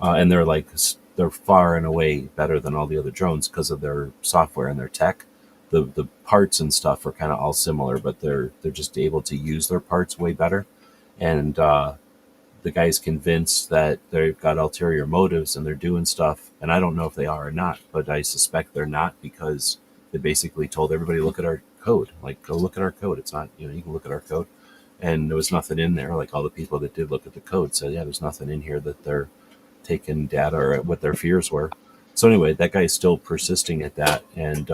and they're far and away better than all the other drones because of their software and their tech. The parts and stuff are kind of all similar, but they're just able to use their parts way better, and the guy's convinced that they've got ulterior motives and they're doing stuff. And I don't know if they are or not, but I suspect they're not because they basically told everybody, look at our code. Like, go look at our code. It's not, you can look at our code. And there was nothing in there. Like, all the people that did look at the code said, yeah, there's nothing in here that they're taking data or what their fears were. So anyway, that guy is still persisting at that. And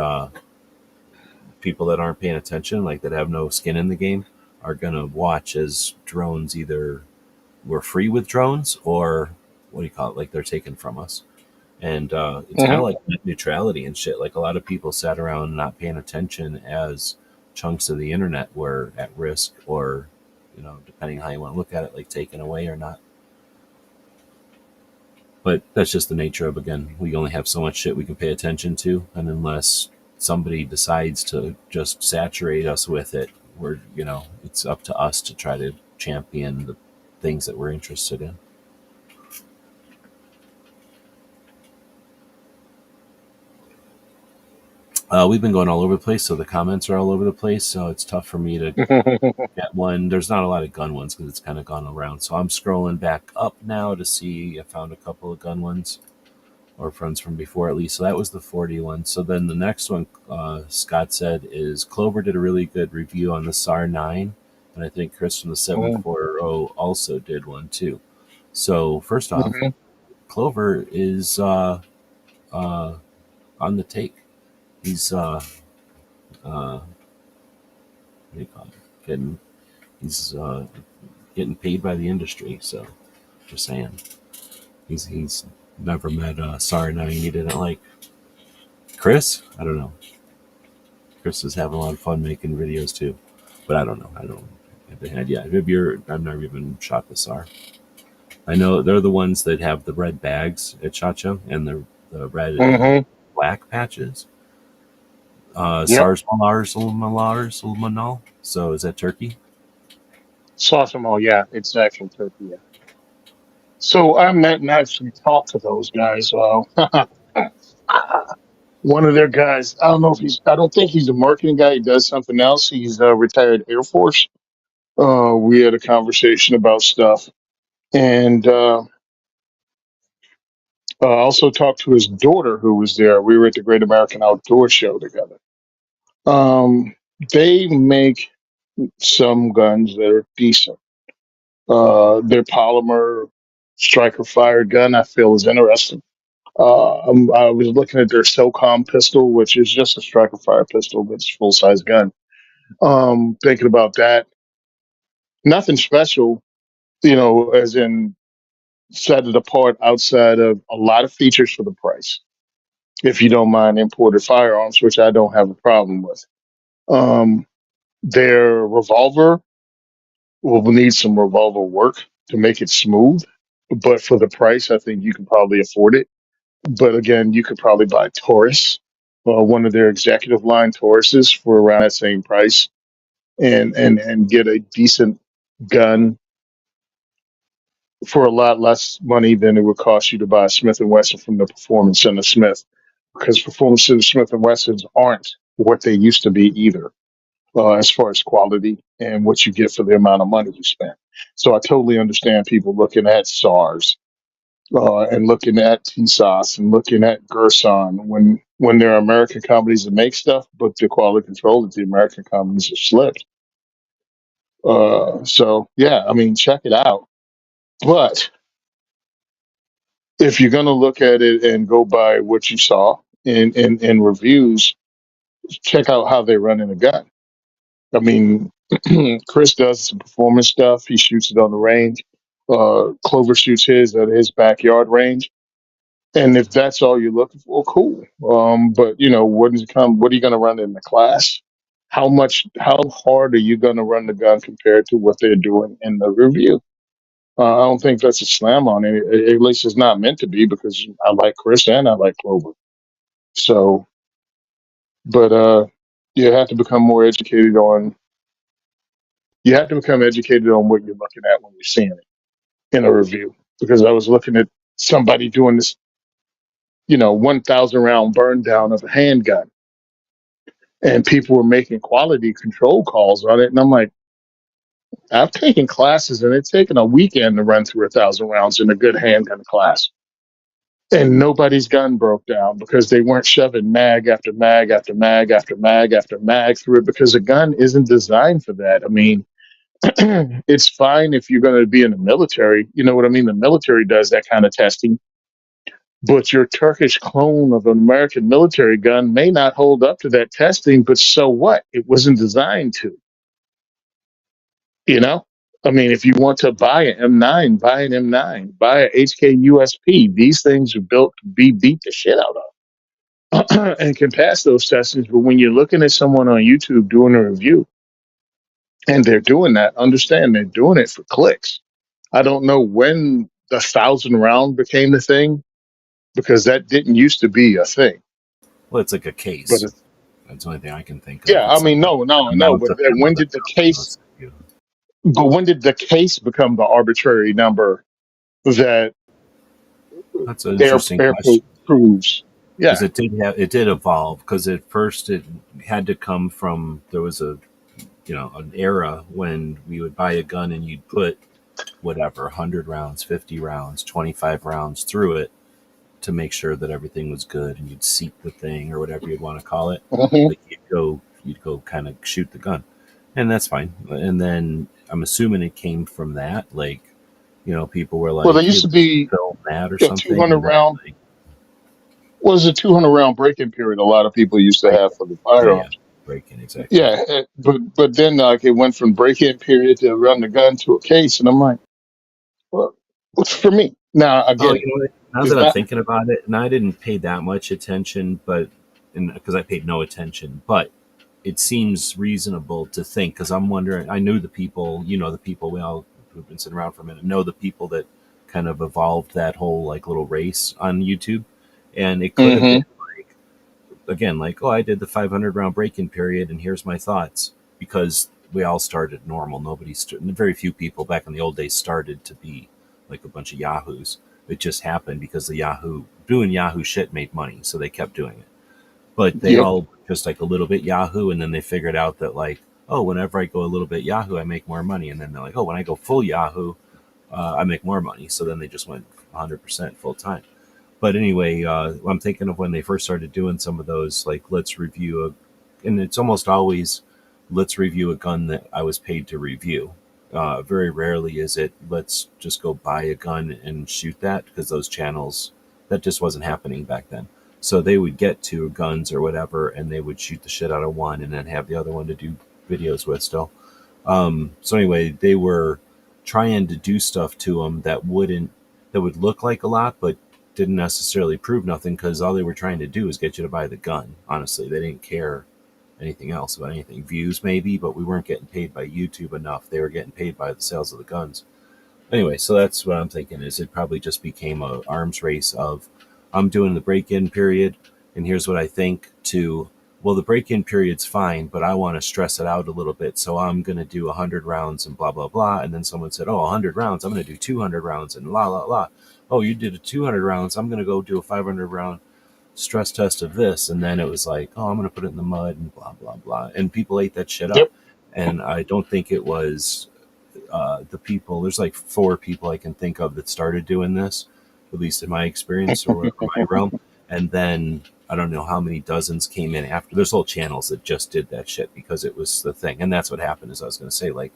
people that aren't paying attention, like that have no skin in the game, are going to watch as drones either we're free with drones or what do you call it, like they're taken from us. And it's kind Hmm. of like net neutrality and shit. Like a lot of people sat around not paying attention as chunks of the internet were at risk, or depending how you want to look at it, like taken away or not. But that's just the nature of, again, we only have so much shit we can pay attention to, and unless somebody decides to just saturate us with it, it's up to us to try to champion the things that we're interested in. We've been going all over the place, so the comments are all over the place. So it's tough for me to get one. There's not a lot of gun ones because it's kind of gone around. So I'm scrolling back up now to see. I found a couple of gun ones or friends from before at least. So that was the 40 one. So then the next one, Scott said, is Clover did a really good review on the SAR 9. And I think Chris from the 740 also did one too. So first off, Hmm. Clover is uh, on the take. He's what do you call it? He's getting paid by the industry. So just saying, he's never met Sorry Nine he didn't like. Chris, I don't know. Chris is having a lot of fun making videos too, but I don't know. I don't have the head yet. I've never even shot the SAR. I know they're the ones that have the red bags at Shot Show and the red and Hmm. black patches. Yep. SARS Malars Ulmanal. So is that turkey? Sauce them all. Yeah, it's actual turkey. Yeah. So I met and actually talked to those guys. One of their guys, I don't know if I don't think he's a marketing guy. He does something else. He's a retired Air Force. We had a conversation about stuff. And also talked to his daughter who was there. We were at the Great American Outdoor Show together. Um, they make some guns that are decent. Their polymer striker fired gun I feel is interesting. I was looking at their SOCOM pistol, which is just a striker fire pistol, but it's a full size gun. Thinking about that, nothing special, as in set it apart outside of a lot of features for the price. If you don't mind imported firearms, which I don't have a problem with. Um, their revolver will need some revolver work to make it smooth, but for the price, I think you can probably afford it. But again, you could probably buy Taurus, one of their executive line Tauruses, for around that same price, and get a decent gun for a lot less money than it would cost you to buy a Smith and Wesson from the Performance Center Smith, because Performance Center Smith and Wessons aren't what they used to be either, as far as quality and what you get for the amount of money you spend. So I totally understand people looking at SARS, and looking at TSOS and looking at Gerson when there are American companies that make stuff, but the quality control that the American companies have slipped. So yeah, I mean, check it out. But if you're going to look at it and go by what you saw in reviews, check out how they run in a gun. I mean, Chris does some performance stuff. He shoots it on the range. Clover shoots his at his backyard range. And if that's all you're looking for, cool. But what are you going to run in the class? How hard are you going to run the gun compared to what they're doing in the review? I don't think that's a slam on it. At least it's not meant to be because I like Chris and I like Clover. So, but you have to become more educated on. You have to become educated on what you're looking at when you're seeing it in a review. Because I was looking at somebody doing this, 1,000 round burn down of a handgun, and people were making quality control calls on it, and I'm like, I've taken classes, and it's taken a weekend to run through 1,000 rounds in a good handgun class. And nobody's gun broke down because they weren't shoving mag after mag after mag after mag after mag through it because a gun isn't designed for that. I mean, it's fine if you're going to be in the military. You know what I mean? The military does that kind of testing, but your Turkish clone of an American military gun may not hold up to that testing, but so what? It wasn't designed to, you know? I mean, if you want to buy an M9, buy an M9, buy a HK-USP. These things are built to be beat the shit out of and can pass those testings. But when you're looking at someone on YouTube doing a review and they're doing that, understand they're doing it for clicks. I don't know when the 1,000 round became the thing because that didn't used to be a thing. Well, it's like a But case. That's the only thing I can think of. yeah, I It's like mean, no, no, no. amount But of then ammo when that did the they're allowed case? to do. But when did the case become the arbitrary number that That's an interesting air question proves? because Yeah. it did evolve because at first it had to come from there was a an era when we would buy a gun and you'd put whatever 100 rounds, 50 rounds, 25 rounds through it to make sure that everything was good, and you'd seat the thing or whatever you'd want to call it. Hmm. Like you'd go kind of shoot the gun, and that's fine. And then I'm assuming it came from that, like people were Well, there like, "Hey, used to let's be film that or a something," 200 and then round. like Was a 200 round break-in period a lot of people used to break have it. for the Yeah, firearms. breaking exactly. Yeah, but then like it went from break-in period to run the gun to a case, and I'm like, well, what's for me? Now I Oh, get it. now It's that I'm not. thinking about it, and I didn't pay that much attention, but and because I paid no attention, but it seems reasonable to think because I'm wondering. I knew the people, the people we all who've been sitting around for a minute know the people that kind of evolved that whole like little race on YouTube, and it could have been Hmm. like again like I did the 500 round break-in period, and here's my thoughts because we all started normal. Very few people back in the old days started to be like a bunch of yahoos. It just happened because the Yahoo doing Yahoo shit made money, so they kept doing it, but they Yep. all just like a little bit Yahoo, and then they figured out that like, oh, whenever I go a little bit Yahoo, I make more money, and then they're like, oh, when I go full Yahoo, I make more money. So then they just went 100% full time. But anyway, I'm thinking of when they first started doing some of those, like let's review and it's almost always let's review a gun that I was paid to review. Very rarely is it let's just go buy a gun and shoot that because those channels that just wasn't happening back then. So they would get two guns or whatever, and they would shoot the shit out of one, and then have the other one to do videos with still. So anyway, they were trying to do stuff to them that would look like a lot, but didn't necessarily prove nothing because all they were trying to do was get you to buy the gun. Honestly, they didn't care anything else about anything. Views maybe, but we weren't getting paid by YouTube enough. They were getting paid by the sales of the guns. Anyway, so that's what I'm thinking is it probably just became a arms race of I'm doing the break-in period and here's what I think to well the break-in period's fine, but I want to stress it out a little bit. So I'm going to do 100 rounds and blah blah blah, and then someone said, "Oh, 100 rounds. I'm going to do 200 rounds and la la la." "Oh, you did a 200 rounds. I'm going to go do a 500 round stress test of this." And then it was like, "Oh, I'm going to put it in the mud and blah blah blah." And people ate that shit up. Yep. And I don't think it was the people. There's like four people I can think of that started doing this, at least in my experience or my realm. And then I don't know how many dozens came in after. There's whole channels that just did that shit because it was the thing. And that's what happened. Is I was going to say, like,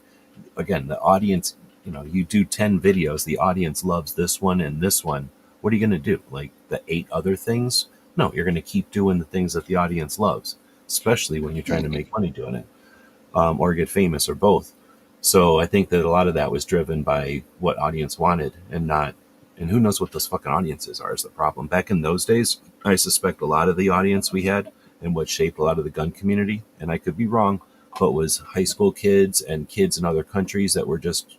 again, the audience. You do 10 videos, the audience loves this one and this one. What are you going to do? Like the 8 other things? No, you're going to keep doing the things that the audience loves, especially when you're trying to make money doing it, or get famous or both. So I think that a lot of that was driven by what audience wanted and not, and who knows what those fucking audiences are is the problem. Back in those days, I suspect a lot of the audience we had and what shaped a lot of the gun community, and I could be wrong, but was high school kids and kids in other countries that were just,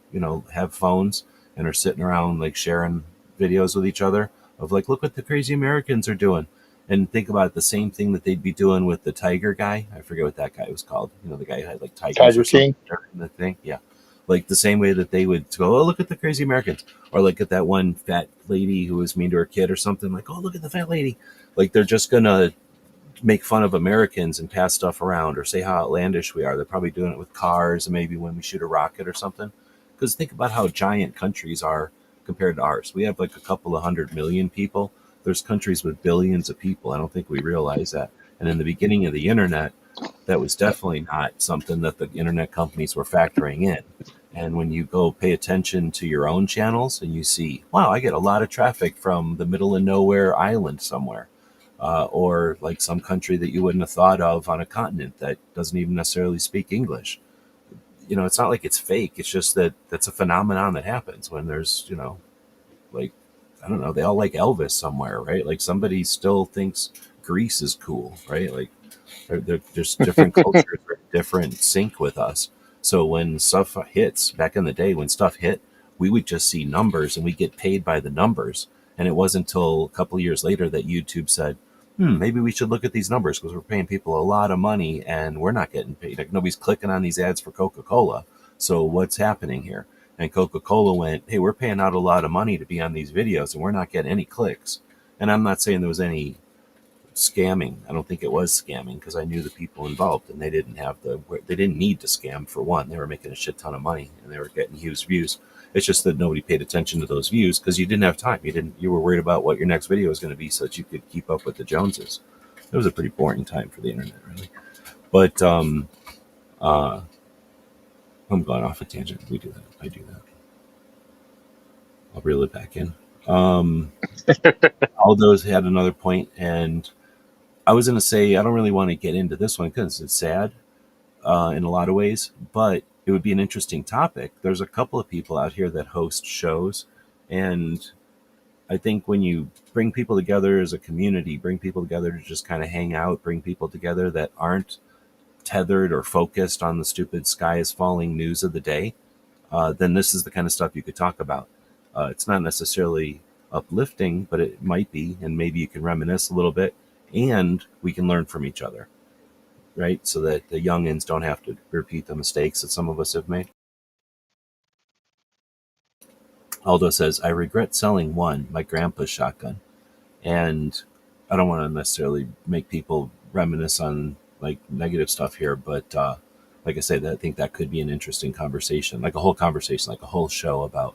have phones and are sitting around like sharing videos with each other of like, look what the crazy Americans are doing. And think about it, the same thing that they'd be doing with the tiger guy. I forget what that guy was called. You know, the guy who had like tigers or Tiger something King. during the thing. Yeah. Like the same way that they would go, oh, look at the crazy Americans. Or like at that one fat lady who was mean to her kid or something, like, oh, look at the fat lady. Like they're just going to make fun of Americans and pass stuff around or say how outlandish we are. They're probably doing it with cars and maybe when we shoot a rocket or something. Because think about how giant countries are compared to ours. We have like a couple of 100 million people. There's countries with billions of people. I don't think we realize that. And in the beginning of the internet, that was definitely not something that the internet companies were factoring in. And when you go pay attention to your own channels and you see, wow, I get a lot of traffic from the middle of nowhere island somewhere, or like some country that you wouldn't have thought of on a continent that doesn't even necessarily speak English. You know, it's not like it's fake. It's just that that's a phenomenon that happens when there's, you know, like, I don't know, they all like Elvis somewhere, right? Like somebody still thinks Greece is cool, right? Like they're just different cultures, are different sync with us. So when stuff hits back in the day, when stuff hit, we would just see numbers and we get paid by the numbers. And it wasn't until a couple of years later that YouTube said, maybe we should look at these numbers because we're paying people a lot of money and we're not getting paid. Like nobody's clicking on these ads for Coca-Cola. So what's happening here? And Coca-Cola went, hey, we're paying out a lot of money to be on these videos and we're not getting any clicks. And I'm not saying there was any scamming. I don't think it was scamming because I knew the people involved and they didn't need to scam for one. They were making a shit ton of money and they were getting huge views. It's just that nobody paid attention to those views because you didn't have time. You were worried about what your next video was going to be so that you could keep up with the Joneses. It was a pretty boring time for the internet, really. But uh, I'm going off a tangent. We do that. I do that. I'll reel it back in. Um, Aldo's had another point, and I was going to say I don't really want to get into this one because it's sad in a lot of ways, but it would be an interesting topic. There's a couple of people out here that host shows, and I think when you bring people together as a community, bring people together to just kind of hang out, bring people together that aren't tethered or focused on the stupid sky is falling news of the day, then this is the kind of stuff you could talk about. It's not necessarily uplifting, but it might be, and maybe you can reminisce a little bit, and we can learn from each other, right? So that the youngins don't have to repeat the mistakes that some of us have made. Aldo says, I regret selling one, my grandpa's shotgun. And I don't want to necessarily make people reminisce on like negative stuff here, but like I said, I think that could be an interesting conversation, like a whole conversation, like a whole show about,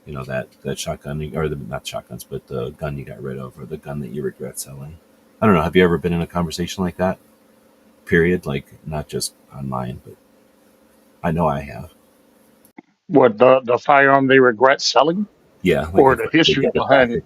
you know, that shotgun or the not shotguns, but the gun you got rid of or the gun that you regret selling. I don't know. Have you ever been in a conversation like that? Period. Like not just online, but I know I have. What, the firearm they regret selling, Yeah, like or if the they history get it behind back. it?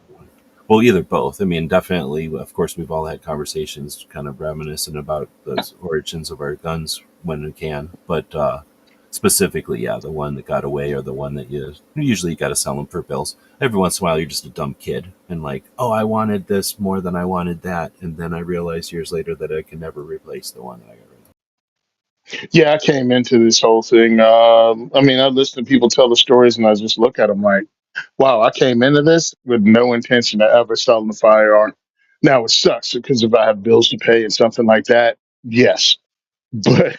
Well, either both. I mean, definitely. Of course, we've all had conversations, kind of reminiscent about the origins of our guns when we can. But specifically, yeah, the one that got away or the one that you usually got to sell them for bills. Every once in a while, you're just a dumb kid and like, oh, I wanted this more than I wanted that, and then I realized years later that I can never replace the one that I got rid of. Yeah, I came into this whole thing. I mean, I listen to people tell the stories, and I just look at them like, wow, I came into this with no intention of ever selling a firearm. Now it sucks because if I have bills to pay and something like that, yes. But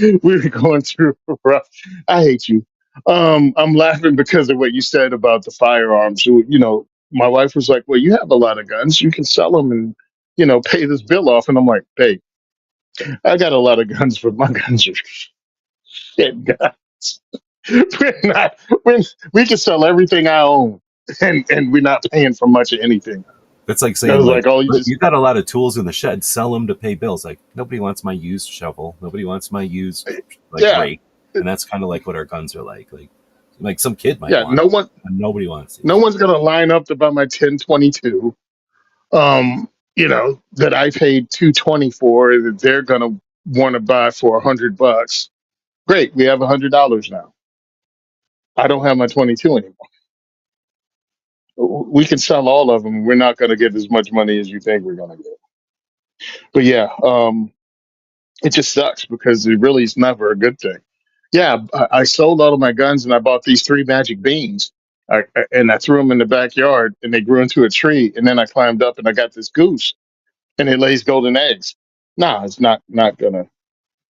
we were going through a rough. I hate you. I'm laughing because of what you said about the firearms. You know, my wife was like, "Well, you have a lot of guns. You can sell them and pay this bill off." And I'm like, "Hey, I got a lot of guns, but my guns are shit guns. We're not. We can sell everything I own, and we're not paying for much of anything." It's like And I saying was like, like, "Oh, you "Look, just you got a lot of tools in the shed. Sell them to pay bills." Like nobody wants my used shovel. Nobody wants my used like yeah, rake. And that's kind of like what our guns are like some kid might yeah." want No them, one, but nobody wants no these. one's gonna line up to buy my 1022. That I paid 220 for, that they're gonna want to buy for $100. Great, we have $100 now. I don't have my 22 anymore. We can sell all of them. We're not gonna get as much money as you think we're gonna get. But yeah, it just sucks because it really is never a good thing. Yeah, I sold all of my guns and I bought these three magic beans. And I threw them in the backyard and they grew into a tree. And then I climbed up and I got this goose and it lays golden eggs. Nah, it's not gonna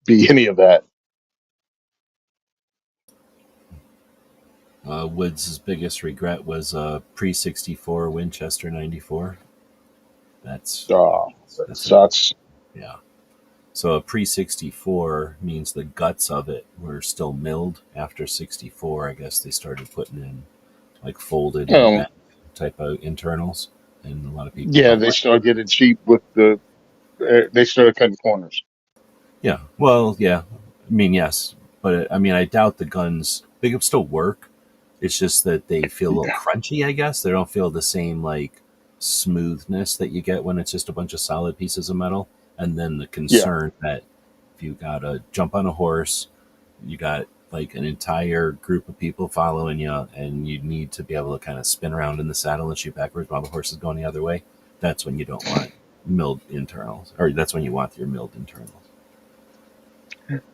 be any of that. Woods' biggest regret was a pre 64 Winchester 94. That's Oh, that that's a sucks. yeah. So a pre 64 means the guts of it were still milled. After 64, I guess they started putting in like folded and Um, bent type of internals, and a lot of people yeah, don't they like. started getting cheap with the. They started cutting corners. Yeah, well, yeah, I mean yes, but I mean I doubt the guns. They could still work. It's just that they feel a little Yeah, crunchy. I guess they don't feel the same like smoothness that you get when it's just a bunch of solid pieces of metal. And then the yeah. concern that if you gotta jump on a horse, you got like an entire group of people following you, and you need to be able to kind of spin around in the saddle and shoot backwards while the horse is going the other way. That's when you don't want milled internals, or that's when you want your milled internals.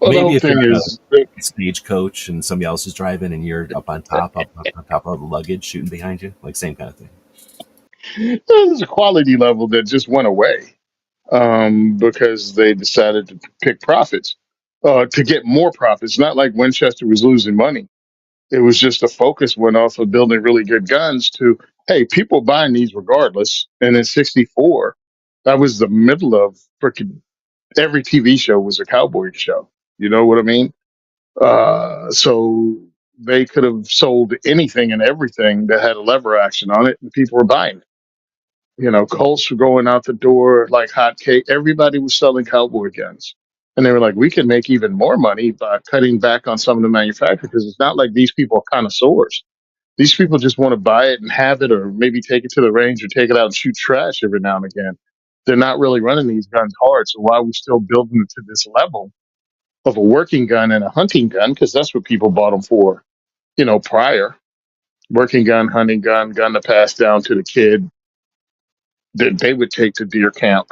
Well, the Maybe whole if you're thing on is, a stagecoach and somebody else is driving and you're up on top of the luggage shooting behind you, like same kind of thing. there's a quality level that just went away because they decided to pick profits to get more profits. Not like Winchester was losing money. It was just the focus went off of building really good guns to, hey, people buying these regardless. And in 64, that was the middle of freaking every TV show was a cowboy show. You know what I mean? So they could have sold anything and everything that had a lever action on it, and people were buying it. You know, Colts were going out the door like hotcake. Everybody was selling cowboy guns. And they were like, we can make even more money by cutting back on some of the manufacturers because it's not like these people are connoisseurs. These people just want to buy it and have it, or maybe take it to the range or take it out and shoot trash every now and again. They're not really running these guns hard. So why are we still building it to this level of a working gun and a hunting gun? Because that's what people bought them for, prior. Working gun, hunting gun, gun to pass down to the kid that they would take to deer camp.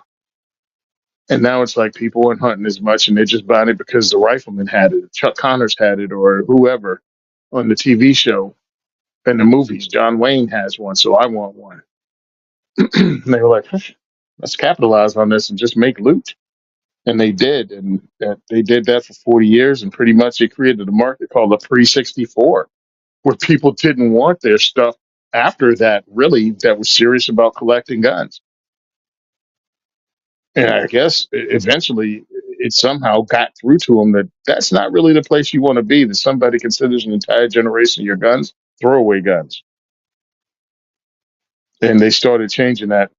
And now it's like people aren't hunting as much and they're just buying it because the rifleman had it, Chuck Connors had it, or whoever on the TV show and the movies. John Wayne has one, so I want one. And they were like, "Hush, let's capitalize on this and just make loot." And they did. And they did that for 40 years. And pretty much they created a market called the pre 64, where people didn't want their stuff after that, really, that was serious about collecting guns. And I guess eventually it somehow got through to them that that's not really the place you want to be, that somebody considers an entire generation of your guns throwaway guns. And they started changing that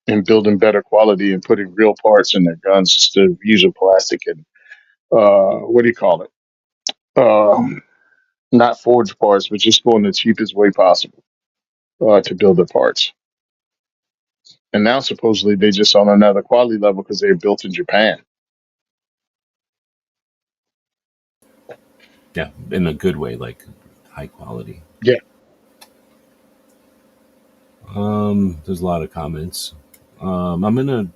and building better quality and putting real parts in their guns instead of using plastic and what do you call it? Not forged parts, but just going the cheapest way possible to build the parts. And now supposedly they just on another quality level because they're built in Japan. Yeah, in a good way, like high quality. Yeah. There's a lot of comments. I'm gonna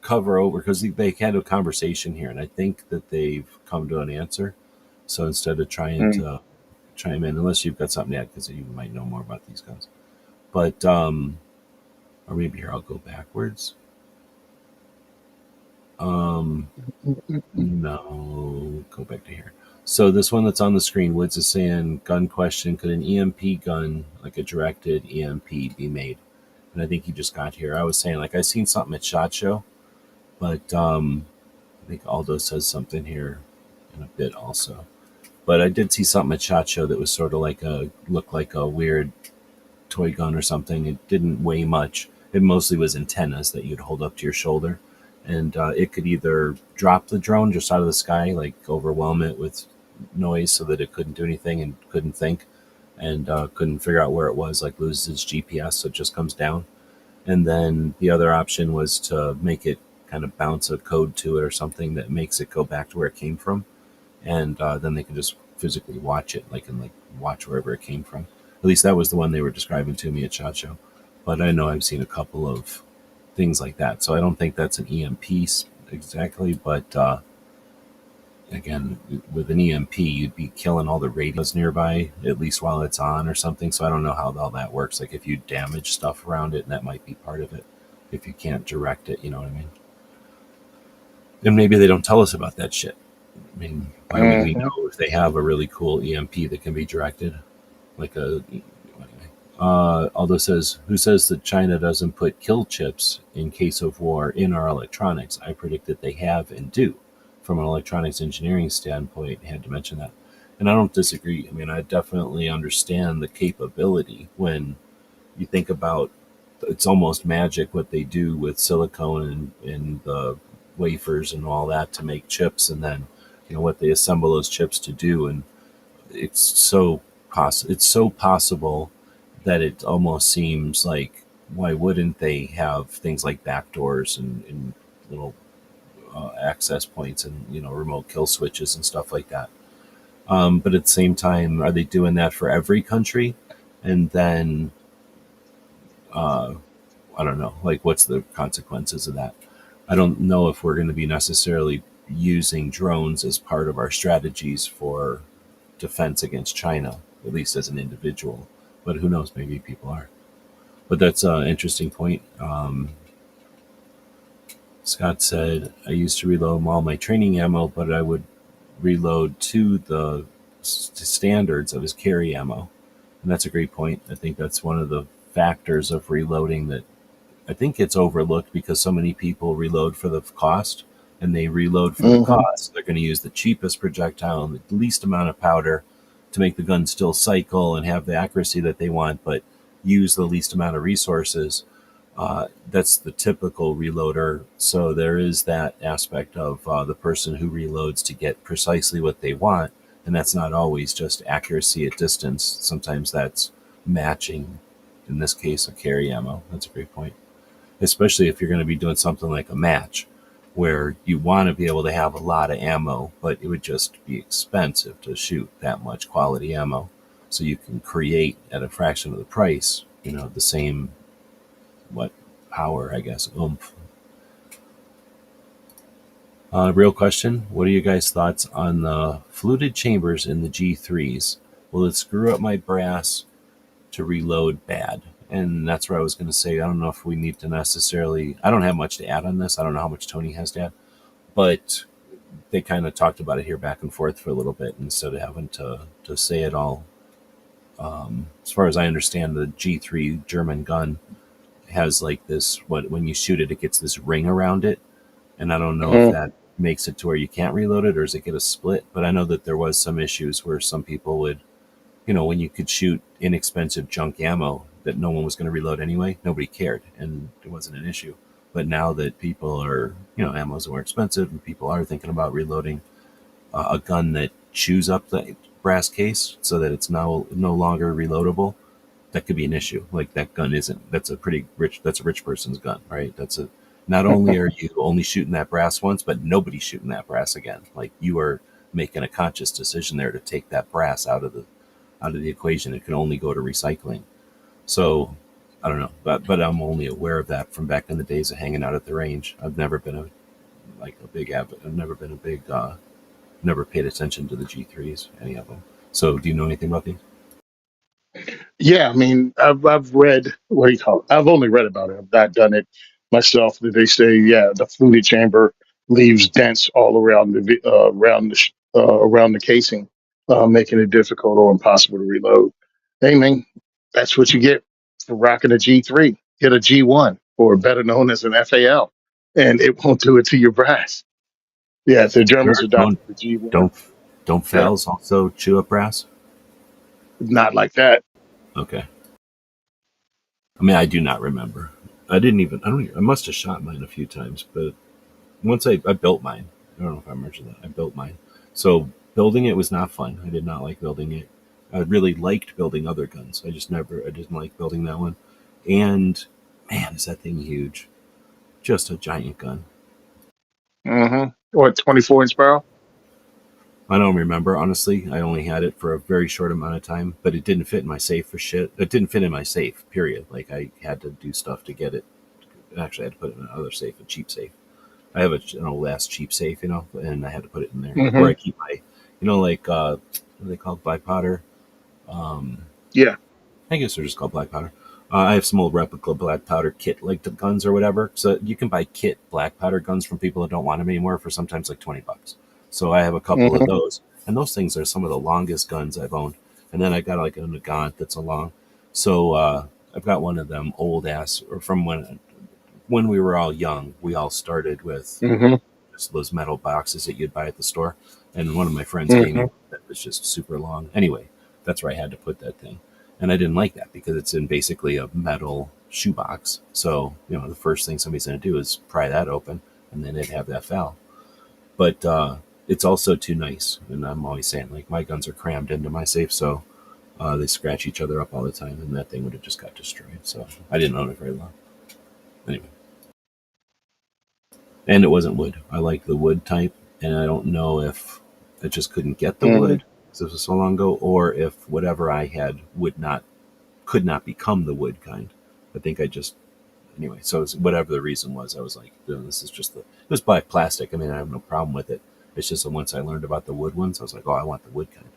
cover over because they had a conversation here, and I think that they've come to an answer. So instead of trying Mm. to chime in, unless you've got something to add, because you might know more about these guns, but or maybe here I'll go backwards. Um, no, go back to here. So this one that's on the screen, Woods is saying, gun question: could an EMP gun, like a directed EMP, be made? And I think he just got here. I was saying, like, I seen something at Shot Show, but I think Aldo says something here in a bit also. But I did see something at Shot Show that was sort of like looked like a weird toy gun or something. It didn't weigh much. It mostly was antennas that you'd hold up to your shoulder, and it could either drop the drone just out of the sky, like overwhelm it with noise so that it couldn't do anything and couldn't think, and couldn't figure out where it was, like loses its GPS, so it just comes down. And then the other option was to make it kind of bounce a code to it or something that makes it go back to where it came from, and then they can just physically watch it, like and like watch wherever it came from. At least that was the one they were describing to me at Shot Show. But I know I've seen a couple of things like that, so I don't think that's an EMP exactly, but again, with an EMP, you'd be killing all the radios nearby, at least while it's on or something. So I don't know how all that works. Like if you damage stuff around it, and that might be part of it. If you can't direct it, you know what I mean? And maybe they don't tell us about that shit. I mean, why would we Hmm. know if they have a really cool EMP that can be directed? Like a. Anyway. Aldo says, who says that China doesn't put kill chips in case of war in our electronics? I predict that they have and do. From an electronics engineering standpoint, I had to mention that. And I don't disagree. I mean, I definitely understand the capability when you think about it's almost magic what they do with silicone and the wafers and all that to make chips, and then what they assemble those chips to do. And it's it's so possible that it almost seems like why wouldn't they have things like backdoors and little access points and remote kill switches and stuff like that. But at the same time, are they doing that for every country? And then I don't know, like what's the consequences of that? I don't know if we're going to be necessarily using drones as part of our strategies for defense against China, at least as an individual. But who knows? Maybe people are. But that's an interesting point. Scott said, I used to reload all my training ammo, but I would reload to the standards of his carry ammo. And that's a great point. I think that's one of the factors of reloading that I think it's overlooked because so many people reload for the cost, and they reload for the Hmm. cost. They're going to use the cheapest projectile and the least amount of powder to make the gun still cycle and have the accuracy that they want, but use the least amount of resources. That's the typical reloader. So there is that aspect of the person who reloads to get precisely what they want. And that's not always just accuracy at distance. Sometimes that's matching, in this case, a carry ammo. That's a great point, especially if you're going to be doing something like a match where you want to be able to have a lot of ammo, but it would just be expensive to shoot that much quality ammo. So you can create at a fraction of the price, the same what power, I guess, oomph. Real question: what are you guys' thoughts on the fluted chambers in the G3s? Will it screw up my brass to reload bad? And that's where I was going to say, I don't know if we need to necessarily, I don't have much to add on this. I don't know how much Tony has to add, but they kind of talked about it here back and forth for a little bit instead of having to say it all. As far as I understand, the G3 German gun has like this, what, when you shoot it, it gets this ring around it. And I don't know if Hmm. that makes it to where you can't reload it or does it get a split. But I know that there was some issues where some people would, when you could shoot inexpensive junk ammo that no one was going to reload anyway, nobody cared and it wasn't an issue. But now that people are, ammo's more expensive and people are thinking about reloading a gun that chews up the brass case so that it's now no longer reloadable, that could be an issue. Like that gun isn't, that's a rich person's gun, right? Not only are you only shooting that brass once, but nobody's shooting that brass again. Like you are making a conscious decision there to take that brass out of the equation. It can only go to recycling. So I don't know, but I'm only aware of that from back in the days of hanging out at the range. I've never been a big avid. I've never been a big. Never paid attention to the G3s, any of them. So do you know anything about these? Yeah, I mean, I've read what do you call it? I've only read about it. I've not done it myself. But they say, yeah, the fluted chamber leaves dents all around around the casing, making it difficult or impossible to reload. Hey, man, that's what you get for rocking a G3. Get a G1, or better known as an FAL, and it won't do it to your brass. Yeah, the Germans Sure. Don't adopted the G1. don't don't Yeah, fails also chew up brass? not like that. Okay. I mean, I do not remember. I didn't even. I don't. I must have shot mine a few times, but once I built mine. I don't know if I mentioned that. I built mine. So building it was not fun. I did not like building it. I really liked building other guns. I just never. I didn't like building that one. And man, is that thing huge? Just a giant gun. Mm-hmm. What, 24-inch barrel? I don't remember, honestly. I only had it for a very short amount of time, but it didn't fit in my safe for shit. It didn't fit in my safe, period. Like, I had to do stuff to get it. Actually, I had to put it in another safe, a cheap safe. I have an old ass cheap safe, and I had to put it in there where Hmm. I keep my, like what are they called, black powder. Um, Yeah. I guess they're just called black powder. I have some old replica black powder kit like the guns or whatever. So you can buy kit black powder guns from people that don't want them anymore for sometimes like $20. So I have a couple of Hmm. those, and those things are some of the longest guns I've owned. And then I got like a Nagant that's a long. So I've got one of them old ass, or from when we were all young. We all started with Hmm. just those metal boxes that you'd buy at the store. And one of my friends gave me Hmm. one that was just super long. Anyway, that's where I had to put that thing. And I didn't like that because it's in basically a metal shoebox. So, the first thing somebody's going to do is pry that open and then it'd have that foul. But it's also too nice. And I'm always saying, like, my guns are crammed into my safe. So they scratch each other up all the time. And that thing would have just got destroyed. So I didn't own it very long. Anyway. And it wasn't wood. I like the wood type, and I don't know if I just couldn't get the Hmm. wood because it was so long ago, or if whatever I had could not become the wood kind. I think I just anyway. So whatever the reason was, I was like, this is just it was black plastic. I mean, I have no problem with it. It's just that once I learned about the wood ones, I was like, oh, I want the wood kind.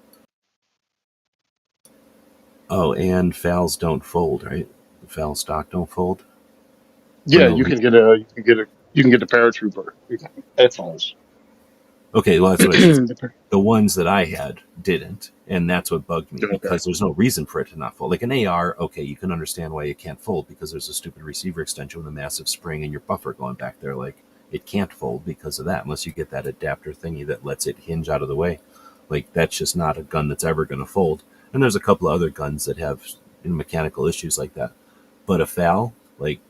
Oh, and fowls don't fold, right? The fowl stock don't fold for Yeah, no you reason. can get a you can get the paratrooper headphones. Okay, well, that's what I said. The The ones that I had didn't, and that's what bugged me Okay. because there's no reason for it to not fold. Like an AR, okay, you can understand why it can't fold because there's a stupid receiver extension with a massive spring and your buffer going back there. Like it can't fold because of that, unless you get that adapter thingy that lets it hinge out of the way. Like that's just not a gun that's ever going to fold. And there's a couple of other guns that have mechanical issues like that. But a FAL, like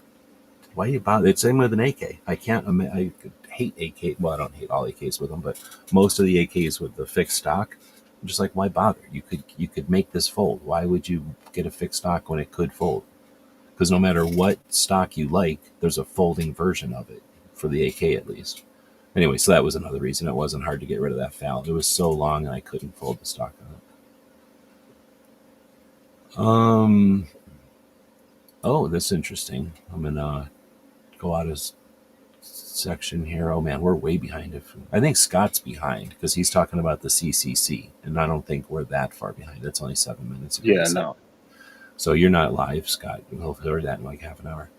why you bother? It's same with an AK. I can't. I hate AK. Well, I don't hate all AKs with them, but most of the AKs with the fixed stock, I'm just like, why bother? You could make this fold. Why would you get a fixed stock when it could fold? Because no matter what stock you like, there's a folding version of it for the AK at least. Anyway, so that was another reason it wasn't hard to get rid of that foul. It was so long and I couldn't fold the stock on it. Oh, that's interesting. I'm gonna go out of section here. Oh man, we're way behind. If I think Scott's behind because he's talking about the CCC, and I don't think we're that far behind. It's only 7 minutes ago he Yeah, said. no. So you're not live, Scott. We'll hear that in like half an hour.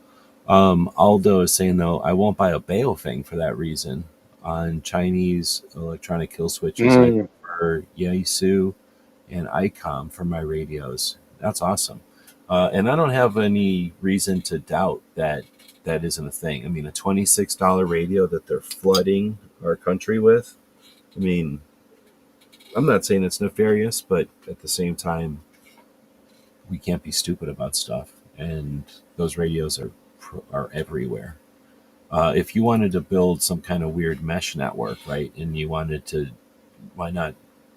Aldo is saying though, I won't buy a Baofeng for that reason. On Chinese electronic kill switches, I Mm, prefer Yaesu and ICOM for my radios. That's awesome. And I don't have any reason to doubt that that isn't a thing. I mean, a $26 radio that they're flooding our country with. I mean, I'm not saying it's nefarious, but at the same time, we can't be stupid about stuff. And those radios are everywhere. If you wanted to build some kind of weird mesh network, right, and you wanted to, why not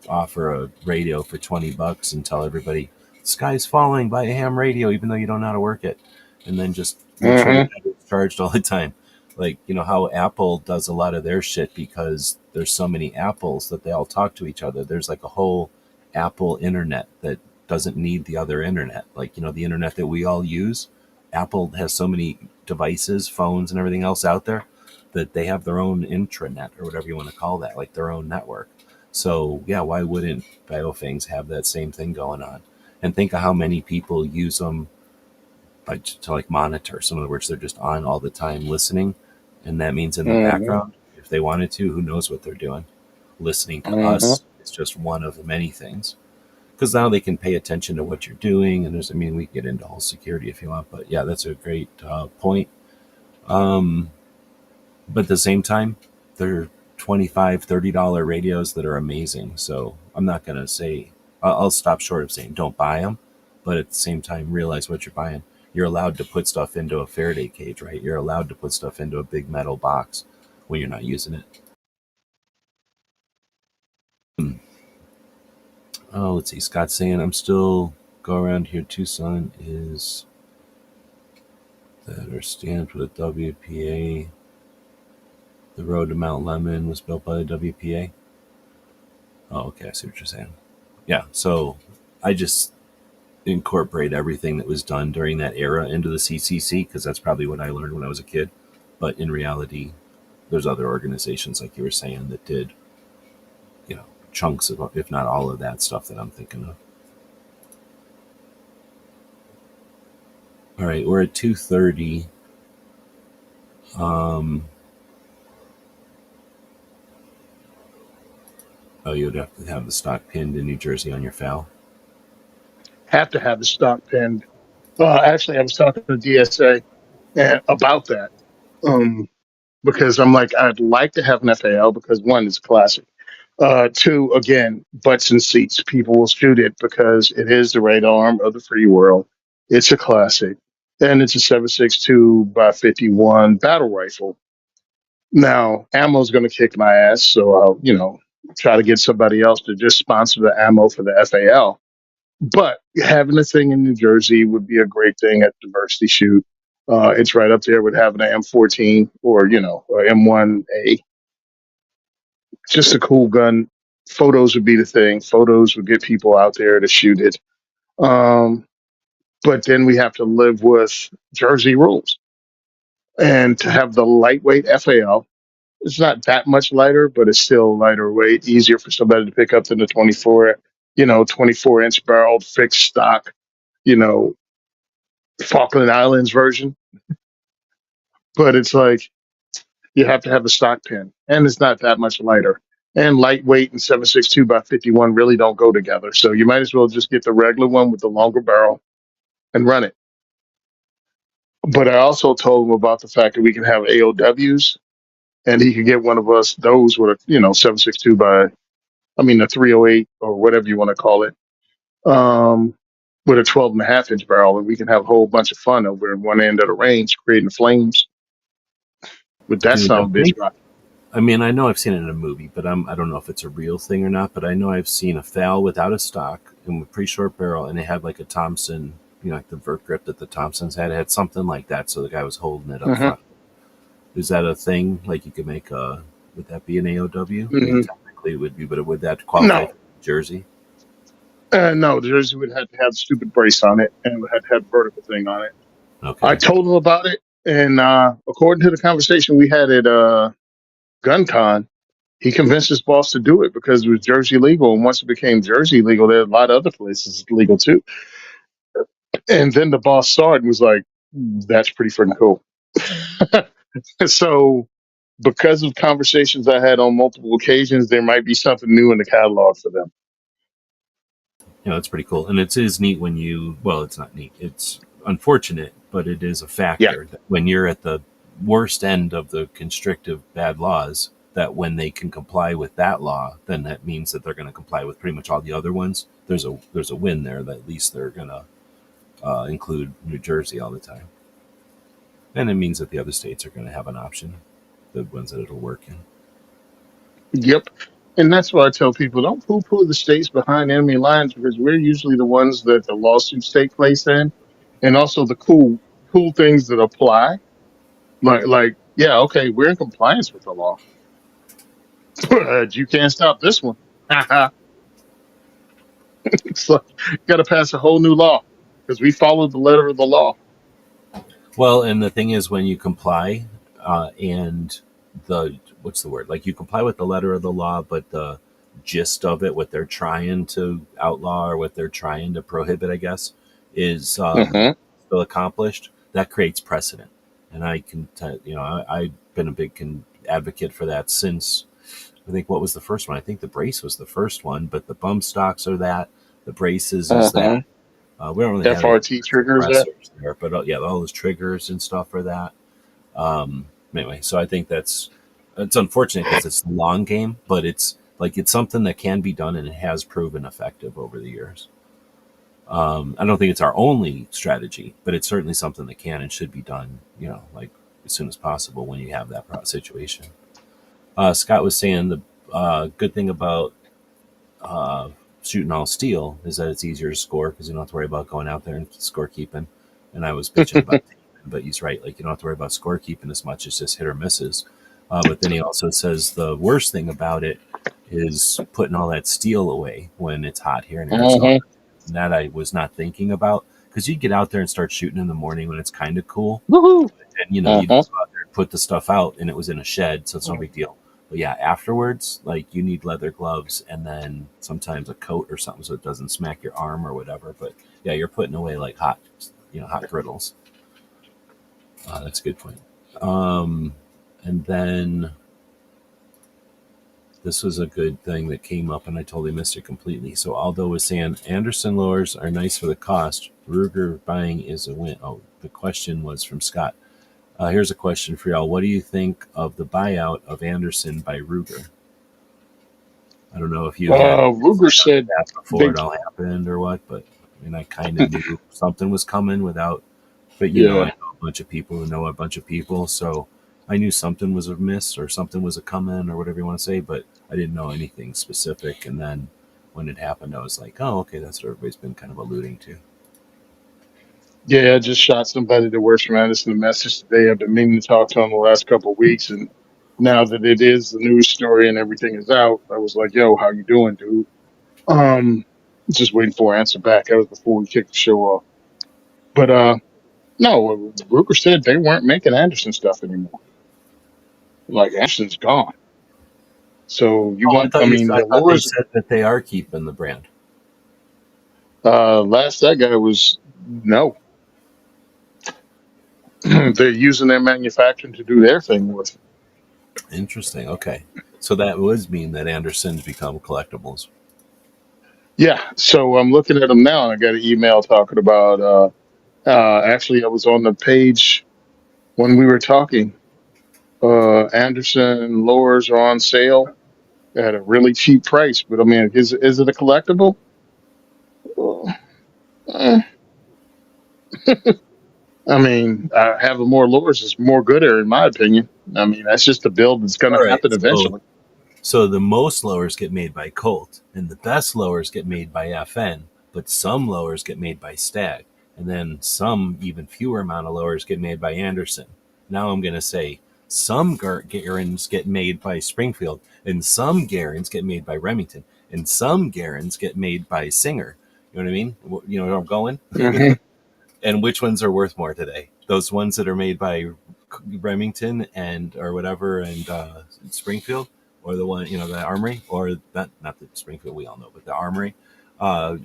offer a radio for $20 and tell everybody the sky's falling, buy a ham radio even though you don't know how to work it, and then just make sure your hmm. battery's charged all the time. Like how Apple does a lot of their shit because there's so many apples that they all talk to each other. There's like a whole Apple internet that doesn't need the other internet, like the internet that we all use. Apple has so many devices, phones and everything else out there that they have their own intranet or whatever you want to call that, like their own network. So yeah, why wouldn't Biofangs have that same thing going on? And think of how many people use them to like monitor. So in other words, they're just on all the time listening, and that means in the Hmm. background, if they wanted to, who knows what they're doing? Listening to Hmm. us is just one of many things. Because now they can pay attention to what you're doing, and I mean, we can get into whole security if you want, but yeah, that's a great point. Um, but at the same time, they're $25, $30 radios that are amazing. So I'm not going to say, I'll stop short of saying don't buy them, but at the same time, realize what you're buying. You're allowed to put stuff into a Faraday cage, right? You're allowed to put stuff into a big metal box when you're not using it. Oh, let's see. Scott's saying, I'm still go around here. Tucson is that are stamped with WPA. The road to Mount Lemon was built by the WPA. Oh, okay. I see what you're saying. Yeah. So I just incorporate everything that was done during that era into the CCC because that's probably what I learned when I was a kid. But in reality, there's other organizations like you were saying that did, chunks of, if not all of that stuff that I'm thinking of. All right, we're at 2:30. Um, oh, you'd have to have the stock pinned in New Jersey on your FAL. Have to have the stock pinned. Actually, I was talking to DSA about that. Um, because I'm like, I'd like to have an FAL because one, it's classic. Two, again, butts and seats. People will shoot it because it is the right arm of the free world. It's a classic. And it's a 7.62 by 51 battle rifle. Now, ammo's going to kick my ass, so I'll, try to get somebody else to just sponsor the ammo for the FAL. But having a thing in New Jersey would be a great thing at diversity shoot. It's right up there with having an M14 or, a M1A. Just a cool gun. Photos would be the thing. Photos would get people out there to shoot it. Um, but then we have to live with Jersey rules. And to have the lightweight FAL, it's not that much lighter, but it's still lighter weight, easier for somebody to pick up than the 24-inch barreled fixed stock, you know, Falkland Islands version. But it's like you have to have a stock pin, and it's not that much lighter. And lightweight and 7.62 by 51 really don't go together. So you might as well just get the regular one with the longer barrel and run it. But I also told him about the fact that we can have AOWs, and he could get one of us those with a 7.62 by, a 308 or whatever you want to call it, with a 12.5-inch barrel, and we can have a whole bunch of fun over at one end of the range creating flames with that Dude, son of a bitch. I mean, I know I've seen it in a movie, but I don't know if it's a real thing or not. But I know I've seen a FAL without a stock and with pretty short barrel, and it had like a Thompson, like the vert grip that the Thompsons had. It had something like that, so the guy was holding it up Mm-hmm. front. Is that a thing? Like you could make a? Would that be an AOW? I mean, Mm-hmm. technically it would be, but would that qualify No, for Jersey? no, the jersey would have to have the stupid brace on it and would have to have vertical thing on it. I Okay. told him about it, and according to the conversation we had at GunCon, he convinced his boss to do it because it was Jersey legal. And once it became Jersey legal, there are a lot of other places legal too. And then the boss saw it and was like, "That's pretty freaking cool." So, because of conversations I had on multiple occasions, there might be something new in the catalog for them. That's pretty cool. And it is neat when well, it's not neat. It's unfortunate, but it is a Yeah. factor that when you're at the worst end of the constrictive bad laws, that when they can comply with that law, then that means that they're going to comply with pretty much all the other ones. There's a win there that at least they're going to include New Jersey all the time. And it means that the other states are going to have an option, the ones that it'll work in. Yep. And that's why I tell people don't poo poo the states behind enemy lines because we're usually the ones that the lawsuits take place in. And also the cool things that apply. Like, yeah, okay, we're in compliance with the law. But you can't stop this one. It's like you gotta pass a whole new law because we followed the letter of the law. Well, and the thing is, when you comply, and what's the word? Like you comply with the letter of the law, but the gist of it, what they're trying to outlaw or what they're trying to prohibit, I guess, is Hmm. still accomplished. That creates precedent, and I've been a big advocate for that since. I think what was the first one? I think the brace was the first one, but the bump stocks are that. The braces is that. Hmm. We don't really have any FRT triggers that. suppressors there, but yeah, all those triggers and stuff for that. Anyway, so I think it's unfortunate because it's a long game, but it's something that can be done and it has proven effective over the years. I don't think it's our only strategy, but it's certainly something that can and should be done. Like as soon as possible when you have that situation. Scott was saying the good thing about uh, shooting all steel is that it's easier to score because you don't have to worry about going out there and scorekeeping. And I was bitching about but he's right. Like you don't have to worry about scorekeeping as much. It's just hit or misses. But then he also says the worst thing about it is putting all that steel away when it's hot here in Arizona. Hmm. And that I was not thinking about because you get out there and start shooting in the morning when it's kind of cool, Woohoo. and you Hmm. just go out there put the stuff out, and it was in a shed, so it's no big deal. But yeah, afterwards, like you need leather gloves and then sometimes a coat or something so it doesn't smack your arm or whatever. But yeah, you're putting away like hot, hot griddles. That's a good point. Um, and then this was a good thing that came up, and I totally missed it completely. So Aldo was saying Anderson lowers are nice for the cost. Ruger buying is a win. Oh, the question was from Scott. Here's a question for y'all. What do you think of the buyout of Anderson by Ruger? I don't know if you had Ruger said that before they, it all happened or what, but I mean, I kind of knew something was coming without, but I yeah, know a bunch of people who know a bunch of people, so I knew something was amiss or something was a coming or whatever you want to say, but I didn't know anything specific. And then when it happened, I was like, oh, okay, that's what everybody's been kind of alluding to. yeah, I just shot somebody that works for Madison a message today. I've been meaning to talk to him the last couple of weeks, and now that it is the news story and everything is out, I was like, "Yo, how you doing, dude?" Um, just waiting for an answer back. That was before we kicked the show off. But no, Ruger said they weren't making Anderson stuff anymore. Like Anderson's gone. So you Oh, want? I mean, I the thought they lures. said that they are keeping the brand. Last I got was no. They're using their manufacturing to do their thing with. Interesting. Okay. So that would mean that Anderson's become collectibles. Yeah, so I'm looking at them now, and I got an email talking about. Actually, I was on the page when we were talking. Anderson lures are on sale at a really cheap price, but I mean, is it a collectible? Well, eh, I mean, having more lures is more gooder, in my opinion. I mean, that's just a build that's going All to right. happen So eventually. the most lowers get made by Colt, and the best lowers get made by FN, but some lowers get made by Stag, and then some even fewer amount of lowers get made by Anderson. Now I'm going to say some Garins get made by Springfield, and some Garins get made by Remington, and some Garins get made by Singer. You know what I mean? You know where I'm going? Hmm. And which ones are worth more today? Those ones that are made by Remington and or whatever and Springfield, or the one the Armory, or not the Springfield we all know, but the Armory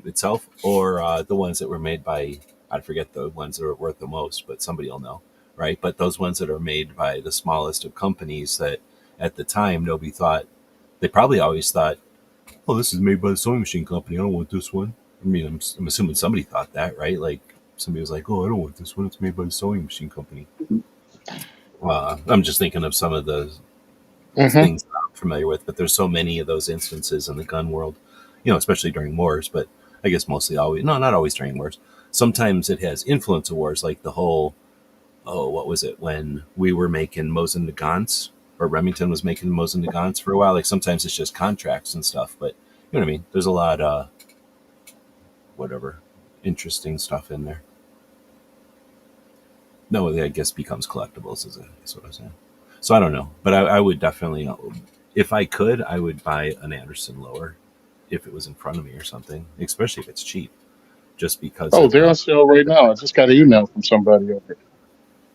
itself, or the ones that were made by I forget the ones that are worth the most, but somebody will know, right? But those ones that are made by the smallest of companies that at the time nobody thought they probably always thought, oh, this is made by the sewing machine company. I don't want this one. I mean, I'm assuming somebody thought that, right? Like somebody was like, oh, I don't want this one. It's made by the sewing machine company. I'm just thinking of some of the Hmm. things that I'm familiar with, but there's so many of those instances in the gun world, especially during wars, but I guess mostly always, no, not always during wars. Sometimes it has influence of wars, like the whole, oh, what was it, when we were making Mosin Nagants, or Remington was making Mosin Nagants for a while. Like sometimes it's just contracts and stuff, but you know what I mean? There's a lot, whatever, interesting stuff in there. No, I guess becomes collectibles is what I was saying. So I don't know, but I would definitely, if I could, I would buy an Anderson lower if it was in front of me or something, especially if it's cheap, just because Oh, of they're on sale right now. I just got an email from somebody over it.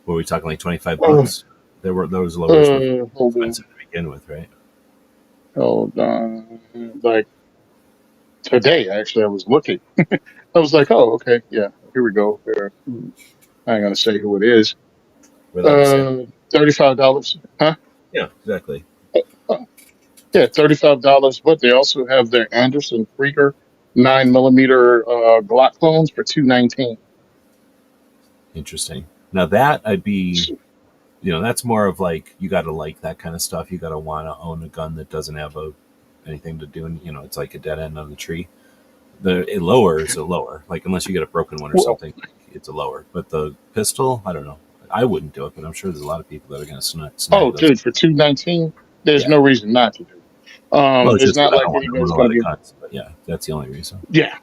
were we talking like 25 Oh, bucks? There were those lowers were hold on, expensive to begin with, right? hold on. Like today, actually, I was looking. I was like, oh, okay, yeah, here we go. I ain't gonna say who it is. Without saying, $35, huh? yeah, exactly. Oh, yeah, $35. But they also have their Anderson Krieger 9 millimeter Glock clones for 219. Interesting. Now that I'd be, that's more of like you got to like that kind of stuff. You got to want to own a gun that doesn't have anything to do, and it's like a dead end on the tree. The lower is a lower, like unless you get a broken one or Well, something, it's a lower. But the pistol, I don't know. I wouldn't do it, but I'm sure there's a lot of people that are going to snag oh, those. dude, for 219, there's Yeah. no reason not to do. Well, it's It's just not that I like don't want to own anybody's a gonna lot of be. guns, but yeah, that's the only reason. Yeah,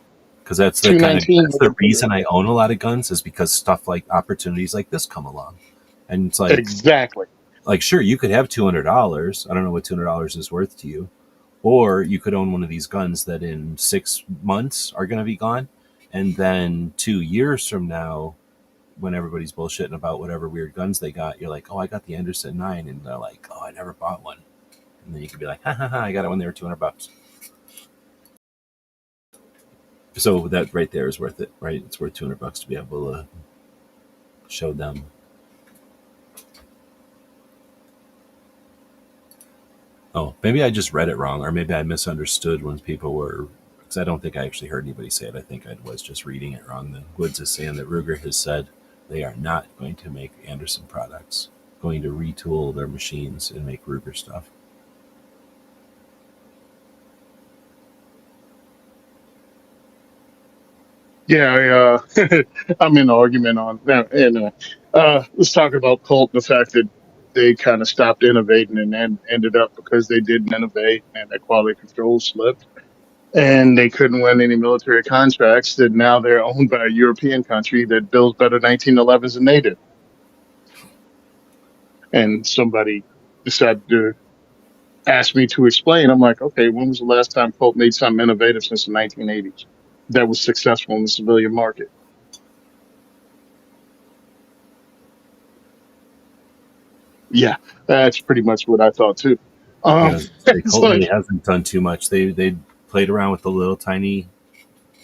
Because that's the 219. reason I own a lot of guns is because stuff like opportunities like this come along, and it's Exactly. like sure you could have $200. I don't know what $200 is worth to you, or you could own one of these guns that in 6 months are going to be gone, and then 2 years from now when everybody's bullshitting about whatever weird guns they got, you're like, oh, I got the Anderson 9. And they're like, oh, I never bought one. And then you could be like, ha ha ha, I got it when they were $200. So that right there is worth it, right? It's worth $200 to be able to show them. Oh, maybe I just read it wrong, or maybe I misunderstood when people were, because I don't think I actually heard anybody say it. I think I was just reading it wrong. Then Woods is saying that Ruger has said they are not going to make Anderson products, going to retool their machines and make Ruger stuff. Yeah, I'm in an argument on that, and let's talk about Colt. The fact that they kind of stopped innovating and then ended up because they didn't innovate and their quality control slipped, and they couldn't win any military contracts. That now they're owned by a European country that builds better 1911s than they did, and somebody decided to ask me to explain. I'm like, okay, when was the last time Colt made something innovative since the 1980s that was successful in the civilian market? Yeah, that's pretty much what I thought too. Um, Yeah, it's Colt really like hasn't done too much. They played around with the little tiny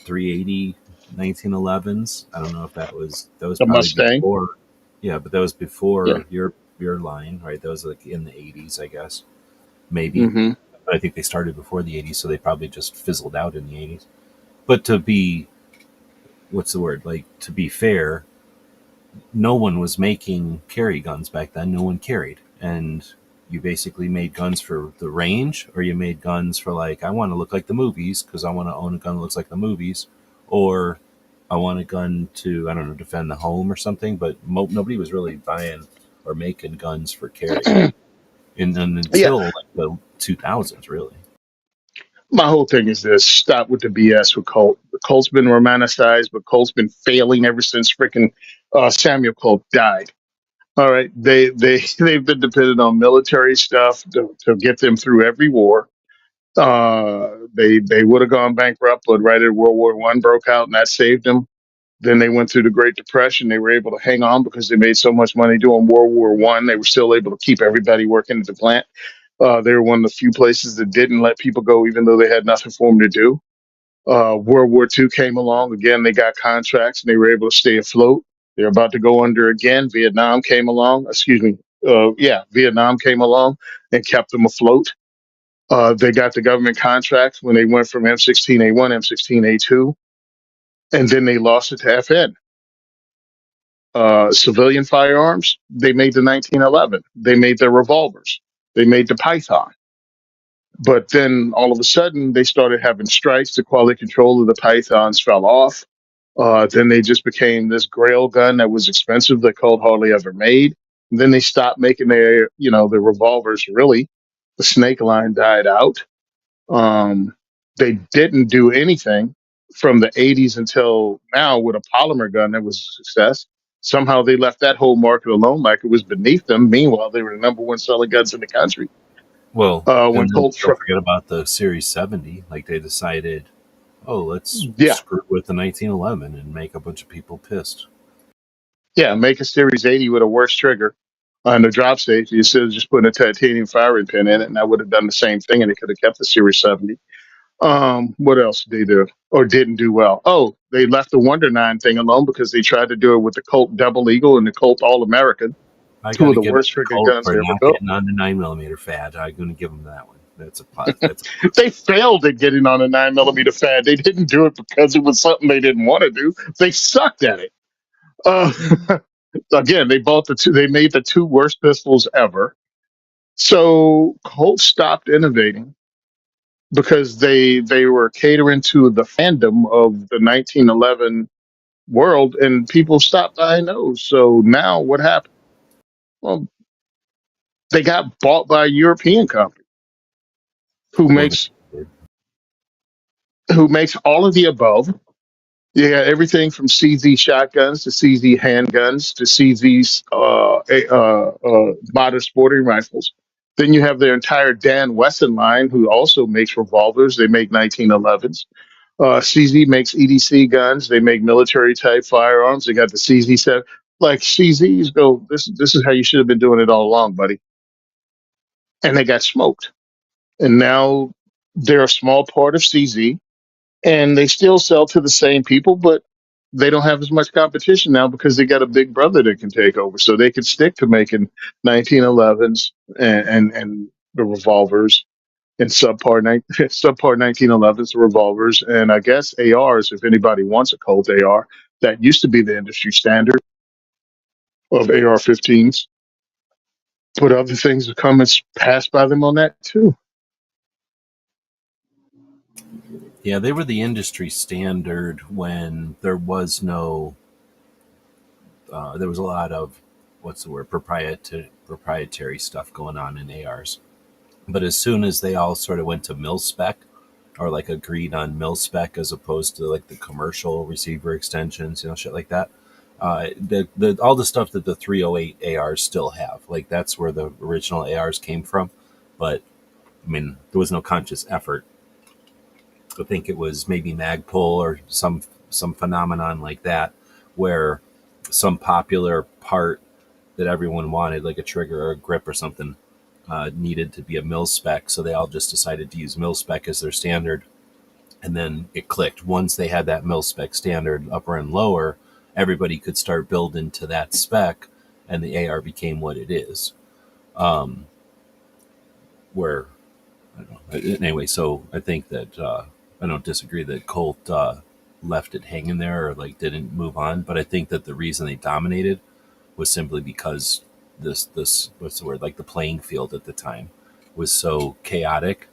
380 1911s. I don't know if that was the probably Mustang. before. Yeah, but that was Yeah. before your line, right? That was like in the 80s, I guess. Maybe. Hmm. But I think they started before the 80s, so they probably just fizzled out in the 80s. But to be, what's the word? Like, to be fair, no one was making carry guns back then. No one carried. And you basically made guns for the range, or you made guns for, like, I want to look like the movies because I want to own a gun that looks like the movies, or I want a gun to, I don't know, defend the home or something. But nobody was really buying or making guns for carry. And Yeah. until like the 2000s, really. My whole thing is this: stop with the BS with Colt. Colt's been romanticized, but Colt's been failing ever since freaking Samuel Colt died. All right, they they've been dependent on military stuff to get them through every war. They would have gone bankrupt, but right as World War I broke out, and that saved them. Then they went through the Great Depression. They were able to hang on because they made so much money doing World War I. They were still able to keep everybody working at the plant. They were one of the few places that didn't let people go, even though they had nothing for them to do. World War II came along. Again, they got contracts and they were able to stay afloat. They're about to go under again. Vietnam came along. Excuse me. Yeah, Vietnam came along and kept them afloat. They got the government contracts when they went from M16A1, M16A2, and then they lost it to FN. Civilian firearms, they made the 1911. They made the revolvers. They made the Python. But then all of a sudden, they started having strikes. The quality control of the Pythons fell off. Then they just became this Grail gun that was expensive that Colt hardly ever made. And then they stopped making the revolvers. Really, the Snake line died out. Um, they didn't do anything from the 80s until now with a polymer gun that was a success. Somehow they left that whole market alone like it was beneath them. Meanwhile, they were the number one selling guns in the country. Well, When and then Colt, don't forget about the Series 70. Like, they decided, oh, let's yeah, screw with the 1911 and make a bunch of people pissed. yeah, make a Series 80 with a worse trigger on the drop safety instead of just putting a titanium firing pin in it, and that would have done the same thing, and it could have kept the Series 70. What else did they do or didn't do well? Oh, they left the Wonder Nine thing alone because they tried to do it with the Colt Double Eagle and the Colt All American, I got two of to the give it worst to freaking Colt guns for they ever not built. getting on the 9mm fad. I'm going to give them that one. That's a They failed at getting on a 9mm fad. They didn't do it because it was something they didn't want to do. They sucked at it. Uh, Again, they bought the two. They made the two worst pistols ever. So Colt stopped innovating because they were catering to the fandom of the 1911 world, and people stopped buying those. So now what happened? Well, they got bought by a European company who well. makes who makes all of the above. You got everything from CZ shotguns to CZ handguns to CZ modern sporting rifles. Then you have their entire Dan Wesson line, who also makes revolvers. They make 1911s. CZ makes EDC guns. They make military type firearms. They got the CZ set. Like CZs go, this is how you should have been doing it all along, buddy. And they got smoked. And now they're a small part of CZ, and they still sell to the same people, but they don't have as much competition now because they got a big brother that can take over. So they could stick to making 1911s and the revolvers and subpart 1911s, revolvers, and I guess ARs. If anybody wants a Colt AR, that used to be the industry standard of AR-15s. But other things have come and passed by them on that too. Yeah, they were the industry standard when there was no. There was a lot of what's the word proprietary stuff going on in ARs. But as soon as they all sort of went to mil spec, or like agreed on mil spec as opposed to like the commercial receiver extensions, shit like that. The all the stuff that the 308 ARs still have, like that's where the original ARs came from. But I mean, there was no conscious effort. I think it was maybe Magpul or some phenomenon like that, where some popular part that everyone wanted, like a trigger or a grip or something, needed to be a mil spec. So they all just decided to use mil spec as their standard. And then it clicked. Once they had that mil spec standard, upper and lower, everybody could start building to that spec, and the AR became what it is. Um, where I don't know. Anyway, so I think that I don't disagree that Colt left it hanging there or like didn't move on, but I think that the reason they dominated was simply because this what's the word, like the playing field at the time was so chaotic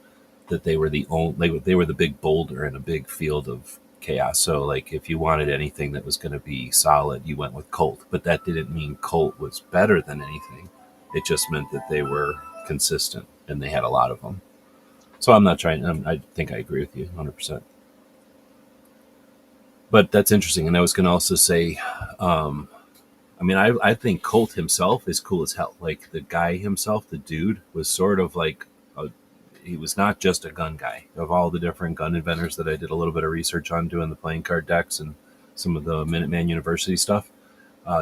that they were the only they were the big boulder in a big field of chaos. So like if you wanted anything that was going to be solid, you went with Colt, but that didn't mean Colt was better than anything. It just meant that they were consistent and they had a lot of them. So I'm not trying. I think I agree with you 100%. But that's interesting. And I was going to also say, um, I mean, I think Colt himself is cool as hell. Like the guy himself, the dude was sort of like he was not just a gun guy. Of all the different gun inventors that I did a little bit of research on doing the playing card decks and some of the Minuteman University stuff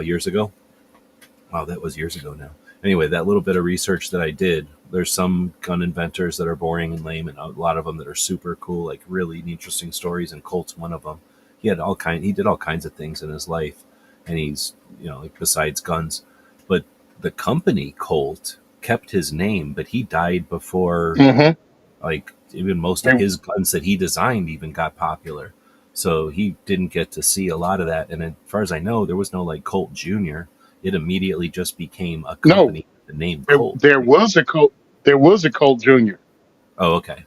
years ago. Wow, that was years ago now. Anyway, that little bit of research that I did, there's some gun inventors that are boring and lame, and a lot of them that are super cool, like really interesting stories. And Colt's one of them. He did all kinds of things in his life, and he's like besides guns, but the company Colt kept his name, but he died before Mm-hmm. like even most of his guns that he designed even got popular. So he didn't get to see a lot of that. And as far as I know, there was no like Colt Junior. It immediately just became a No, company with the name there, Colt. there was a Colt. There was a Colt Junior. Oh, okay.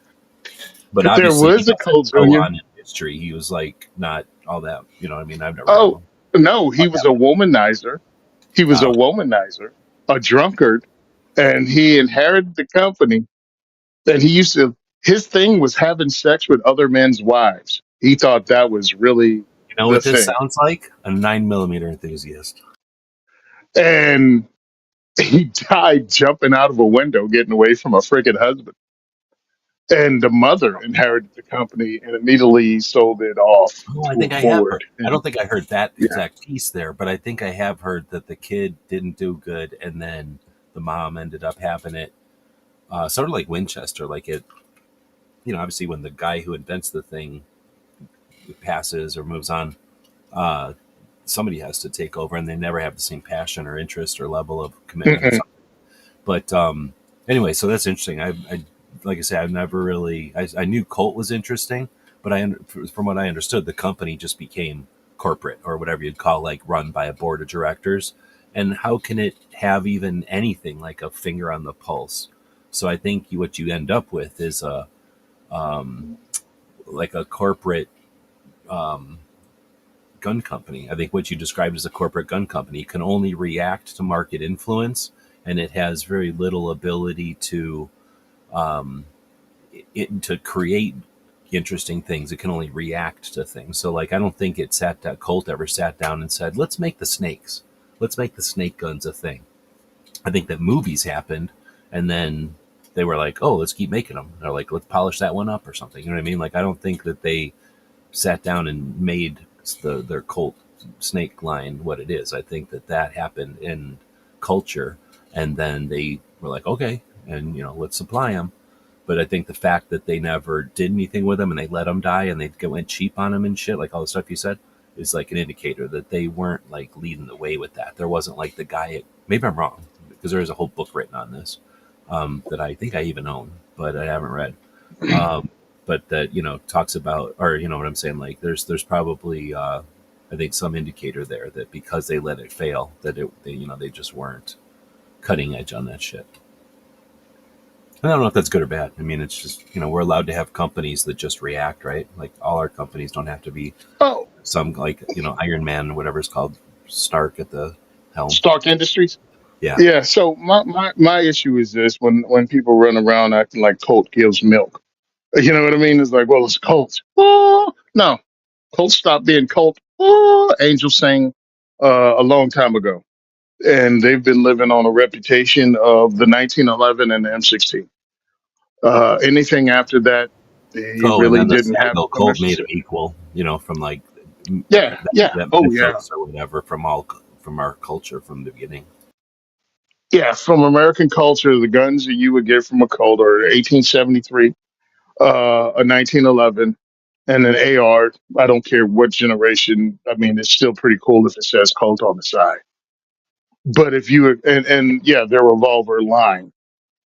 But There obviously he was a doesn't Colt go Junior. on in history. He was like not all that, what I mean? I've never heard of Oh him. no, he But was a womanizer. He was a okay. womanizer, a drunkard, and he inherited the company. And he used to. His thing was having sex with other men's wives. He thought that was really You know the what this thing. sounds like? A 9mm enthusiast. And he died jumping out of a window, getting away from a friggin' husband. And the mother inherited the company and immediately sold it off Oh, I to a think I have heard. Ford. I And don't think I heard that yeah, exact piece there, but I think I have heard that the kid didn't do good, and then the mom ended up having it, sort of like Winchester. Like it, obviously when the guy who invents the thing passes or moves on, uh, somebody has to take over, and they never have the same passion or interest or level of commitment or mm-mm, something. But anyway, so that's interesting. I like I said, I've never really. I knew Colt was interesting, but from what I understood, the company just became corporate or whatever you'd call like run by a board of directors. And how can it have even anything like a finger on the pulse? So I think what you end up with is a um, like a corporate um, gun company. I think what you described as a corporate gun company can only react to market influence, and it has very little ability to um, to create interesting things. It can only react to things. So, like, I don't think Colt ever sat down and said, "Let's make the snakes. Let's make the snake guns a thing." I think that movies happened, and then they were like, "Oh, let's keep making them." They're like, "Let's polish that one up or something." You know what I mean? Like, I don't think that they sat down and made their Colt snake line what it is. I think that happened in culture, and then they were like, okay, and let's supply them. But I think the fact that they never did anything with them and they let them die and they went cheap on them and shit, like all the stuff you said, is like an indicator that they weren't like leading the way with that. There wasn't like the guy. Maybe I'm wrong because there is a whole book written on this that I think I even own, but I haven't read. Um, but that talks about, or you know what I'm saying. Like there's probably I think some indicator there that because they let it fail, that they just weren't cutting edge on that shit. I don't know if that's good or bad. I mean, it's just, we're allowed to have companies that just react, right? Like all our companies don't have to be Oh, some like, Iron Man, whatever it's called, Stark at the helm. Stark Industries. Yeah. Yeah. So my issue is this: when people run around acting like Colt gives milk, you know what I mean? It's like, well, it's Colt. Oh, no, Colt stopped being Colt. Oh, Angel sang a long time ago, and they've been living on a reputation of the 1911 and the M16. Anything after that, they Oh, and really then the didn't have single the Colt commercial made them success. equal, from like Yeah, yeah. that Oh, yeah. mythos or whatever from our culture from the beginning. Yeah, from American culture, the guns that you would get from a Colt are 1873, a 1911, and an AR. I don't care what generation. I mean, it's still pretty cool if it says Colt on the side. But if you and yeah, their revolver line.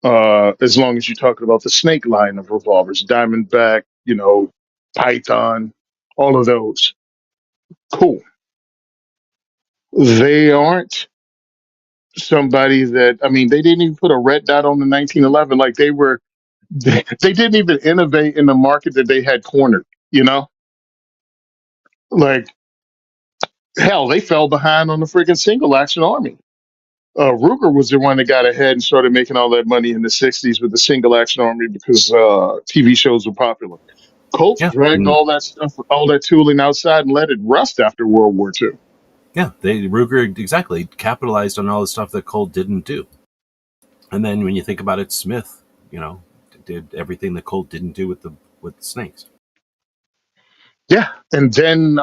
As long as you're talking about the snake line of revolvers, Diamondback, Python, all of those. Cool. They aren't somebody that, I mean, they didn't even put a red dot on the 1911. Like they didn't even innovate in the market that they had cornered, you know? Like, hell, they fell behind on the freaking single action army. Ruger was the one that got ahead and started making all that money in the 60s with the single action army because TV shows were popular. Colts Yeah. dragged all that stuff, all that tooling outside and let it rust after World War II. Yeah. Ruger exactly capitalized on all the stuff that Colt didn't do. And then when you think about it, Smith, you know, did everything that Colt didn't do with the snakes. Yeah. And then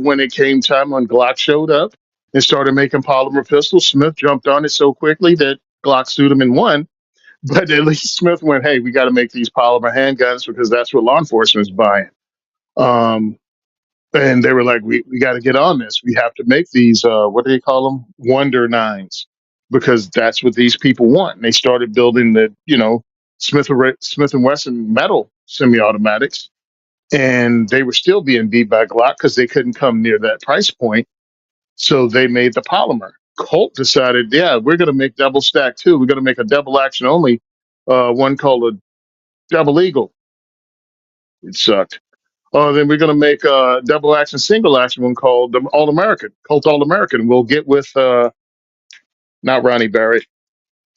when it came time when Glock showed up and started making polymer pistols, Smith jumped on it so quickly that Glock sued him and won. But at least Smith went, hey, we got to make these polymer handguns because that's what law enforcement is buying. Um, and they were like, we got to get on this. We have to make these, what do they call them? Wonder Nines, because that's what these people want. And they started building the, Smith and Wesson metal semi-automatics, and they were still being beat by Glock because they couldn't come near that price point. So they made the polymer. Colt decided, yeah, we're going to make double stack too. We're going to make a double action only, one called a double eagle. It sucked. Oh, then we're going to make a double action, single action one called the All American, Colt All American. We'll get with not Ronnie Barrett.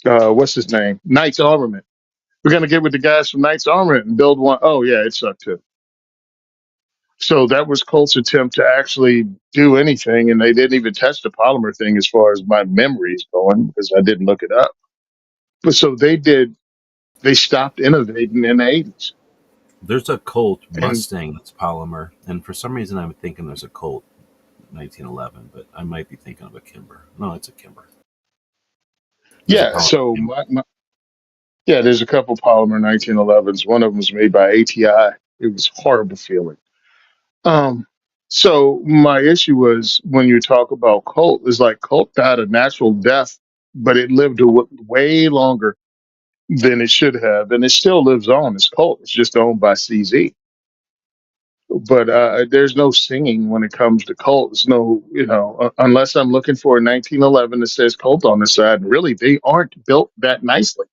What's his name? Knights Armament. We're going to get with the guys from Knights Armament and build one. Oh yeah, it sucked too. So that was Colt's attempt to actually do anything, and they didn't even test the polymer thing as far as my memory is going because I didn't look it up. But so they did. They stopped innovating in the 80s, There's a Colt and Mustang that's polymer, and for some reason I'm thinking there's a Colt 1911, but I might be thinking of a Kimber. No, it's a Kimber. There's a yeah. polymer So Kimber. yeah, there's a couple polymer 1911s. One of them was made by ATI. It was horrible feeling. Um, so my issue was when you talk about Colt, is like Colt died a natural death, but it lived way longer than it should have, and it still lives on. It's Colt. It's just owned by CZ. But there's no singing when it comes to Colt. There's no, unless I'm looking for a 1911 that says Colt on the side. Really, they aren't built that nicely.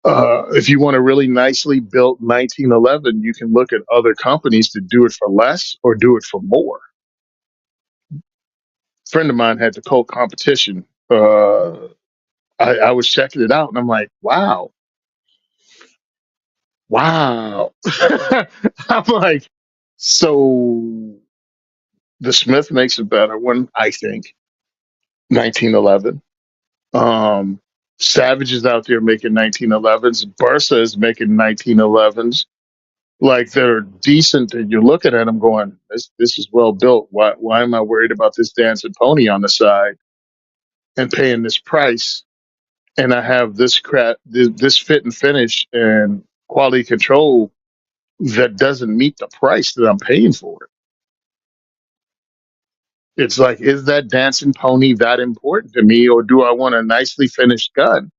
If you want a really nicely built 1911, you can look at other companies that do it for less or do it for more. A friend of mine had the Colt competition. I was checking it out, and I'm like, wow, wow. I'm like, so the Smith makes a better one, I think. 1911. Um, Savage is out there making 1911s. Bursa is making 1911s. like that are decent, and you're looking at them going, this is well built. Why am I worried about this dancing pony on the side and paying this price? And I have this crap, this fit and finish and quality control that doesn't meet the price that I'm paying for it. It's like, is that dancing pony that important to me, or do I want a nicely finished gun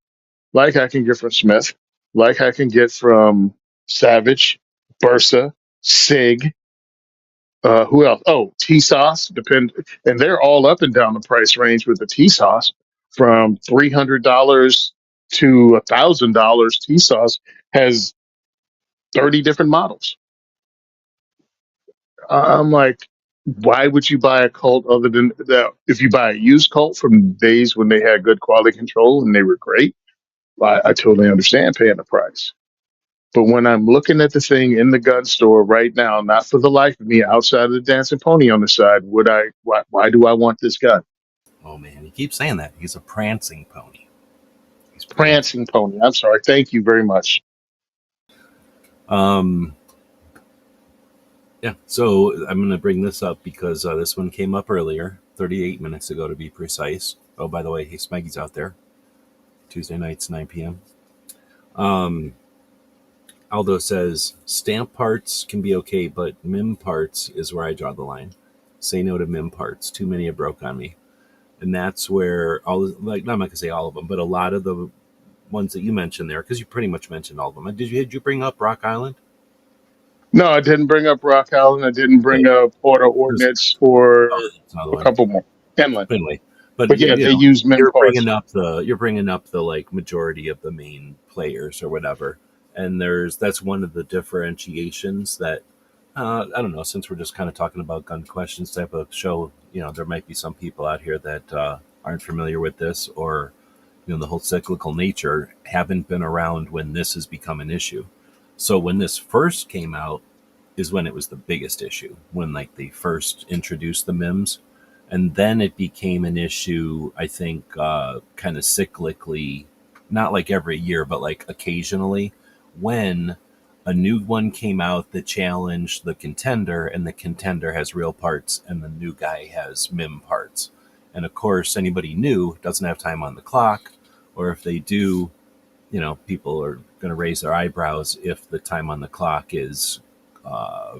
like I can get from Smith, like I can get from Savage, Bursa, Sig, who else? Oh, T Sauce, depend, and they're all up and down the price range with the T Sauce, from $300 to $1,000. T Sauce has 30 different models. I'm like, why would you buy a Colt other than that? If you buy a used Colt from days when they had good quality control and they were great, I totally understand paying the price. But when I'm looking at the thing in the gun store right now, not for the life of me, outside of the dancing pony on the side, would I? Why do I want this gun? Oh man, he keeps saying that. He's a prancing pony. He's prancing. Prancing pony. I'm sorry. Thank you very much. Um, yeah. So I'm going to bring this up because this one came up earlier, 38 minutes ago to be precise. Oh, by the way, hey, Smeggy's out there. Tuesday nights, 9 p.m. Um, Aldo says stamp parts can be okay, but MIM parts is where I draw the line. Say no to MIM parts. Too many have broke on me. And that's where like, no, I'm not going to say all of them, but a lot of the ones that you mentioned there, because you pretty much mentioned all of them. Did you bring up Rock Island? No, I didn't bring up Rock Island. I didn't Okay. bring up Porter There's, Ordnance or that's another a one. couple more. Inland. But anyway, but But yeah, you they know, use men parts. you're bringing up the like majority of the main players or whatever, and that's one of the differentiations that I don't know. Since we're just kind of talking about gun questions type of show, there might be some people out here that aren't familiar with this, or the whole cyclical nature, haven't been around when this has become an issue. So when this first came out is when it was the biggest issue, when like they first introduced the MIMS, and then it became an issue, I think, kind of cyclically, not like every year, but like occasionally, when a new one came out that challenged the contender, and the contender has real parts and the new guy has MIM parts. And of course, anybody new doesn't have time on the clock, or if they do, people are going to raise their eyebrows if the time on the clock is, uh,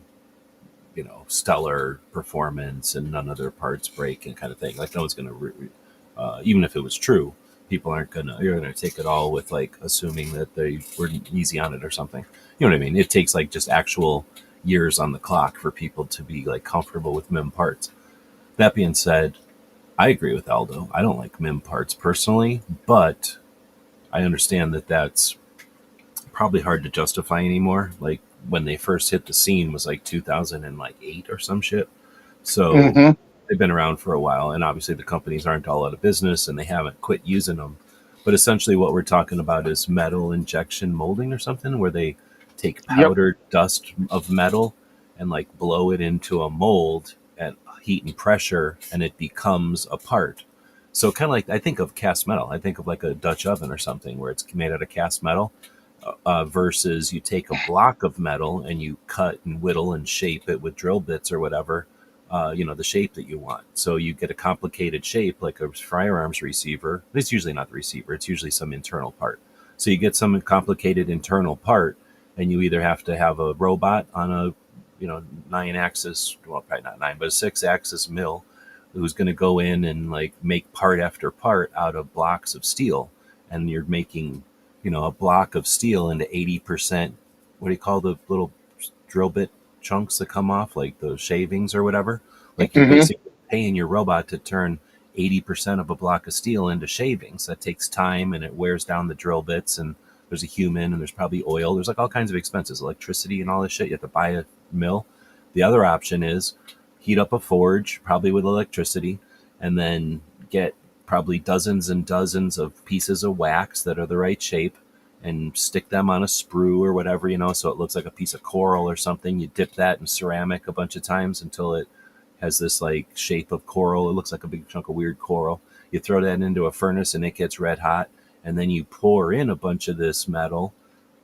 stellar performance and none of their parts break and kind of thing. Like no one's going to, even if it was true, people aren't going to, you're going to take it all with like assuming that they were easy on it or something. You know what I mean? It takes like just actual years on the clock for people to be like comfortable with MIM parts. That being said, I agree with Aldo. I don't like MIM parts personally, but I understand that that's probably hard to justify anymore. Like when they first hit the scene was like 2008 or some shit. So Hmm. they've been around for a while, and obviously the companies aren't all out of business and they haven't quit using them. But essentially, what we're talking about is metal injection molding or something, where they take Yep. powdered dust of metal and like blow it into a mold at heat and pressure, and it becomes a part. So kind of like I think of cast metal. I think of like a Dutch oven or something where it's made out of cast metal, versus you take a block of metal and you cut and whittle and shape it with drill bits or whatever, the shape that you want. So you get a complicated shape like a firearms receiver. It's usually not the receiver, it's usually some internal part. So you get some complicated internal part, and you either have to have a robot on a, 9 axis, well, probably not nine, but a 6 axis mill who's going to go in and like make part after part out of blocks of steel. And you're making, a block of steel into 80%. What do you call the little drill bit chunks that come off, like those shavings or whatever? Like you're Hmm. basically paying your robot to turn 80% of a block of steel into shavings. That takes time and it wears down the drill bits, and there's a human and there's probably oil. There's like all kinds of expenses, electricity and all this shit. You have to buy a mill. The other option is heat up a forge, probably with electricity, and then get probably dozens and dozens of pieces of wax that are the right shape, and stick them on a sprue or whatever, so it looks like a piece of coral or something. You dip that in ceramic a bunch of times until it has this like shape of coral. It looks like a big chunk of weird coral. You throw that into a furnace and it gets red hot, and then you pour in a bunch of this metal,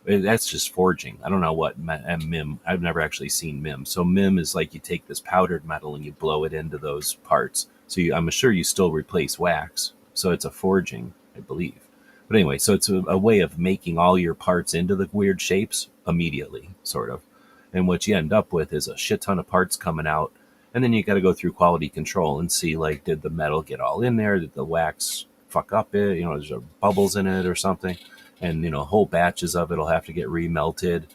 That's just forging. I don't know what MIM. I've never actually seen MIM. So MIM is like you take this powdered metal and you blow it into those parts. So I'm sure you still replace wax. So it's a forging, I believe. But anyway, so it's a way of making all your parts into the weird shapes immediately, sort of. And what you end up with is a shit ton of parts coming out, and then you got to go through quality control and see, like, did the metal get all in there? Did the wax fuck up it? There's bubbles in it or something, and whole batches of it'll have to get remelted.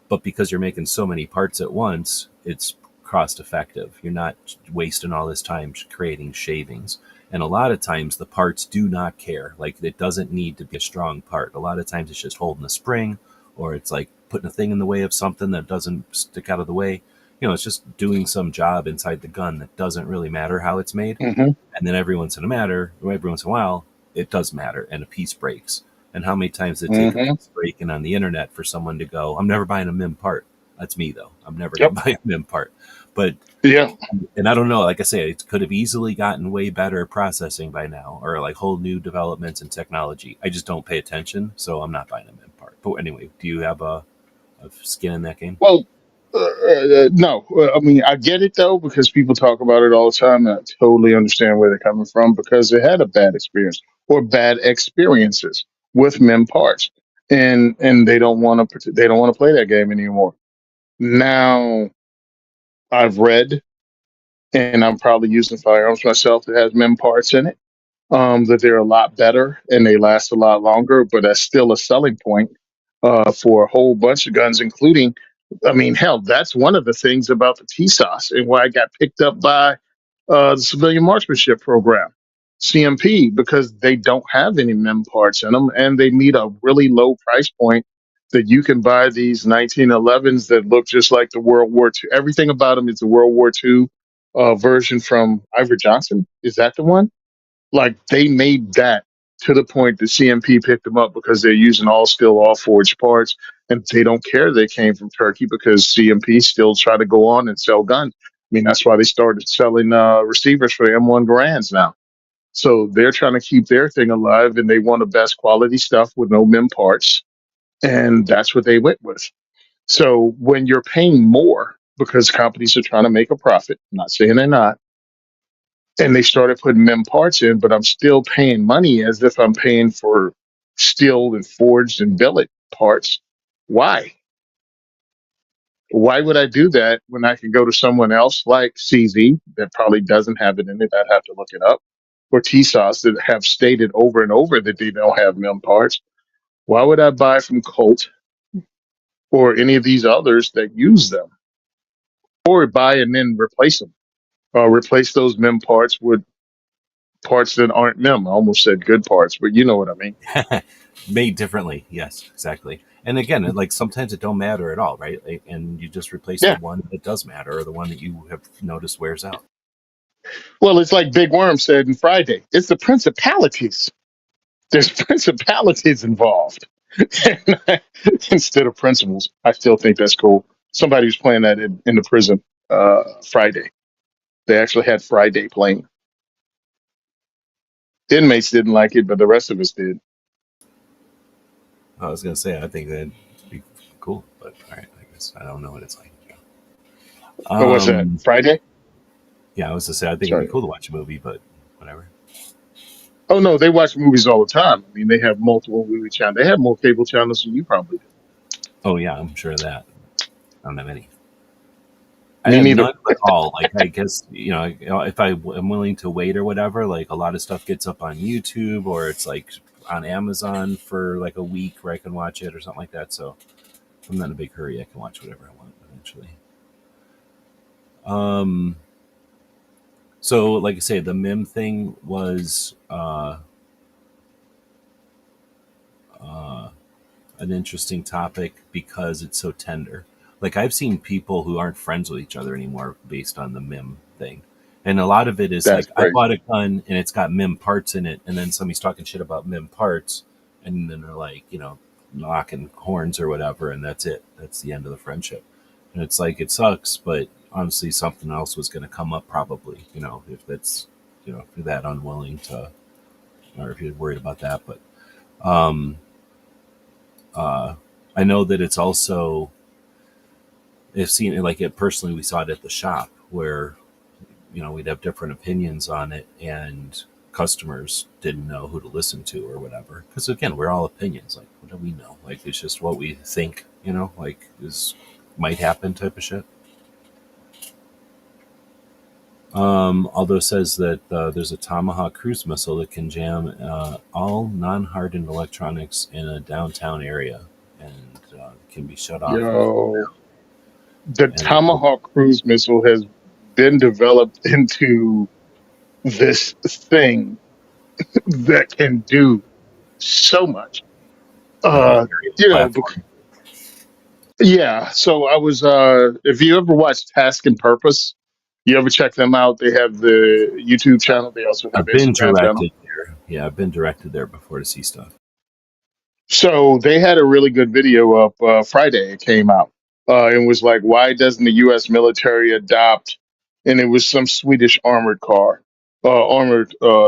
But because you're making so many parts at once, it's cost effective. You're not wasting all this time creating shavings. And a lot of times the parts do not care. Like, it doesn't need to be a strong part. A lot of times it's just holding a spring, or it's like putting a thing in the way of something that doesn't stick out of the way. It's just doing some job inside the gun that doesn't really matter how it's made. Hmm. And then every once in a while, it does matter and a piece breaks. And how many times did it take a Hmm. piece breaking on the internet for someone to go, I'm never buying a MIM part? That's me, though. I'm never going Yep. to buy a MIM part. But, Yeah. and I don't know, like I say, it could have easily gotten way better processing by now, or like whole new developments in technology. I just don't pay attention, so I'm not buying a MIM part. But anyway, do you have a skin in that game? Well, no. I mean, I get it though because people talk about it all the time, and I totally understand where they're coming from because they had a bad experience or bad experiences with mem parts, and they don't want to play that game anymore. Now, I've read, and I'm probably using firearms myself that has mem parts in it. That they're a lot better and they last a lot longer, but that's still a selling point for a whole bunch of guns, including, I mean, hell, that's one of the things about the TSOS and why I got picked up by the Civilian Marksmanship Program, CMP, because they don't have any mem parts in them and they meet a really low price point that you can buy these 1911s that look just like the World War II. Everything about them is the World War II version from Ivor Johnson. Is that the one? Like they made that to the point that CMP picked them up because they're using all steel, all forged parts, and they don't care they came from Turkey because CMP still try to go on and sell guns. I mean, that's why they started selling receivers for M1 Garands now. So they're trying to keep their thing alive, and they want the best quality stuff with no mem parts, and that's what they went with. So when you're paying more because companies are trying to make a profit, I'm not saying they're not, and they started putting mem parts in, but I'm still paying money as if I'm paying for steel and forged and billet parts. Why? Why would I do that when I can go to someone else like CZ that probably doesn't have it in it? I'd have to look it up. Or TSOS that have stated over and over that they don't have mem parts. Why would I buy from Colt or any of these others that use them? Or buy and then replace them? Replace those mem parts with parts that aren't mem. I almost said good parts, but you know what I mean. Made differently, yes, exactly. And again, like sometimes it don't matter at all, right? Like, and you just replace the Yeah. one that does matter, or the one that you have noticed wears out. Well, it's like Big Worm said in Friday. It's the principalities. There's principalities involved instead of principles. I still think that's cool. Somebody was playing that in the prison Friday. They actually had Friday playing. Inmates didn't like it, but the rest of us did. I was gonna say I think that'd be cool, but all right, I guess I don't know what it's like. What was that? Um, Friday? yeah, I was to say I think it'd be Sorry. cool to watch a movie, but whatever. Oh no, they watch movies all the time. I mean, they have multiple movie channels. They have more cable channels than you probably do. Oh yeah, I'm sure of that. I don't have any. I Me have neither. none at all. Like I guess if I am willing to wait or whatever, like a lot of stuff gets up on YouTube or it's like on Amazon for like a week where I can watch it or something like that. So if I'm not in a big hurry, I can watch whatever I want eventually. Um, so like I say, the MIM thing was uh, an interesting topic because it's so tender. Like I've seen people who aren't friends with each other anymore based on the MIM thing. And a lot of it is That's like I crazy. bought a gun and it's got MIM parts in it, and then somebody's talking shit about MIM parts, and then they're like, knocking horns or whatever, and that's it. That's the end of the friendship. And it's like it sucks, but honestly, something else was going to come up probably. If that's if you're that unwilling to, or if you're worried about that, but um, uh, I know that it's also, I've seen it, like it personally, we saw it at the shop where, we'd have different opinions on it, and customers didn't know who to listen to or whatever. Because again, we're all opinions. Like, what do we know? Like, it's just what we think, like is might happen type of shit. Although it says that there's a Tomahawk cruise missile that can jam all non-hardened electronics in a downtown area, and can be shut off in Yo, the and Tomahawk cruise missile has been developed into this thing that can do so much. like what Uh, area you know, platform. yeah. So I was, if you ever watched Task and Purpose, you ever check them out? They have the YouTube channel. They also have I've been Instagram channel. directed there. Yeah, I've been directed there before to see stuff. So they had a really good video up Friday. It came out. It was like, why doesn't the U.S. military adopt? And it was some Swedish armored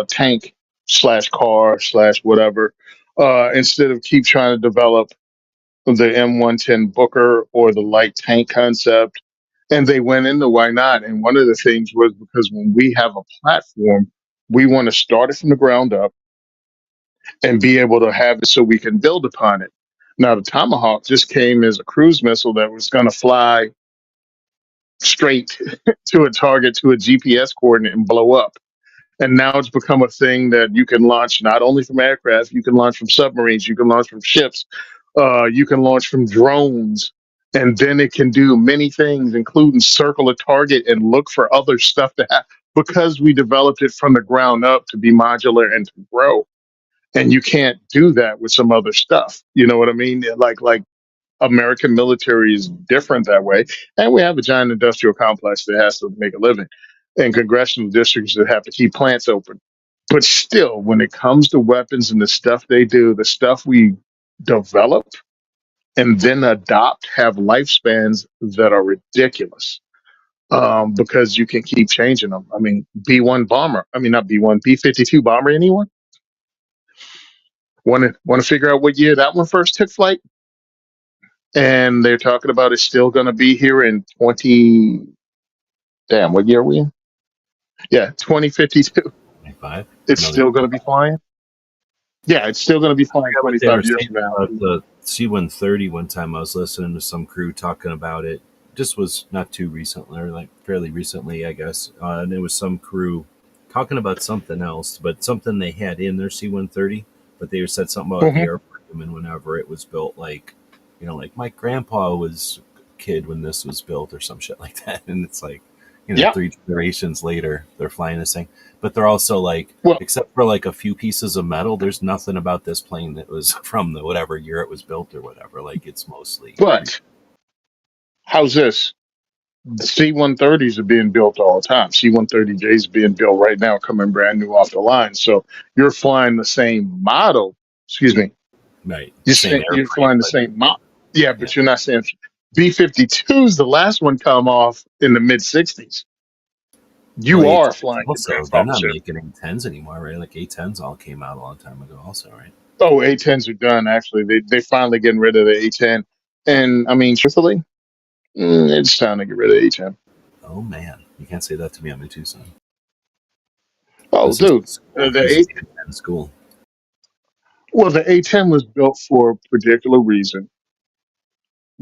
tank slash car slash whatever. Instead of keep trying to develop the M110 Booker or the light tank concept, and they went into why not. And one of the things was because when we have a platform, we want to start it from the ground up and be able to have it so we can build upon it. Now, the Tomahawk just came as a cruise missile that was going to fly straight to a target to a GPS coordinate and blow up. And now it's become a thing that you can launch not only from aircraft, you can launch from submarines, you can launch from ships, you can launch from drones. And then it can do many things, including circle a target and look for other stuff to have because we developed it from the ground up to be modular and to grow. And you can't do that with some other stuff. You know what I mean? Like American military is different that way, and we have a giant industrial complex that has to make a living, and congressional districts that have to keep plants open. But still, when it comes to weapons and the stuff they do, the stuff we develop and then adopt have lifespans that are ridiculous. Because you can keep changing them. I mean, B-1 bomber. I mean, not B-1, B-52 bomber. Anyone want to figure out what year that one first took flight? And they're talking about it's still going to be here in 20. Damn, what year are we in? Yeah, 2052. 25. It's Another. still going to be flying. Yeah, it's still going to be I flying forgot what they were 25 years saying from now. about the C-130 one time. I was listening to some crew talking about it. This was not too recently, or like fairly recently, I guess. And it was some crew talking about something else, but something they had in their C-130. But they said something about the Hmm. airframe and whenever it was built, like, like my grandpa was a kid when this was built or some shit like that. And it's like, Yeah. 3 generations later, they're flying this thing. But they're also like, Well, except for like a few pieces of metal, there's nothing about this plane that was from the whatever year it was built or whatever. Like it's mostly but how's this? C-130s are being built all the time. C-130Js are being built right now, coming brand new off the line. So you're flying the same model. Excuse me. right. Same You're airframe, flying the but same model. Yeah, yeah, but you're not saying B-52s. The last one come off in the mid '60s. well, You are A10s flying your also they're grandfather's not ship. making A10s anymore, right? Like A10s all came out a long time ago, also, right? Oh, A10s are done. Actually, they finally getting rid of the A10. And I mean, truthfully, it's time to get rid of A10. Oh man, you can't say that to me. I'm a Tucson. Oh, This is dude, school. the This is A A10 school, well, the A10 was built for a particular reason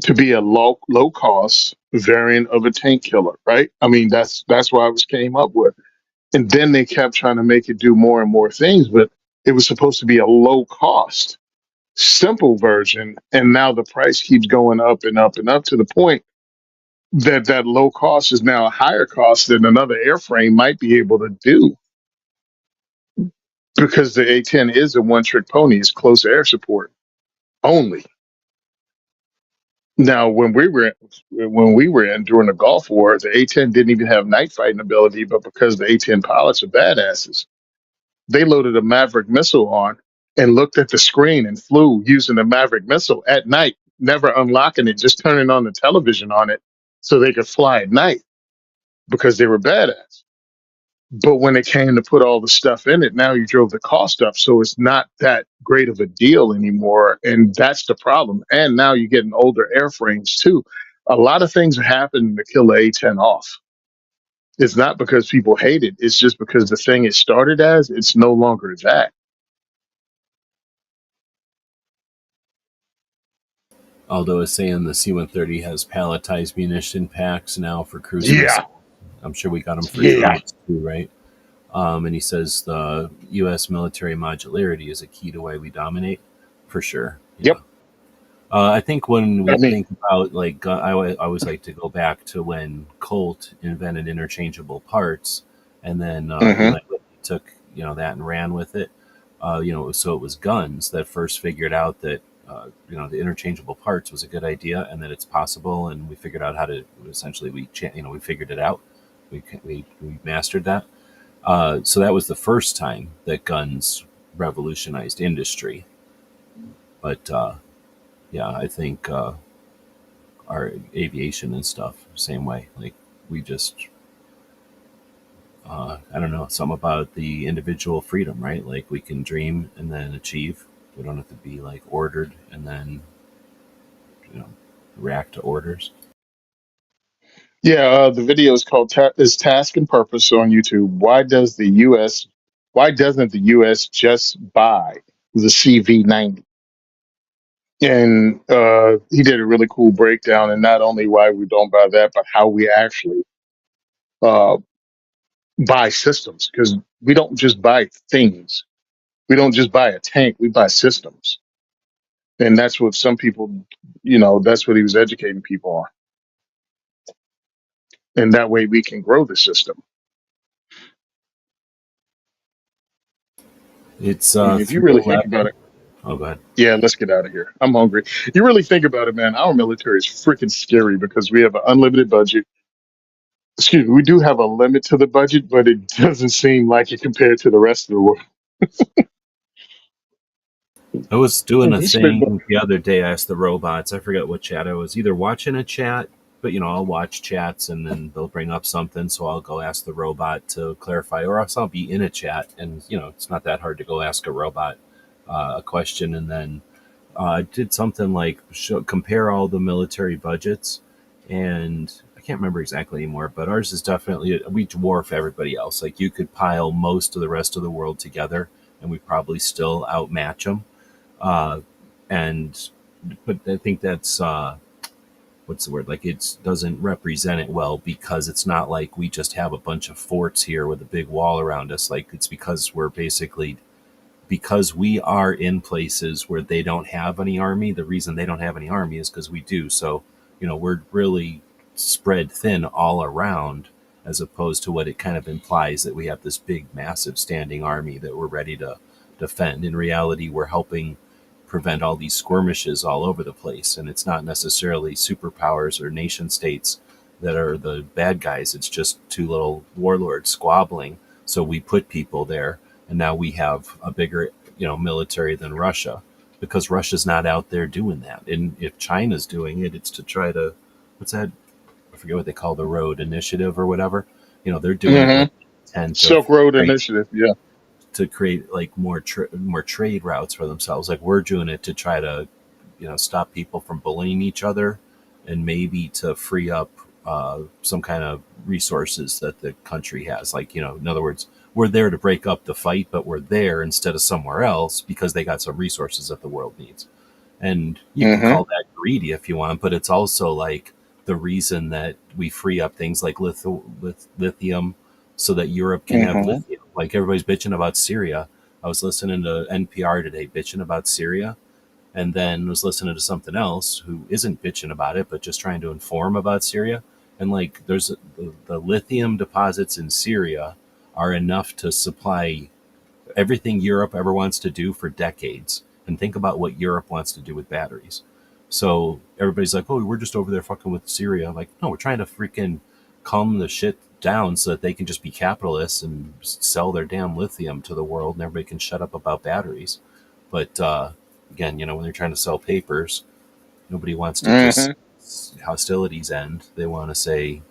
to be a low cost variant of a tank killer, right? I mean, that's why it was came up with. And then they kept trying to make it do more and more things, but it was supposed to be a low cost, simple version, and now the price keeps going up and up and up to the point that that low cost is now a higher cost than another airframe might be able to do because the A10 is a one trick pony. It's close air support only. Now, when we were in during the Gulf War, the A10 didn't even have night fighting ability, but because the A10 pilots are badasses, they loaded a Maverick missile on and looked at the screen and flew using the Maverick missile at night, never unlocking it, just turning on the television on it so they could fly at night because they were badass. But when it came to put all the stuff in it, now you drove the cost up. So it's not that great of a deal anymore. And that's the problem. And now you're getting older airframes too. A lot of things are happening to kill the A-10 off. It's not because people hate it. It's just because the thing it started as, it's no longer that. Although it's saying the C-130 has palletized munition packs now for cruise Yeah. missiles. I'm sure we got them for Yeah. drones too, right? And he says the U.S. military modularity is a key to why we dominate, for sure. Yep. Yeah. I think when I we mean, think about like, I always like to go back to when Colt invented interchangeable parts, and then hmm Eli Lilly took that and ran with it. So it was guns that first figured out that the interchangeable parts was a good idea and that it's possible, and we figured out how to essentially we figured it out. We mastered that. So that was the first time that guns revolutionized industry. But yeah, I think our aviation and stuff same way. Like we just I don't know, something about the individual freedom, right? Like we can dream and then achieve. We don't have to be like ordered and then you know react to orders. yeah, the video is called is Task and Purpose on YouTube. Why doesn't the US just buy the CV-90? And he did a really cool breakdown, and not only why we don't buy that, but how we actually uh, buy systems, because we don't just buy things. We don't just buy a tank. We buy systems, and that's what some people, that's what he was educating people on, and that way we can grow the system. It's I mean, if you really think about 311. it, Oh, go ahead. yeah, let's get out of here. I'm hungry. You really think about it, man. Our military is freaking scary because we have an unlimited budget. Excuse me, we do have a limit to the budget, but it doesn't seem like it compared to the rest of the world. I was doing a We spend. thing the other day. I asked the robots. I forgot what chat I was either watching a chat, but I'll watch chats and then they'll bring up something, so I'll go ask the robot to clarify, or else I'll be in a chat and it's not that hard to go ask a robot a question, and then I did something like compare all the military budgets, and I can't remember exactly anymore, but ours is definitely we dwarf everybody else. Like you could pile most of the rest of the world together, and we probably still outmatch them uh, and but I think that's what's the word? Like it doesn't represent it well because it's not like we just have a bunch of forts here with a big wall around us. Like it's because we're basically because we are in places where they don't have any army. The reason they don't have any army is because we do. So we're really spread thin all around, as opposed to what it kind of implies that we have this big, massive standing army that we're ready to defend. In reality, we're helping prevent all these skirmishes all over the place. And it's not necessarily superpowers or nation states that are the bad guys. It's just two little warlords squabbling. So we put people there, and now we have a bigger, military than Russia, because Russia's not out there doing that. And if China's doing it, it's to try to, what's that? I forget what they call the road initiative or whatever. They're doing it hmm with intent of Silk Road create Initiative. Yeah. to create like more trade routes for themselves. Like we're doing it to try to, stop people from bullying each other, and maybe to free up some kind of resources that the country has. Like in other words, we're there to break up the fight, but we're there instead of somewhere else because they got some resources that the world needs. And you can hmm call that greedy if you want, but it's also like the reason that we free up things like lithium so that Europe can have hmm lithium. Like everybody's bitching about Syria. I was listening to NPR today bitching about Syria, and then was listening to something else who isn't bitching about it, but just trying to inform about Syria. And like there's the lithium deposits in Syria are enough to supply everything Europe ever wants to do for decades. And think about what Europe wants to do with batteries. So everybody's like, oh, we're just over there fucking with Syria. I'm like, no, we're trying to freaking calm the shit down so that they can just be capitalists and sell their damn lithium to the world and everybody can shut up about batteries. But again, when they're trying to sell papers, nobody wants to just hmm hostilities end. They want to say,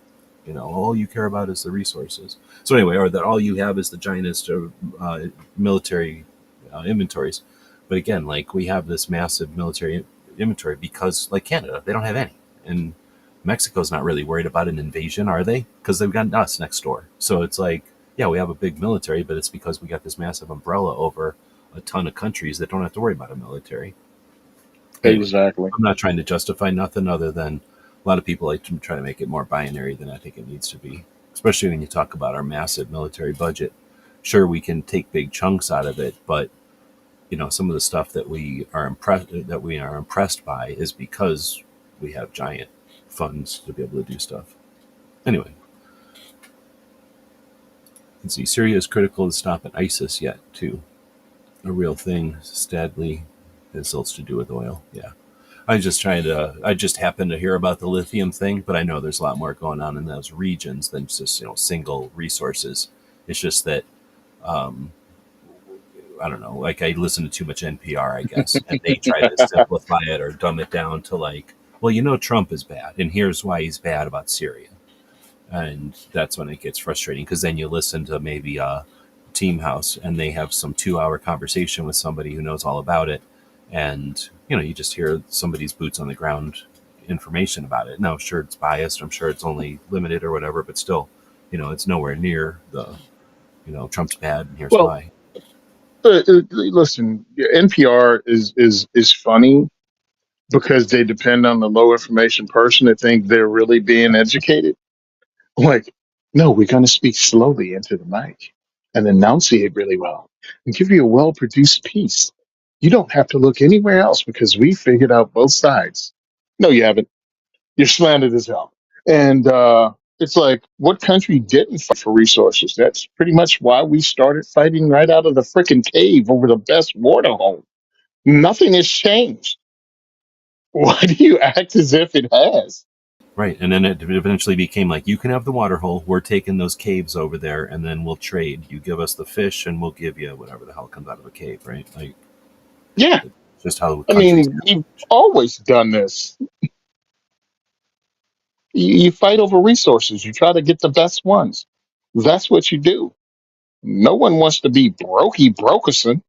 all you care about is the resources. So anyway, or that all you have is the giantest military inventories. But again, like we have this massive military inventory because, like Canada, they don't have any, and Mexico's not really worried about an invasion, are they? Because they've got us next door. So it's like, yeah, we have a big military, but it's because we got this massive umbrella over a ton of countries that don't have to worry about a military. Anyway, Exactly. I'm not trying to justify nothing other than a lot of people like to try to make it more binary than I think it needs to be, especially when you talk about our massive military budget. Sure, we can take big chunks out of it, but some of the stuff that we are impressed by is because we have giant funds to be able to do stuff. Anyway, you can see Syria is critical to stopping ISIS yet too. A real thing. Stadley has lots to do with oil. Yeah. I just happened to hear about the lithium thing, but I know there's a lot more going on in those regions than just, single resources. It's just that, um, I don't know, like I listen to too much NPR, I guess, and they try to simplify it or dumb it down to like, well, Trump is bad, and here's why he's bad about Syria. And that's when it gets frustrating because then you listen to maybe Team House and they have some 2 hour conversation with somebody who knows all about it, and you just hear somebody's boots on the ground information about it. Now, sure, it's biased. I'm sure it's only limited or whatever, but still, it's nowhere near the Trump's bad and here's Well, why. listen, NPR is funny because they depend on the low information person to think they're really being educated. Like, no, we're going to speak slowly into the mic and enunciate really well and give you a well produced piece. You don't have to look anywhere else because we figured out both sides. No, you haven't. You're slandered as hell. And it's like, what country didn't fight for resources? That's pretty much why we started fighting right out of the freaking cave over the best water hole. Nothing has changed. Why do you act as if it has? Right, and then it eventually became like, you can have the water hole. We're taking those caves over there, and then we'll trade. You give us the fish, and we'll give you whatever the hell comes out of a cave. Right, like Yeah. just how I countries. mean, we've always done this. You fight over resources. You try to get the best ones. That's what you do. No one wants to be brokey brokerson.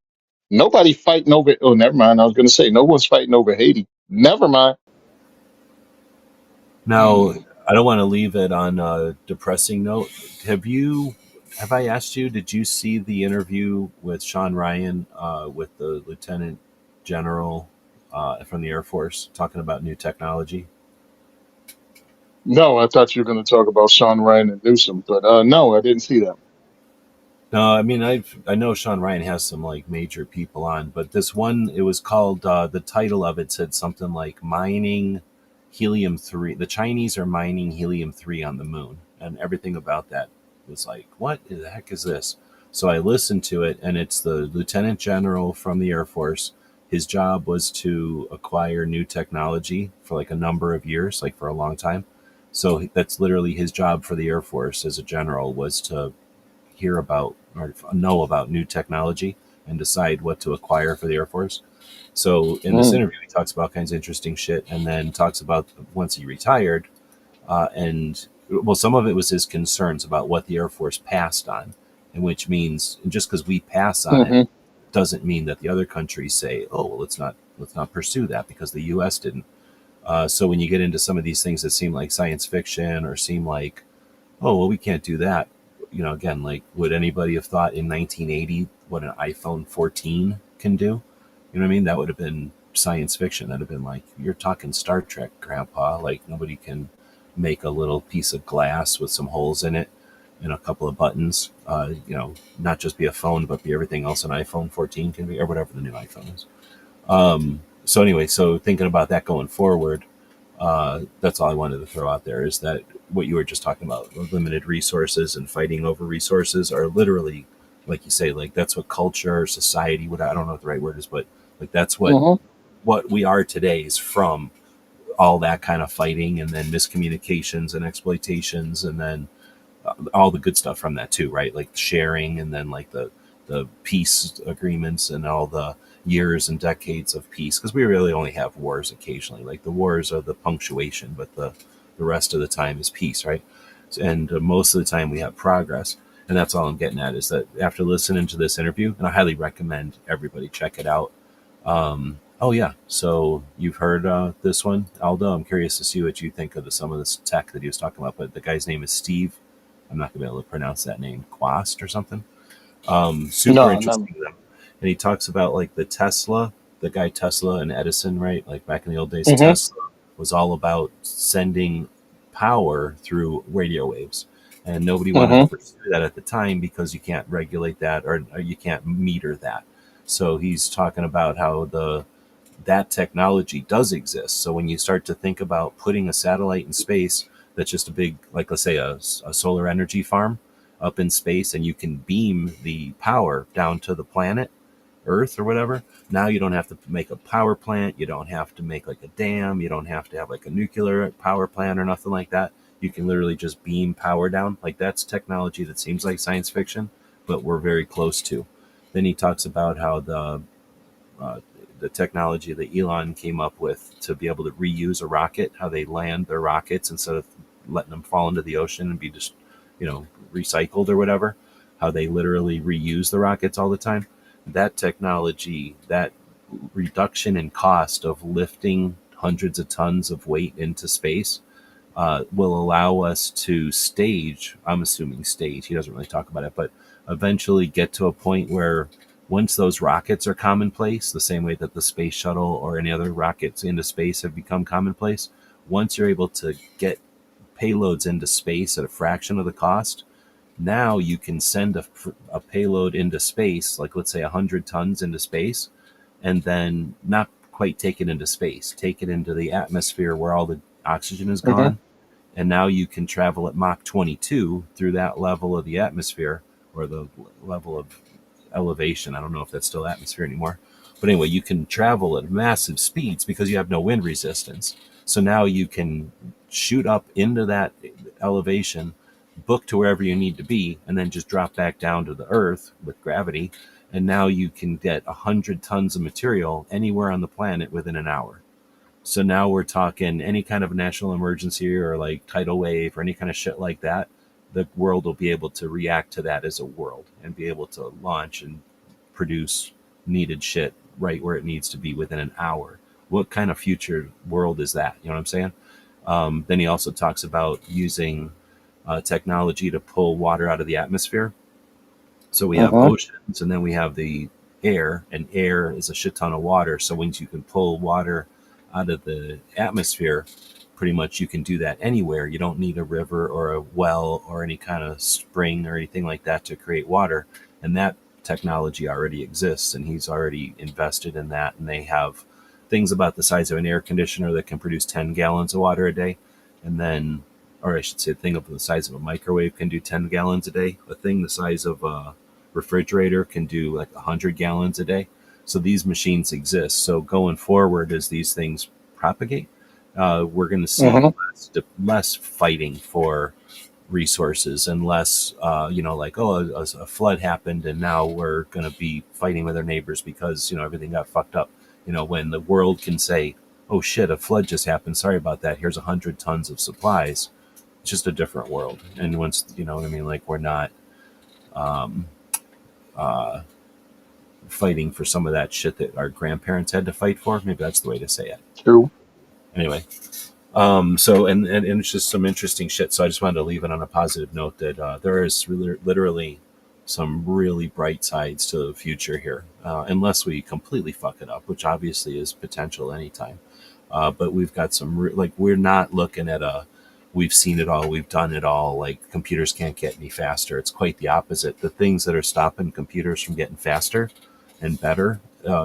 Nobody fighting over. Oh, never mind. I was going to say no one's fighting over Haiti. Never mind. Now, I don't want to leave it on a depressing note. Have I asked you, did you see the interview with Sean Ryan with the Lieutenant General from the Air Force talking about new technology? No, I thought you were going to talk about Sean Ryan and Newsom, but no, I didn't see that. No, I mean I know Sean Ryan has some like major people on, but this one, it was called the title of it said something like mining helium-3. The Chinese are mining helium-3 on the moon, and everything about that was like, what the heck is this? So I listened to it, and it's the Lieutenant General from the Air Force. His job was to acquire new technology for like a number of years, like for a long time. So that's literally his job for the Air Force as a general, was to hear about or know about new technology and decide what to acquire for the Air Force. So in this Mm, interview, he talks about all kinds of interesting shit, and then talks about once he retired, and well, some of it was his concerns about what the Air Force passed on, and which means just because we pass on it hmm doesn't mean that the other countries say, oh, well, let's not pursue that because the U.S. didn't. So when you get into some of these things that seem like science fiction or seem like, oh, well, we can't do that. Again, like, would anybody have thought in 1980 what an iPhone 14 can do? You know what I mean? That would have been science fiction. That'd have been like, you're talking Star Trek, Grandpa. Like, nobody can make a little piece of glass with some holes in it and a couple of buttons. Not just be a phone, but be everything else an iPhone 14 can be, or whatever the new iPhone is. So anyway, so thinking about that going forward, that's all I wanted to throw out there is that what you were just talking about, limited resources and fighting over resources, are literally, like you say, like that's what culture, society, what, I don't know what the right word is, but like that's hmm what we are today is from all that kind of fighting, and then miscommunications and exploitations, and then all the good stuff from that too, right? Like sharing, and then like the peace agreements and all the years and decades of peace, because we really only have wars occasionally. Like the wars are the punctuation, but the rest of the time is peace, right? and most of the time we have progress. And that's all I'm getting at is that after listening to this interview, and I highly recommend everybody check it out. Oh yeah, so you've heard this one, Aldo. I'm curious to see what you think of some of this tech that he was talking about. But the guy's name is Steve. I'm not gonna be able to pronounce that name, Quast or something. Super No, no. interesting though. And he talks about like the Tesla, the guy Tesla and Edison, right? Like back in the old days, Mm-hmm. Tesla was all about sending power through radio waves. And nobody wanted to Mm-hmm. pursue that at the time because you can't regulate that or you can't meter that. So he's talking about how the that technology does exist. So when you start to think about putting a satellite in space that's just a big, like let's say a solar energy farm up in space, and you can beam the power down to the planet Earth or whatever. Now you don't have to make a power plant. You don't have to make like a dam. You don't have to have like a nuclear power plant or nothing like that. You can literally just beam power down. Like that's technology that seems like science fiction, but we're very close to. Then he talks about how uh, the technology that Elon came up with to be able to reuse a rocket, how they land their rockets instead of letting them fall into the ocean and be just, recycled or whatever, how they literally reuse the rockets all the time. That technology, that reduction in cost of lifting hundreds of tons of weight into space, will allow us to stage, I'm assuming stage, he doesn't really talk about it, but eventually get to a point where once those rockets are commonplace, the same way that the space shuttle or any other rockets into space have become commonplace, once you're able to get payloads into space at a fraction of the cost, now you can send a payload into space, like let's say 100 tons into space, and then not quite take it into space, take it into the atmosphere where all the oxygen is Mm-hmm. gone, and now you can travel at Mach 22 through that level of the atmosphere or the level of elevation. I don't know if that's still atmosphere anymore. But anyway, you can travel at massive speeds because you have no wind resistance. So now you can shoot up into that elevation, book to wherever you need to be, and then just drop back down to the earth with gravity. And now you can get 100 tons of material anywhere on the planet within an hour. So now we're talking any kind of national emergency or like tidal wave or any kind of shit like that. The world will be able to react to that as a world and be able to launch and produce needed shit right where it needs to be within an hour. What kind of future world is that? You know what I'm saying? Then he also talks about using technology to pull water out of the atmosphere. So we have Mm-hmm. oceans and then we have the air, and air is a shit ton of water. So once you can pull water out of the atmosphere, pretty much you can do that anywhere. You don't need a river or a well or any kind of spring or anything like that to create water. And that technology already exists, and he's already invested in that. And they have things about the size of an air conditioner that can produce 10 gallons of water a day. And then, or I should say, a thing of the size of a microwave can do 10 gallons a day. A thing the size of a refrigerator can do like 100 gallons a day. So these machines exist. So going forward, as these things propagate, we're going to see Mm-hmm. less fighting for resources and less, like, oh, a flood happened and now we're going to be fighting with our neighbors because, everything got fucked up. When the world can say, oh shit, a flood just happened. Sorry about that. Here's 100 tons of supplies. It's just a different world. And once, you know what I mean? Like, we're not um, uh, fighting for some of that shit that our grandparents had to fight for. Maybe that's the way to say it. True. Anyway, so and it's just some interesting shit. So I just wanted to leave it on a positive note that there is really, literally some really bright sides to the future here, unless we completely fuck it up, which obviously is potential anytime. But we've got some like we're not looking at a we've seen it all, we've done it all. Like computers can't get any faster. It's quite the opposite. The things that are stopping computers from getting faster and better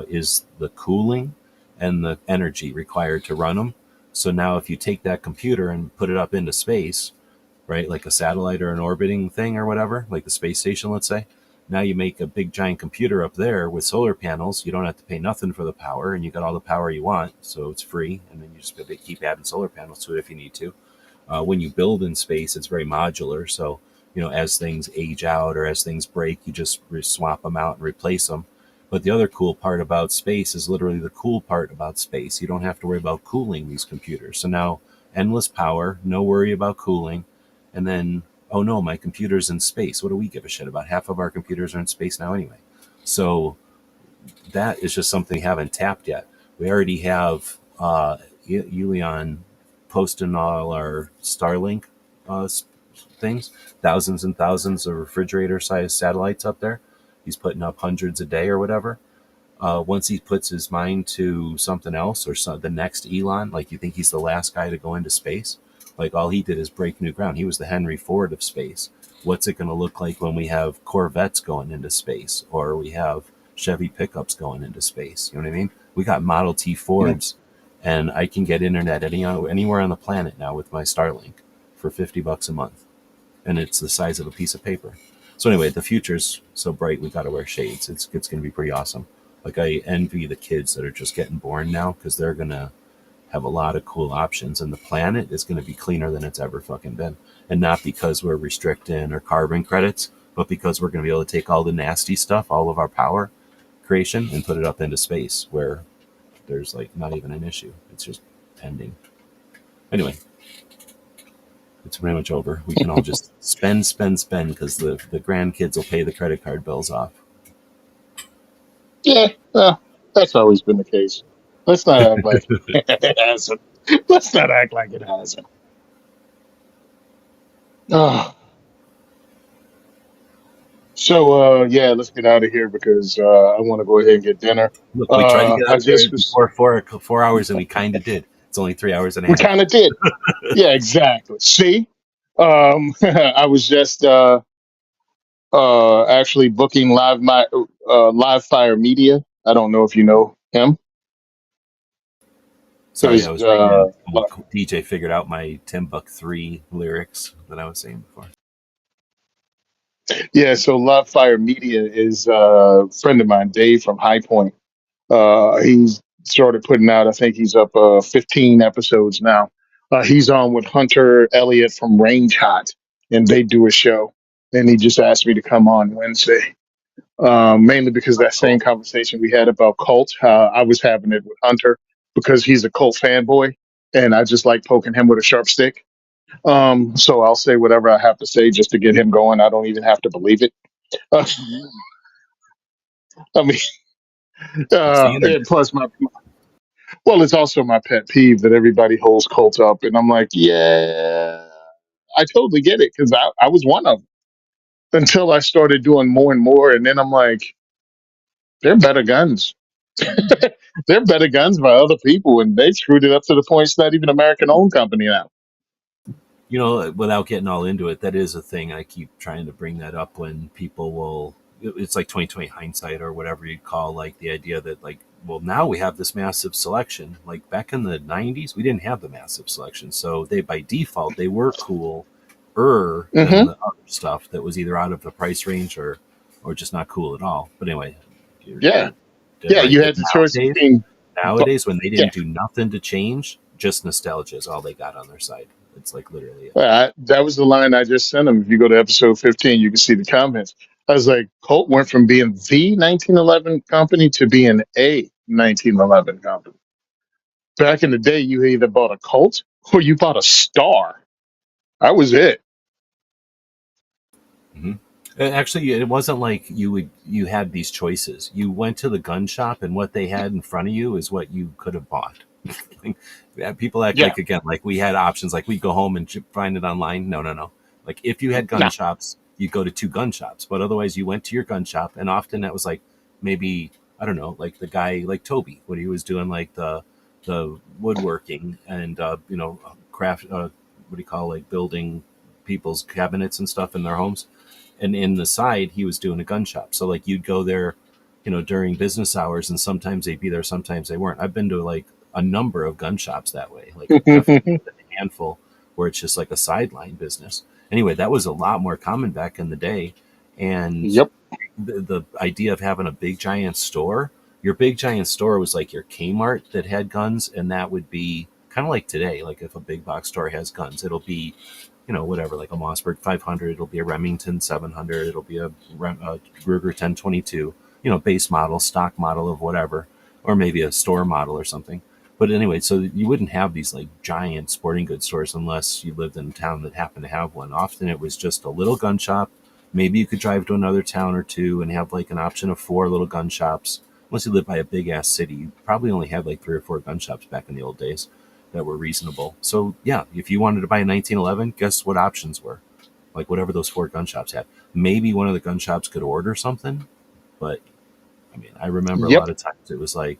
is the cooling and the energy required to run them. So now, if you take that computer and put it up into space, right, like a satellite or an orbiting thing or whatever, like the space station, let's say, now you make a big giant computer up there with solar panels. You don't have to pay nothing for the power, and you got all the power you want, so it's free. And then you just keep adding solar panels to it if you need to. When you build in space, it's very modular. So, as things age out or as things break, you just swap them out and replace them. But the other cool part about space is literally the cool part about space. You don't have to worry about cooling these computers. So now, endless power, no worry about cooling. and then, oh no, my computer's in space. What do we give a shit about? Half of our computers are in space now anyway. So that is just something we haven't tapped yet. We already have Ulian posting all our Starlink uh, things, thousands and thousands of refrigerator-sized satellites up there. He's putting up hundreds a day or whatever. Once he puts his mind to something else or the next Elon, like you think he's the last guy to go into space? Like all he did is break new ground. He was the Henry Ford of space. What's it going to look like when we have Corvettes going into space or we have Chevy pickups going into space? You know what I mean? We got Model T Yeah. Fords, and I can get internet anywhere on the planet now with my Starlink for $50 a month, and it's the size of a piece of paper. So anyway, the future's so bright we got to wear shades. It's going to be pretty awesome. Like I envy the kids that are just getting born now because they're going to have a lot of cool options, and the planet is going to be cleaner than it's ever fucking been. And not because we're restricting our carbon credits, but because we're going to be able to take all the nasty stuff, all of our power creation, and put it up into space where there's like not even an issue. It's just pending. Anyway, it's pretty much over. We can all just spend, spend, spend because the grandkids will pay the credit card bills off. Yeah, that's always been the case. Let's not act like it hasn't. Let's not act like it hasn't. Ah, so yeah, let's get out of here because I want to go ahead and get dinner. Look, we tried to get I out there just was. before 4 hours, and we kind of did. It's only 3 hours and a We half. kind of did. Yeah, exactly. See, I was just actually booking live fire media. I don't know if you know him Sorry, I because was reading. DJ figured out my Timbuk 3 lyrics that I was saying before. yeah. So live fire media is a friend of mine, Dave from High Point. He's started putting out. I think he's up 15 episodes now. He's on with Hunter Elliott from Range Hot, and they do a show. And he just asked me to come on Wednesday. Mainly because Oh, that same cool. conversation we had about cult, I was having it with Hunter because he's a cult fanboy, and I just like poking him with a sharp stick. So I'll say whatever I have to say just to get him going. I don't even have to believe it. Uh, I mean, It's the internet. and plus well, it's also my pet peeve that everybody holds cult up, and I'm like, yeah, I totally get it because I was one of them until I started doing more and more, and then I'm like, they're better guns. They're better guns by other people, and they screwed it up to the point it's not even American owned company now. Without getting all into it, that is a thing. I keep trying to bring that up when people will. It's like 2020 hindsight or whatever you'd call like the idea that like, well, now we have this massive selection. Like back in the 90s, we didn't have the massive selection, so they by default they were cool than Hmm. the other stuff that was either out of the price range or just not cool at all. But anyway, Yeah, you're dead yeah. right. You But had the choice nowadays, between, nowadays when they yeah. didn't do nothing to change, just nostalgia is all they got on their side. It's like literally it. That was the line I just sent him. If you go to episode 15, you can see the comments. I was like, Colt went from being the 1911 company to being a 1911 company. Back in the day, you either bought a Colt or you bought a Star. That was it. hmm Actually, it wasn't like you had these choices. You went to the gun shop, and what they had in front of you is what you could have bought. Yeah, people act Yeah. like again, like we had options, like we go home and find it online. No, no, no. Like if you had gun No. shops, you go to two gun shops, but otherwise you went to your gun shop, and often that was like maybe I don't know, like the guy like Toby when he was doing like the woodworking and craft. What do you call like building people's cabinets and stuff in their homes, and in the side he was doing a gun shop. So like you'd go there, during business hours, and sometimes they'd be there, sometimes they weren't. I've been to like a number of gun shops that way, like definitely more than a handful, where it's just like a sideline business. Anyway, that was a lot more common back in the day, and Yep. the idea of having a big giant store. Your big giant store was like your Kmart that had guns, and that would be kind of like today. Like if a big box store has guns, it'll be whatever, like a Mossberg 500, it'll be a Remington 700, it'll be a Ruger 1022, base model, stock model of whatever, or maybe a store model or something. But anyway, so you wouldn't have these like giant sporting goods stores unless you lived in a town that happened to have one. Often it was just a little gun shop. Maybe you could drive to another town or two and have like an option of four little gun shops. Unless you live by a big ass city, you probably only had like three or four gun shops back in the old days that were reasonable. So yeah, if you wanted to buy a 1911, guess what options were? Like whatever those four gun shops had. Maybe one of the gun shops could order something, but I mean, I remember a lot Yep. of times it was like,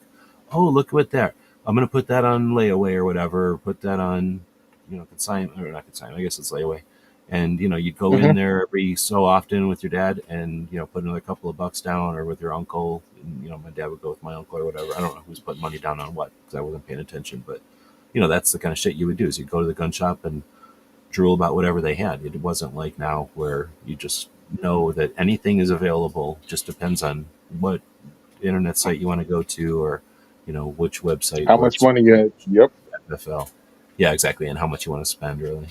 oh, look what there. I'm going to put that on layaway or whatever, or put that on, consignment, or not consignment, I guess it's layaway. And, you go in Hmm. there every so often with your dad and, put another couple of bucks down or with your uncle. And, my dad would go with my uncle or whatever. I don't know who's putting money down on what because I wasn't paying attention. But, that's the kind of shit you would do is you'd go to the gun shop and drool about whatever they had. It wasn't like now where you just know that anything is available, just depends on what internet site you want to go to or which website How much works money you had? Yep. FFL. Yeah, exactly, and how much you want to spend really.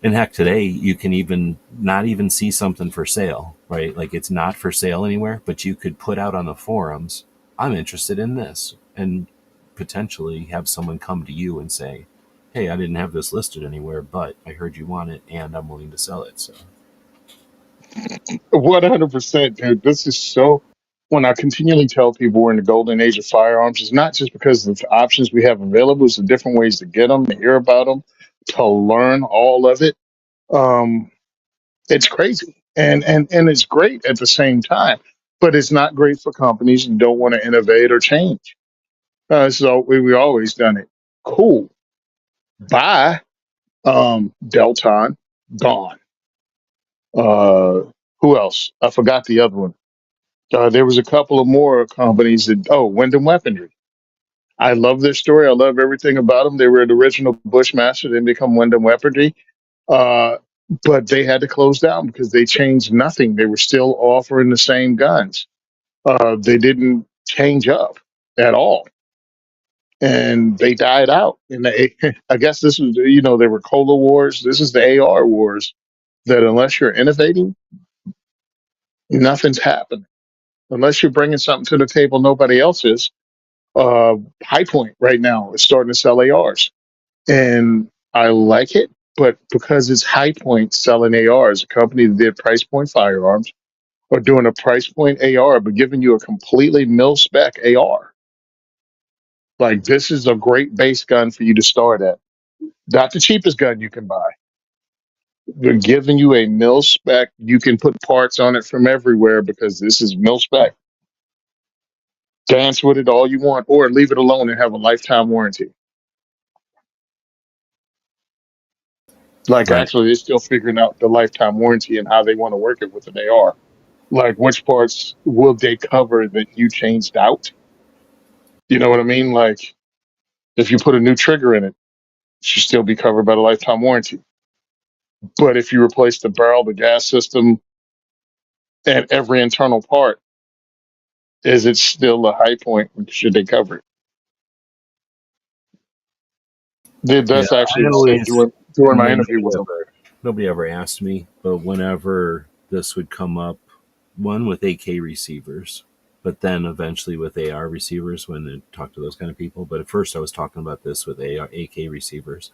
And heck, today you can even not even see something for sale, right? Like it's not for sale anywhere, but you could put out on the forums, I'm interested in this, and potentially have someone come to you and say, hey, I didn't have this listed anywhere, but I heard you want it and I'm willing to sell it. So 100%, dude. This is so. When I continually tell people we're in the golden age of firearms, it's not just because of the options we have available; it's the different ways to get them, to hear about them, to learn all of it. Um, it's crazy, and it's great at the same time. But it's not great for companies who don't want to innovate or change. So we always done it. Cool. Bye. Delton gone. Uh, who else? I forgot the other one. There was a couple of more companies that. Oh, Wyndham Weaponry. I love their story. I love everything about them. They were the original Bushmaster, then become Wyndham Weaponry. Uh, but they had to close down because they changed nothing. They were still offering the same guns. They didn't change up at all, and they died out. And I guess this was, there were Cola Wars. This is the AR Wars. That unless you're innovating, nothing's happening. Unless you're bringing something to the table nobody else is. High Point right now is starting to sell ARs, and I like it, but because it's High Point selling ARs, a company that did price point firearms, or doing a price point AR, but giving you a completely mil spec AR. Like this is a great base gun for you to start at. Not the cheapest gun you can buy. They're giving you a mil spec. You can put parts on it from everywhere because this is mil spec. Dance with it all you want, or leave it alone and have a lifetime warranty. Like right. actually, they're still figuring out the lifetime warranty and how they want to work it with an AR. Like which parts will they cover that you changed out? You know what I mean? Like if you put a new trigger in it, it should still be covered by the lifetime warranty. But if you replace the barrel, the gas system, and every internal part, is it still a high point? Should they cover it? Yeah, That's actually I was said always during my interview nobody with them. ever asked me, but whenever this would come up, one with AK receivers, but then eventually with AR receivers when they talk to those kind of people. But at first, I was talking about this with AK receivers.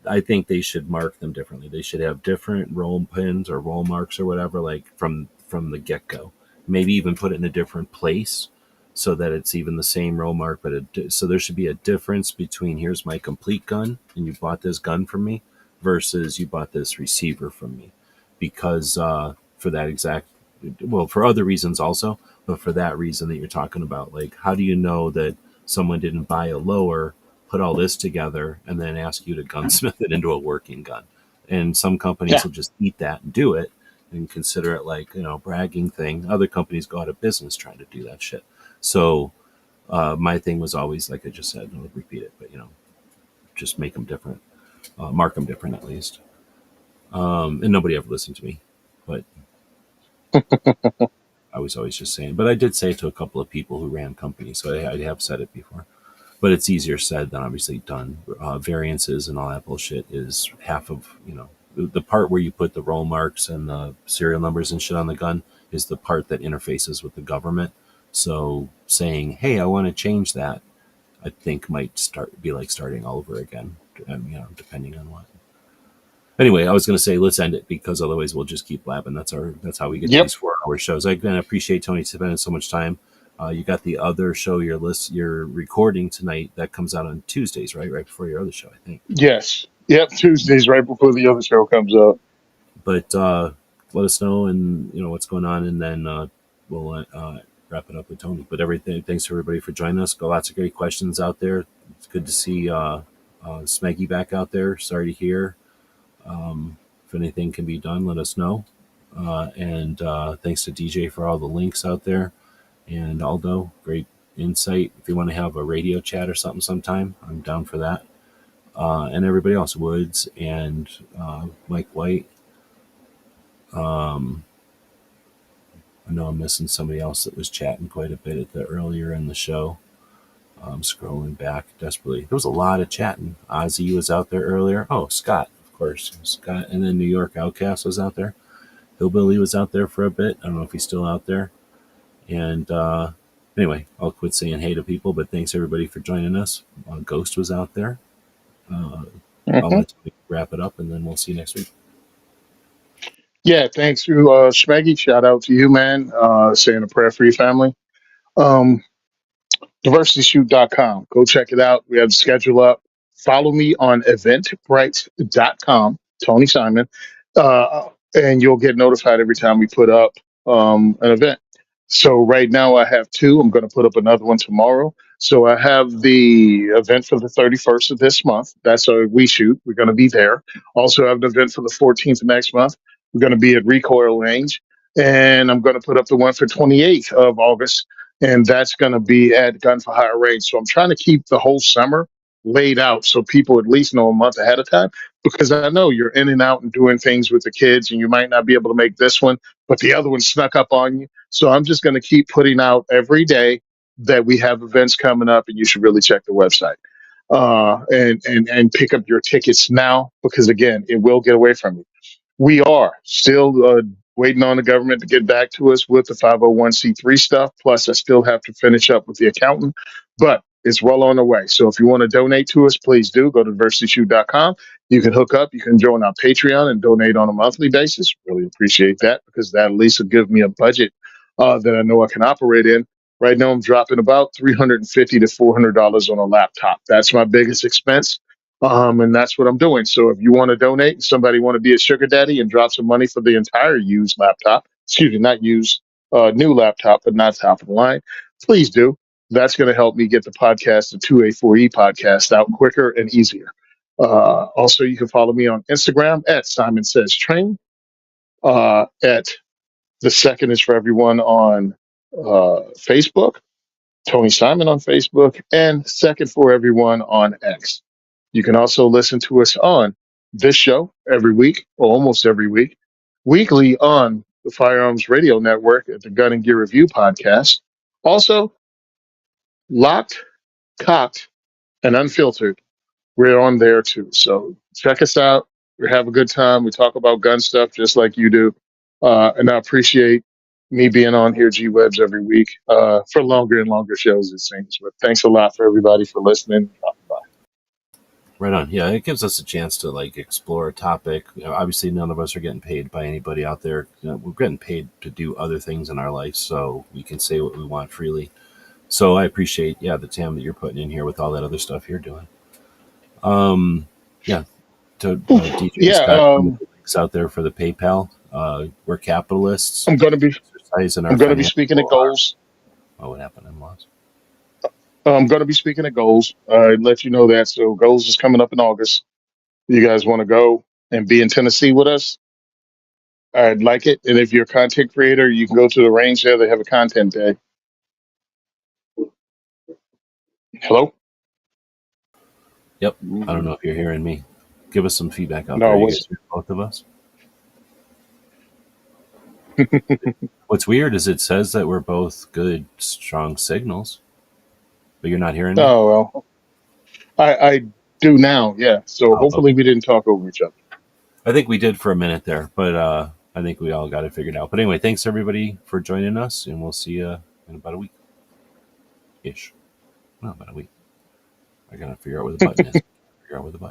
I think they should mark them differently. They should have different roll pins or roll marks or whatever, like from the get go. Maybe even put it in a different place so that it's even the same roll mark. But so there should be a difference between here's my complete gun and you bought this gun from me versus you bought this receiver from me, because for that exact, well, for other reasons also, but for that reason that you're talking about, like how do you know that someone didn't buy a lower, put all this together, and then ask you to gunsmith it into a working gun? And some companies Yeah, will just eat that and do it and consider it like, bragging thing. Other companies go out of business trying to do that shit. So my thing was always, like I just said, I'll repeat it, but just make them different, mark them different at least. And nobody ever listened to me, but I was always just saying. But I did say it to a couple of people who ran companies, so I have said it before. But it's easier said than obviously done. Variances and all that bullshit is half of, the part where you put the roll marks and the serial numbers and shit on the gun is the part that interfaces with the government. So saying, hey, I want to change that, I think might be like starting all over again. Depending on what. Anyway, I was going to say let's end it because otherwise we'll just keep blabbing. That's how we get to Yep. these 4 hour shows. I again appreciate Tony spending so much time. You got the other show you're recording tonight that comes out on Tuesdays, right? Right before your other show, I think. Yes. Yep. Tuesdays right before the other show comes up. But let us know and what's going on, and then we'll wrap it up with Tony. But everything, thanks to everybody for joining us. Got lots of great questions out there. It's good to see Smeggy back out there. Sorry to hear. If anything can be done, let us know. And thanks to DJ for all the links out there. And Aldo, great insight. If you want to have a radio chat or something sometime, I'm down for that. And everybody else, Woods and Mike White. I know I'm missing somebody else that was chatting quite a bit earlier in the show. I'm scrolling back desperately. There was a lot of chatting. Ozzy was out there earlier. Oh, Scott, of course. Scott. And then New York Outcast was out there. Hillbilly was out there for a bit. I don't know if he's still out there. And anyway, I'll quit saying hey to people, but thanks everybody for joining us. Ghost was out there. I'll Hmm. let you wrap it up, and then we'll see you next week. Yeah. Thanks to Schmeggy. Shout out to you, man. Saying a prayer for your family. Um, diversityshoot.com. Go check it out. We have the schedule up. Follow me on eventbrite.com, Tony Simon, and you'll get notified every time we put up an event. So right now I have two. I'm going to put up another one tomorrow. So I have the event for the 31st of this month. That's a we shoot. We're going to be there. Also have an event for the 14th of next month. We're going to be at Recoil Range. And I'm going to put up the one for 28th of August, and that's going to be at Gun for Hire Range. So I'm trying to keep the whole summer laid out so people at least know a month ahead of time, because I know you're in and out and doing things with the kids, and you might not be able to make this one, but the other one snuck up on you. So I'm just going to keep putting out every day that we have events coming up, and you should really check the website and pick up your tickets now, because again, it will get away from you. We are still waiting on the government to get back to us with the 501c3 stuff. Plus, I still have to finish up with the accountant, but it's well on the way. So if you want to donate to us, please do go to diversityshoot.com. You can hook up. You can join our Patreon and donate on a monthly basis. Really appreciate that, because that at least will give me a budget that I know I can operate in. Right now, I'm dropping about $350 to $400 on a laptop. That's my biggest expense, and that's what I'm doing. So if you want to donate, somebody want to be a sugar daddy and drop some money for the entire used laptop, excuse me, not used, new laptop, but not top of the line, please do. That's going to help me get the podcast, the 2A4E podcast, out quicker and easier. Also, you can follow me on Instagram at SimonSaysTrain. At the second is for everyone on Facebook. Tony Simon on Facebook, and second for everyone on X. You can also listen to us on this show every week, or almost every week, weekly on the Firearms Radio Network at the Gun and Gear Review podcast. Also, Locked, Cocked, and Unfiltered. We're on there too. So check us out. We have a good time. We talk about gun stuff just like you do. And I appreciate me being on here, G Webs, every week for longer and longer shows, it seems. But thanks a lot for everybody for listening. Right on. Yeah, it gives us a chance to like explore a topic. Obviously, none of us are getting paid by anybody out there. We're getting paid to do other things in our life, so we can say what we want freely. So I appreciate, the time that you're putting in here with all that other stuff you're doing. Yeah, to DJ's Yeah, got some links out there for the PayPal. We're capitalists. I'm gonna be Exercise in I'm our gonna be speaking at financial. goals. Oh, what happened? I'm lost. I'm gonna be speaking at goals. I let you know that. So goals is coming up in August. You guys want to go and be in Tennessee with us? I'd like it. And if you're a content creator, you can go to the range there. They have a content day. Hello? Yep. I don't know if you're hearing me. Give us some feedback out No, there. I You wasn't. guys hear both of us? What's weird is it says that we're both good, strong signals, but you're not hearing me? Oh well, I do now. Yeah. So Oh, hopefully okay. we didn't talk over each other. I think we did for a minute there, but I think we all got it figured out. But anyway, thanks everybody for joining us, and we'll see you in about a week ish. No, about a week. I gotta figure out where the button is. Figure out where the button.